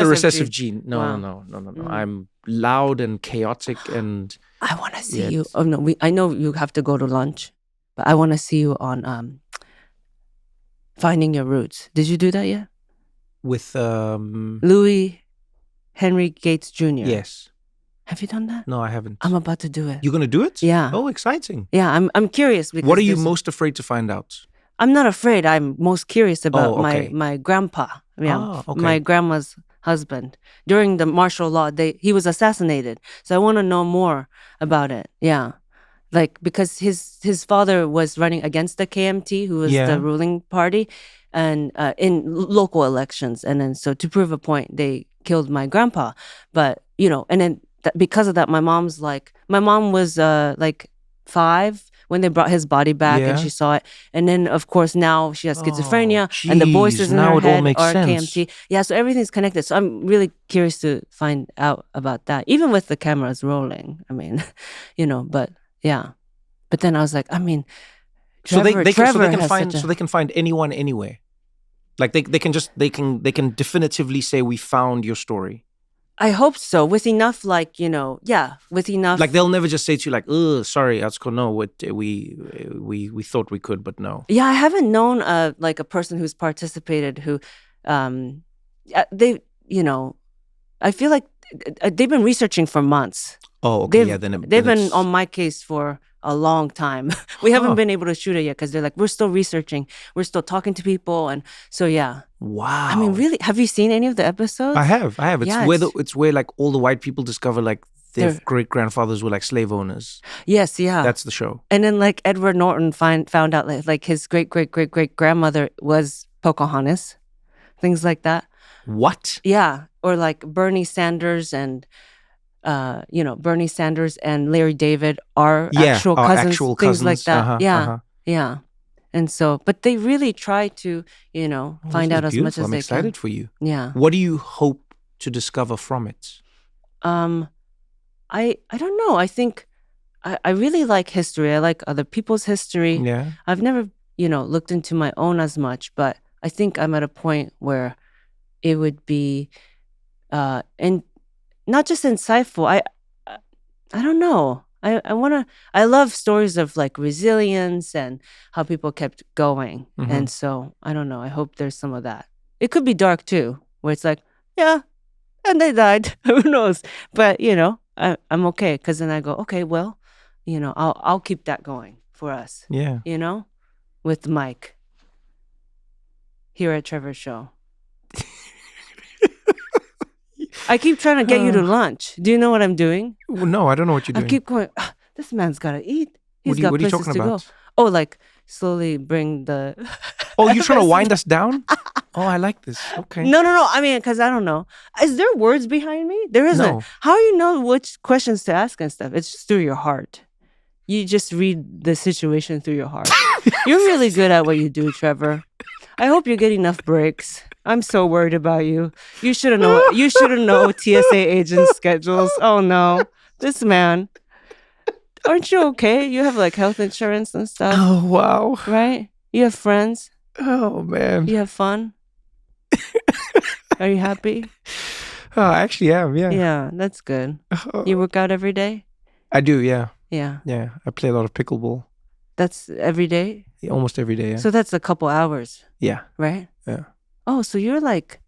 recessive gene. No. Mm. I'm loud and chaotic and. I want to see you. Oh no, I know you have to go to lunch, but I want to see you on Finding Your Roots. Did you do that yet? With Louis Henry Gates Jr. Yes. Have you done that? No, I haven't. I'm about to do it. You're gonna do it? Yeah. Oh, exciting. Yeah, I'm curious because what are you most afraid to find out? I'm not afraid. I'm most curious about my grandpa. Yeah, my grandma's husband. During the martial law, he was assassinated. So I want to know more about it. Yeah. Like because his father was running against the KMT, who was the ruling party, and in local elections, and then so to prove a point, they killed my grandpa. But and then because of that, my mom was like 5 when they brought his body back, and she saw it. And then of course now she has schizophrenia, and the voices in her head are KMT. Yeah, so everything's connected. So I'm really curious to find out about that, even with the cameras rolling. I mean, but. Yeah, but then I was like, I mean, Trevor, they can find anyone anywhere. Like they can definitively say we found your story. I hope so. With enough, with enough. Like they'll never just say to you like, "Oh, sorry, Atsuko, no, we thought we could, but no." Yeah, I haven't known a person who's participated who, I feel like they've been researching for months. Oh, okay. They've been on my case for a long time. We haven't been able to shoot it yet because they're like, we're still researching. We're still talking to people. And so, yeah. Wow. I mean, really? Have you seen any of the episodes? I have. It's where like all the white people discover like their great-grandfathers were like slave owners. Yes, yeah. That's the show. And then like Edward Norton found out like his great-great-great-great-grandmother was Pocahontas. Things like that. What? Yeah. Or like Bernie Sanders and Larry David are actual cousins, things like that. Yeah. And so, but they really try to, find out as much as I'm they excited can. for you. Yeah. What do you hope to discover from it? I don't know. I think I really like history. I like other people's history. Yeah. I've never, looked into my own as much, but I think I'm at a point where it would be, and not just insightful. I don't know. I love stories of like resilience and how people kept going. Mm-hmm. And so I don't know. I hope there's some of that. It could be dark too, where it's like, yeah, and they died. Who knows? But I'm okay because then I go, okay, well, I'll keep that going for us. Yeah. With Mike here at Trevor's show. I keep trying to get you to lunch. Do you know what I'm doing? Well, no, I don't know what you're doing. I keep going, this man's got to eat. He's What got are you places talking to about? go. Oh, like slowly bring the... Oh, you're trying to wind us down? Oh, I like this. Okay. No. I mean, because I don't know. Is there words behind me? There isn't. No. How do you know which questions to ask and stuff? It's just through your heart. You just read the situation through your heart. You're really good at what you do, Trevor. I hope you get enough breaks. I'm so worried about you. You should have known. You should have known TSA agents' schedules. Oh no, this man. Aren't you okay? You have like health insurance and stuff. Oh, wow. Right? You have friends. Oh, man. You have fun. Are you happy? Oh, I actually am, yeah. Yeah, that's good. You work out every day? I do, yeah. Yeah. Yeah, I play a lot of pickleball. That's every day? Yeah, almost every day, yeah. So that's a couple hours, Yeah. right? Yeah. Oh, so you're like,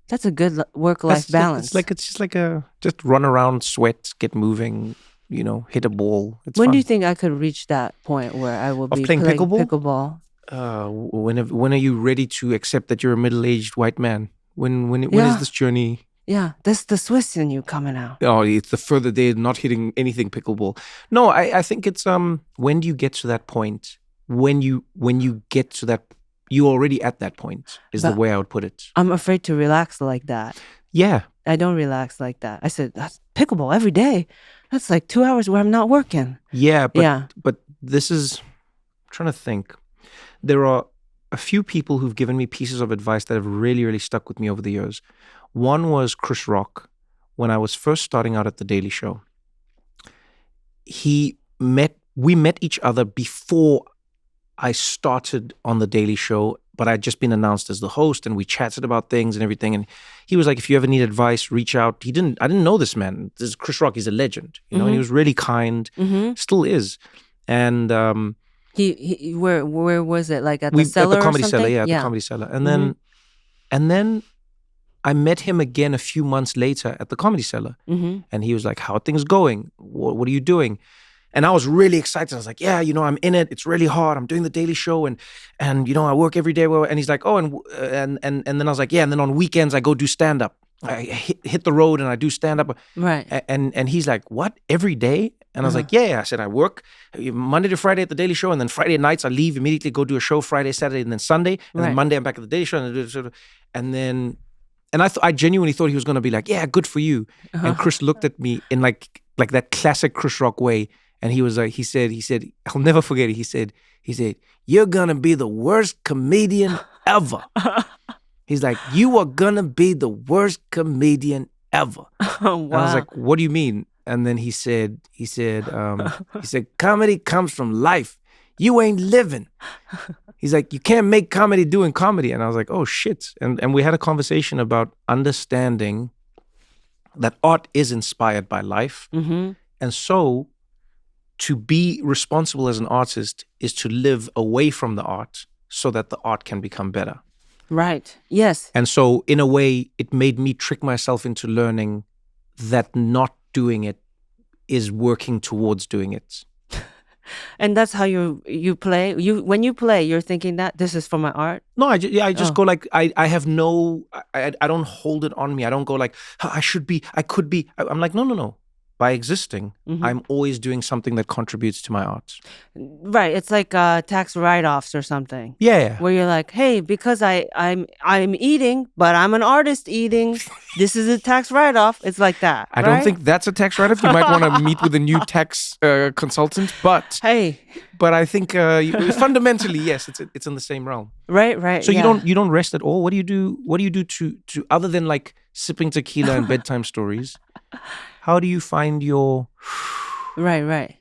that's a good work-life balance. It's just like just run around, sweat, get moving, hit a ball. It's when fun. do you think I could reach that point where I will be playing pickleball? Pickleball? When are you ready to accept that you're a middle-aged white man? When is this journey? Yeah, that's the Swiss in you coming out. Oh, it's the further they're not hitting anything pickleball. No, I think it's when do you get to that point? When you get to that, you're already at that point, is the way I would put it. I'm afraid to relax like that. Yeah. I don't relax like that. I said, that's pickleball every day. That's like 2 hours where I'm not working. Yeah, but this is, I'm trying to think. There are a few people who've given me pieces of advice that have really, really stuck with me over the years. One was Chris Rock. When I was first starting out at The Daily Show, we met each other before I started on The Daily Show, but I'd just been announced as the host, and we chatted about things and everything. And he was like, if you ever need advice, reach out. I didn't know this man. This is Chris Rock. He's a legend, and he was really kind, still is. And he where was it? Like at the cellar, at the Comedy or something? Cellar, yeah, at the Comedy Cellar. And then I met him again a few months later at the Comedy Cellar, and he was like, "How are things going? What are you doing?" And I was really excited. I was like, "Yeah, I'm in it. It's really hard. I'm doing the Daily Show, and I work every day." And he's like, "Oh, and then I was like, yeah." And then on weekends I go do stand up. I hit the road and I do stand up. Right. And he's like, "What? Every day?" And I was like, yeah. I said, I work Monday to Friday at the Daily Show, and then Friday nights I leave immediately, go do a show Friday, Saturday, and then Sunday, and then Monday I'm back at the Daily Show, and I genuinely thought he was going to be like, "Yeah, good for you." And Chris looked at me in like that classic Chris Rock way. And he was like, he said, I'll never forget it. He said, "You're gonna be the worst comedian ever." He's like, "You are gonna be the worst comedian ever." Oh, wow. And I was like, "What do you mean?" And then he said, "Comedy comes from life. You ain't living." He's like, "You can't make comedy doing comedy." And I was like, "Oh shit." And we had a conversation about understanding that art is inspired by life. And so to be responsible as an artist is to live away from the art so that the art can become better. Right. Yes. And so in a way, it made me trick myself into learning that not doing it is working towards doing it. And that's how you play. When you play, you're thinking that this is for my art. No, I just go like I have no. I don't hold it on me. I don't go like I should be. I could be. I'm like no. by existing, Mhm. I'm always doing something that contributes to my art. Right. It's like tax write-offs or something. Yeah. Where you're like, hey, because I'm eating, but I'm an artist eating. This is a tax write-off. It's like that. I don't right? think that's a tax write-off. You might want to meet with a new tax consultant, but Hey. I think fundamentally, yes, it's in the same realm. Right. So yeah. you don't rest at all. What do you do? What do you do to other than like sipping tequila and bedtime stories? How do you find your Right.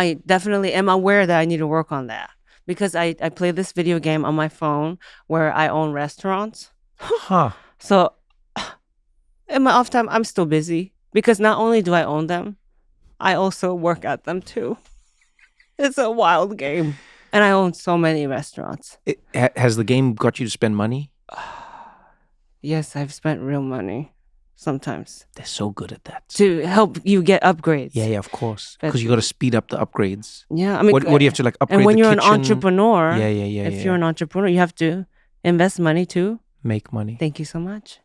I definitely am aware that I need to work on that because I play this video game on my phone where I own restaurants. huh? So in my off time, I'm still busy because not only do I own them, I also work at them too. It's a wild game. And I own so many restaurants. Has the game got you to spend money? Yes, I've spent real money sometimes They're so good at that. to help you get upgrades. Yeah, of course. Because you got to speed up the upgrades. Yeah, I mean, What do you have to like upgrade? and when the you're an kitchen? entrepreneur, Yeah. if you're an entrepreneur, you have to invest money too. Make money. Thank you so much.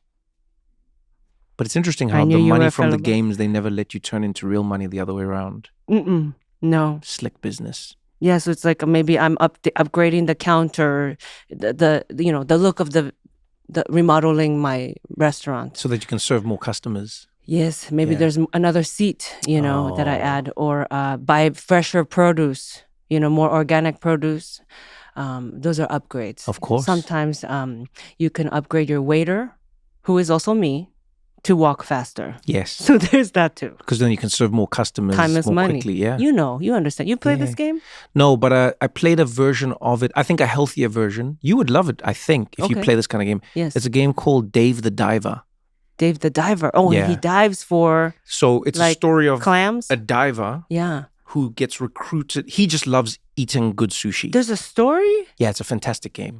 But it's interesting I how knew the you money were from the fallible. games, they never let you turn into real money the other way around. No. Slick business. Yeah, so it's like maybe I'm upgrading the counter, the look of the remodeling my restaurant. So that you can serve more customers. Yes, maybe Yeah. there's another seat, that I Oh. add, or buy fresher produce, more organic produce. Those are upgrades. Of course. Sometimes you can upgrade your waiter, who is also me, to walk faster. Yes. So there's that too. Because then you can serve more customers Time is more money. quickly. Yeah. You understand. You play this Yeah. game? No, but I played a version of it. I think a healthier version. You would love it, I think, if you Okay. play this kind of game. Yes. It's a game called Dave the Diver. Dave the diver. Oh, Yeah. he dives for So it's a like story of clams. a diver Yeah. who gets recruited. He just loves eating good sushi. There's a story? Yeah, it's a fantastic game.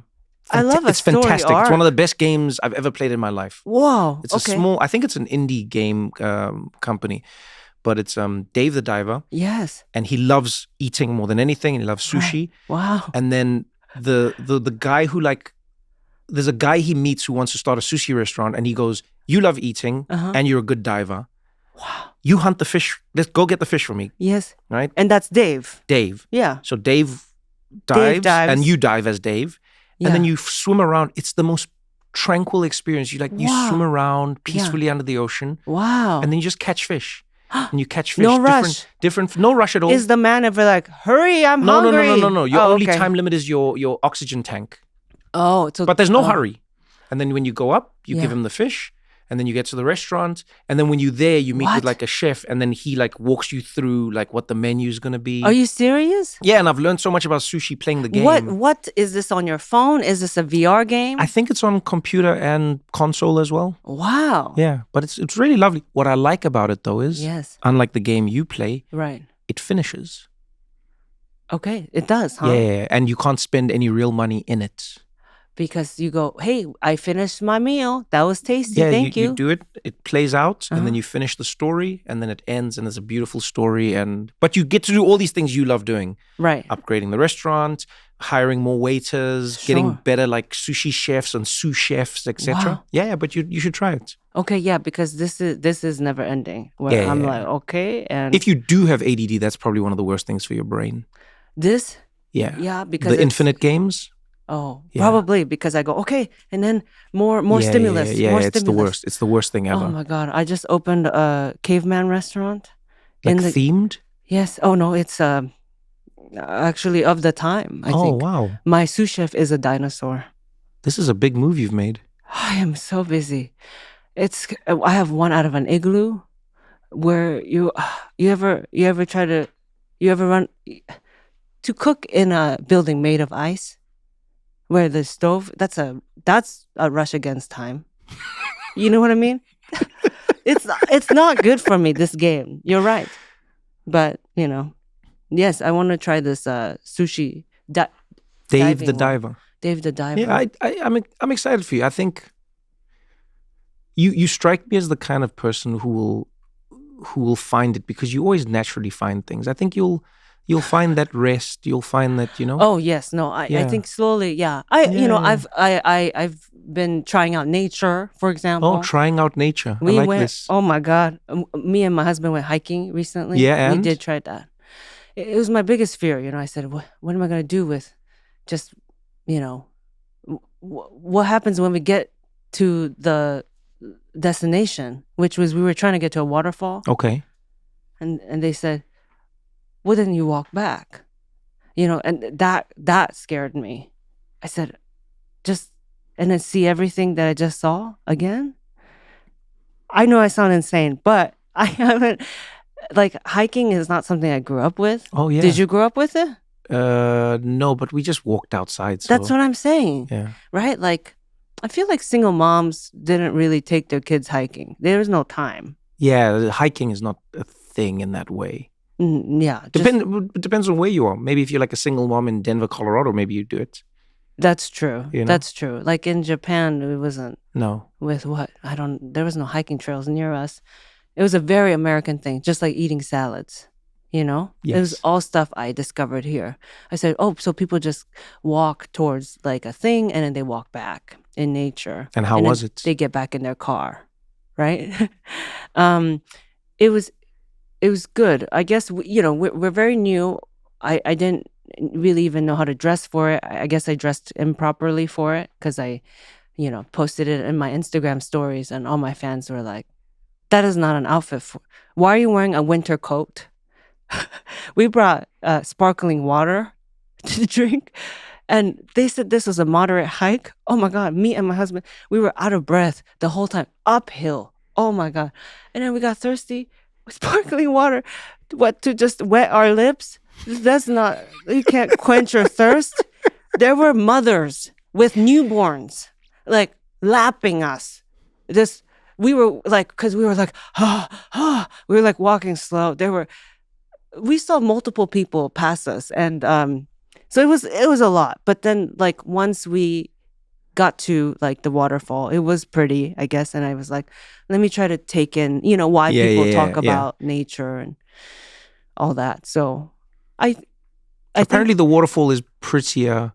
I love a It's story fantastic. It's arc. one of the best games I've ever played in my life. Whoa. It's okay. I think it's an indie game company, but it's Dave the Diver, Yes. and he loves eating more than anything, and he loves sushi. Wow. And then the guy who there's a guy he meets who wants to start a sushi restaurant, and he goes, "You love eating, and you're a good diver. Wow. You hunt the fish. Let's go get the fish for me." Yes. Right? And that's Dave. Dave. Yeah. So Dave dives, dives. and you dive as Dave. Yeah. And then you swim around. It's the most tranquil experience. You Wow. swim around peacefully under the ocean, Wow. and then you just catch fish. And you catch fish. No rush. No rush at all. Is the man ever like, hurry, I'm no, hungry? no. Your Oh, only okay. time limit is your oxygen tank. Oh, so But there's no hurry. And then when you go up, you give Yeah. him the fish, and then you get to the restaurant, and then when you're there, you meet with What? like a chef, and then he like walks you through like what the menu is gonna be. Are you serious? Yeah, and I've learned so much about sushi playing the game. What is this on your phone? Is this a VR game? I think it's on computer and console as well. Wow. Yeah, but it's really lovely. What I like about it though is, Yes. unlike the game you play, Right. it finishes. Okay. It does, huh? Yeah, and you can't spend any real money in it. Because you go, hey, I finished my meal. That was tasty. Yeah, Thank you. you do it. It plays out, and then Uh-huh. you finish the story, and then it ends, and there's a beautiful story. But you get to do all these things you love doing: Right. upgrading the restaurant, hiring more waiters, getting Sure. better like sushi chefs and sous chefs, etc. Wow. Yeah, but you should try it. Okay, yeah, because this is never ending. Where Yeah, I'm yeah, like, okay, and If you do have ADD, that's probably one of the worst things for your brain. this, Yeah, yeah, because the it's- infinite games. Oh, Yeah. probably because I go, okay, and then more Yeah, stimulus. Yeah, more it's stimulus. the worst. It's the worst thing ever. Oh my god! I just opened a caveman restaurant. Like in the themed. yes. Oh no, it's actually of the time. I think Wow, my sous chef is a dinosaur. this is a big move you've made. I am so busy. I have one out of an igloo where you ever try to run to cook in a building made of ice where the stove that's a rush against time. You know what I mean? It's not good for me, this game. You're right. But, yes, I want to try this sushi Dave diving the one. Diver. Dave the Diver. Yeah, I'm excited for you. I think you strike me as the kind of person who will find it, because you always naturally find things. I think you'll find that rest. You'll find that, Oh yes, no. I Yeah. think slowly, yeah. Yeah. I've been trying out nature, for example. Oh, trying out nature. I We like went. this. Oh my God! Me and my husband went hiking recently. Yeah, we and? did try that. It was my biggest fear. I said, what am I gonna do with just, what happens when we get to the destination, which was we were trying to get to a waterfall, Okay. and they said, well, then you walk back, and that scared me. I said, and then see everything that I just saw again. I know I sound insane, but I haven't, like, hiking is not something I grew up with. Oh, yeah. Did you grow up with it? No, but we just walked outside. So. That's what I'm saying. Yeah. Right? Like, I feel like single moms didn't really take their kids hiking. There was no time. Yeah, hiking is not a thing in that way. Yeah. Depends on where you are. Maybe if you're like a single mom in Denver, Colorado, maybe you do it. That's true. You know? That's true. Like in Japan, it wasn't. No. With what? There was no hiking trails near us. It was a very American thing, just like eating salads, Yes. It was all stuff I discovered here. I said, oh, so people just walk towards like a thing and then they walk back in nature. And how was it? They get back in their car, right? It was good. I guess, we're very new. I didn't really even know how to dress for it. I guess I dressed improperly for it because I, posted it in my Instagram stories and all my fans were like, that is not an outfit for. Why are you wearing a winter coat? We brought sparkling water to drink and they said this was a moderate hike. Oh my God, me and my husband, we were out of breath the whole time, uphill. Oh my God. And then we got thirsty with sparkling water. What, to just wet our lips? That's not, you can't quench your thirst. There were mothers with newborns like lapping us. We were like, because we were like, we were like walking slow. We saw multiple people pass us. And so it was a lot. But then like once we got to like the waterfall, it was pretty, I guess. And I was like, let me try to take in, why people talk about nature and all that. So I apparently the waterfall is prettier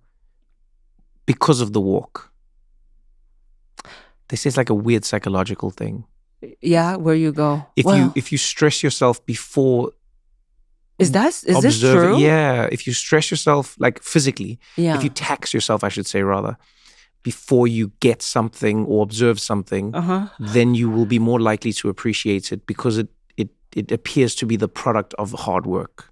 because of the walk. They say it's like a weird psychological thing. Yeah, where you go. If you stress yourself before. Is this true? Yeah, if you stress yourself like physically, if you tax yourself, I should say rather, before you get something or observe something, then you will be more likely to appreciate it because it appears to be the product of hard work.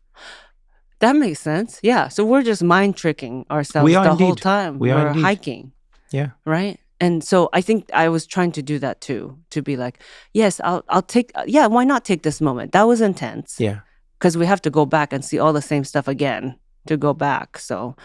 That makes sense. Yeah. So we're just mind tricking ourselves whole time. We're hiking. Yeah. Right. And so I think I was trying to do that too, to be like, yes, I'll take, why not take this moment? That was intense. Yeah. Because we have to go back and see all the same stuff again to go back. So,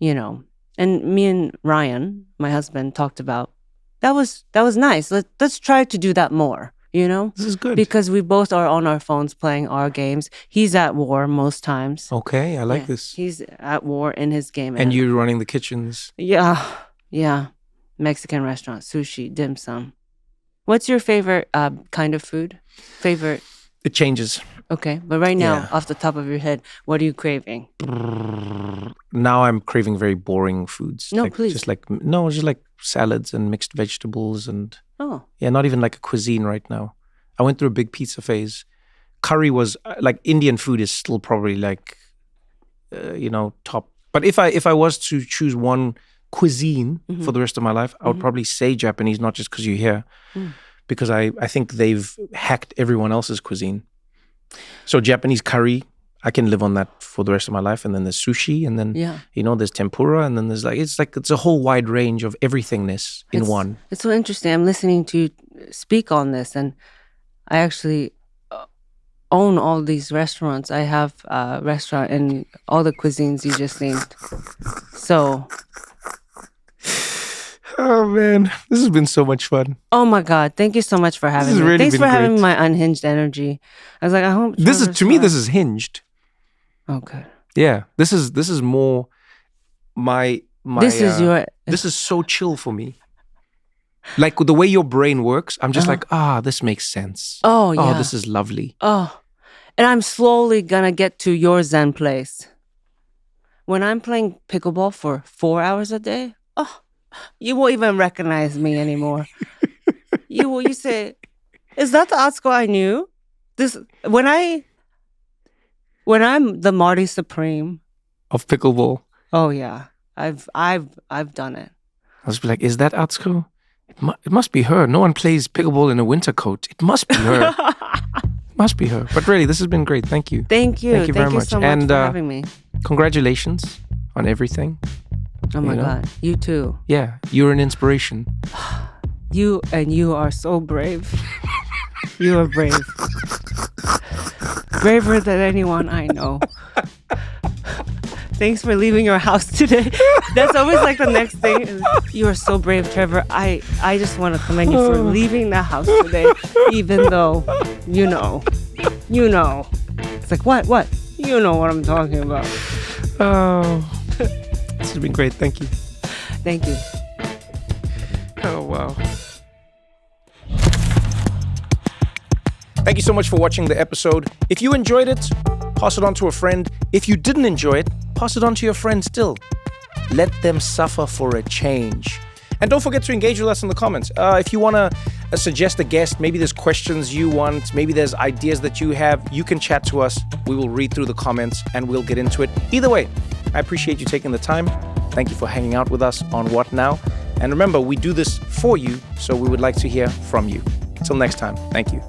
and me and Ryan, my husband, talked about, that was nice. Let's try to do that more, This is good. Because we both are on our phones playing our games. He's at war most times. Okay, I like this. He's at war in his game. And you're running the kitchens. Yeah. Mexican restaurant, sushi, dim sum. What's your favorite kind of food? It changes. Okay, but right now, off the top of your head, what are you craving? Now I'm craving very boring foods. No, please. Just like salads and mixed vegetables and not even like a cuisine right now. I went through a big pizza phase. Curry was like Indian food is still probably like top. But if I was to choose one cuisine for the rest of my life, I would probably say Japanese, not just because you're here, because I think they've hacked everyone else's cuisine. So Japanese curry, I can live on that for the rest of my life. And then there's sushi, and then there's tempura, and then there's it's a whole wide range of everythingness in one. It's so interesting. I'm listening to you speak on this, and I actually own all these restaurants. I have a restaurant in all the cuisines you just named. So. Oh man, this has been so much fun. Oh my God, thank you so much for having me. Really Thanks for having great. my unhinged energy. I was like, I hope this is hinged. Oh good. Yeah, this is more my. This is your. This is so chill for me. Like the way your brain works, I'm just like, this makes sense. Oh yeah. Oh, this is lovely. Oh, and I'm slowly gonna get to your Zen place. When I'm playing pickleball for 4 hours a day, You won't even recognize me anymore. You say, is that the Atsuko I knew? This when I'm the Marty Supreme of pickleball. Oh yeah, I've done it. I was like, is that Atsuko? It must be her. No one plays pickleball in a winter coat. It must be her. Must be her. But really, this has been great. Thank you. Thank you. Thank you very much. So much for having me. Congratulations on everything. Oh my God. You too. Yeah, you're an inspiration. You are so brave. You are brave. Braver than anyone I know. Thanks for leaving your house today. That's always like the next thing. You are so brave, Trevor. I just want to commend you for leaving the house today, even though you know. It's like, what? You know what I'm talking about. Oh, this has been great. Thank you. Thank you. Oh, wow. Thank you so much for watching the episode. If you enjoyed it, pass it on to a friend. If you didn't enjoy it, pass it on to your friend still. Let them suffer for a change. And don't forget to engage with us in the comments. If you want to suggest a guest, maybe there's questions you want, maybe there's ideas that you have, you can chat to us. We will read through the comments and we'll get into it. Either way, I appreciate you taking the time. Thank you for hanging out with us on What Now? And remember, we do this for you, so we would like to hear from you. Until next time, thank you.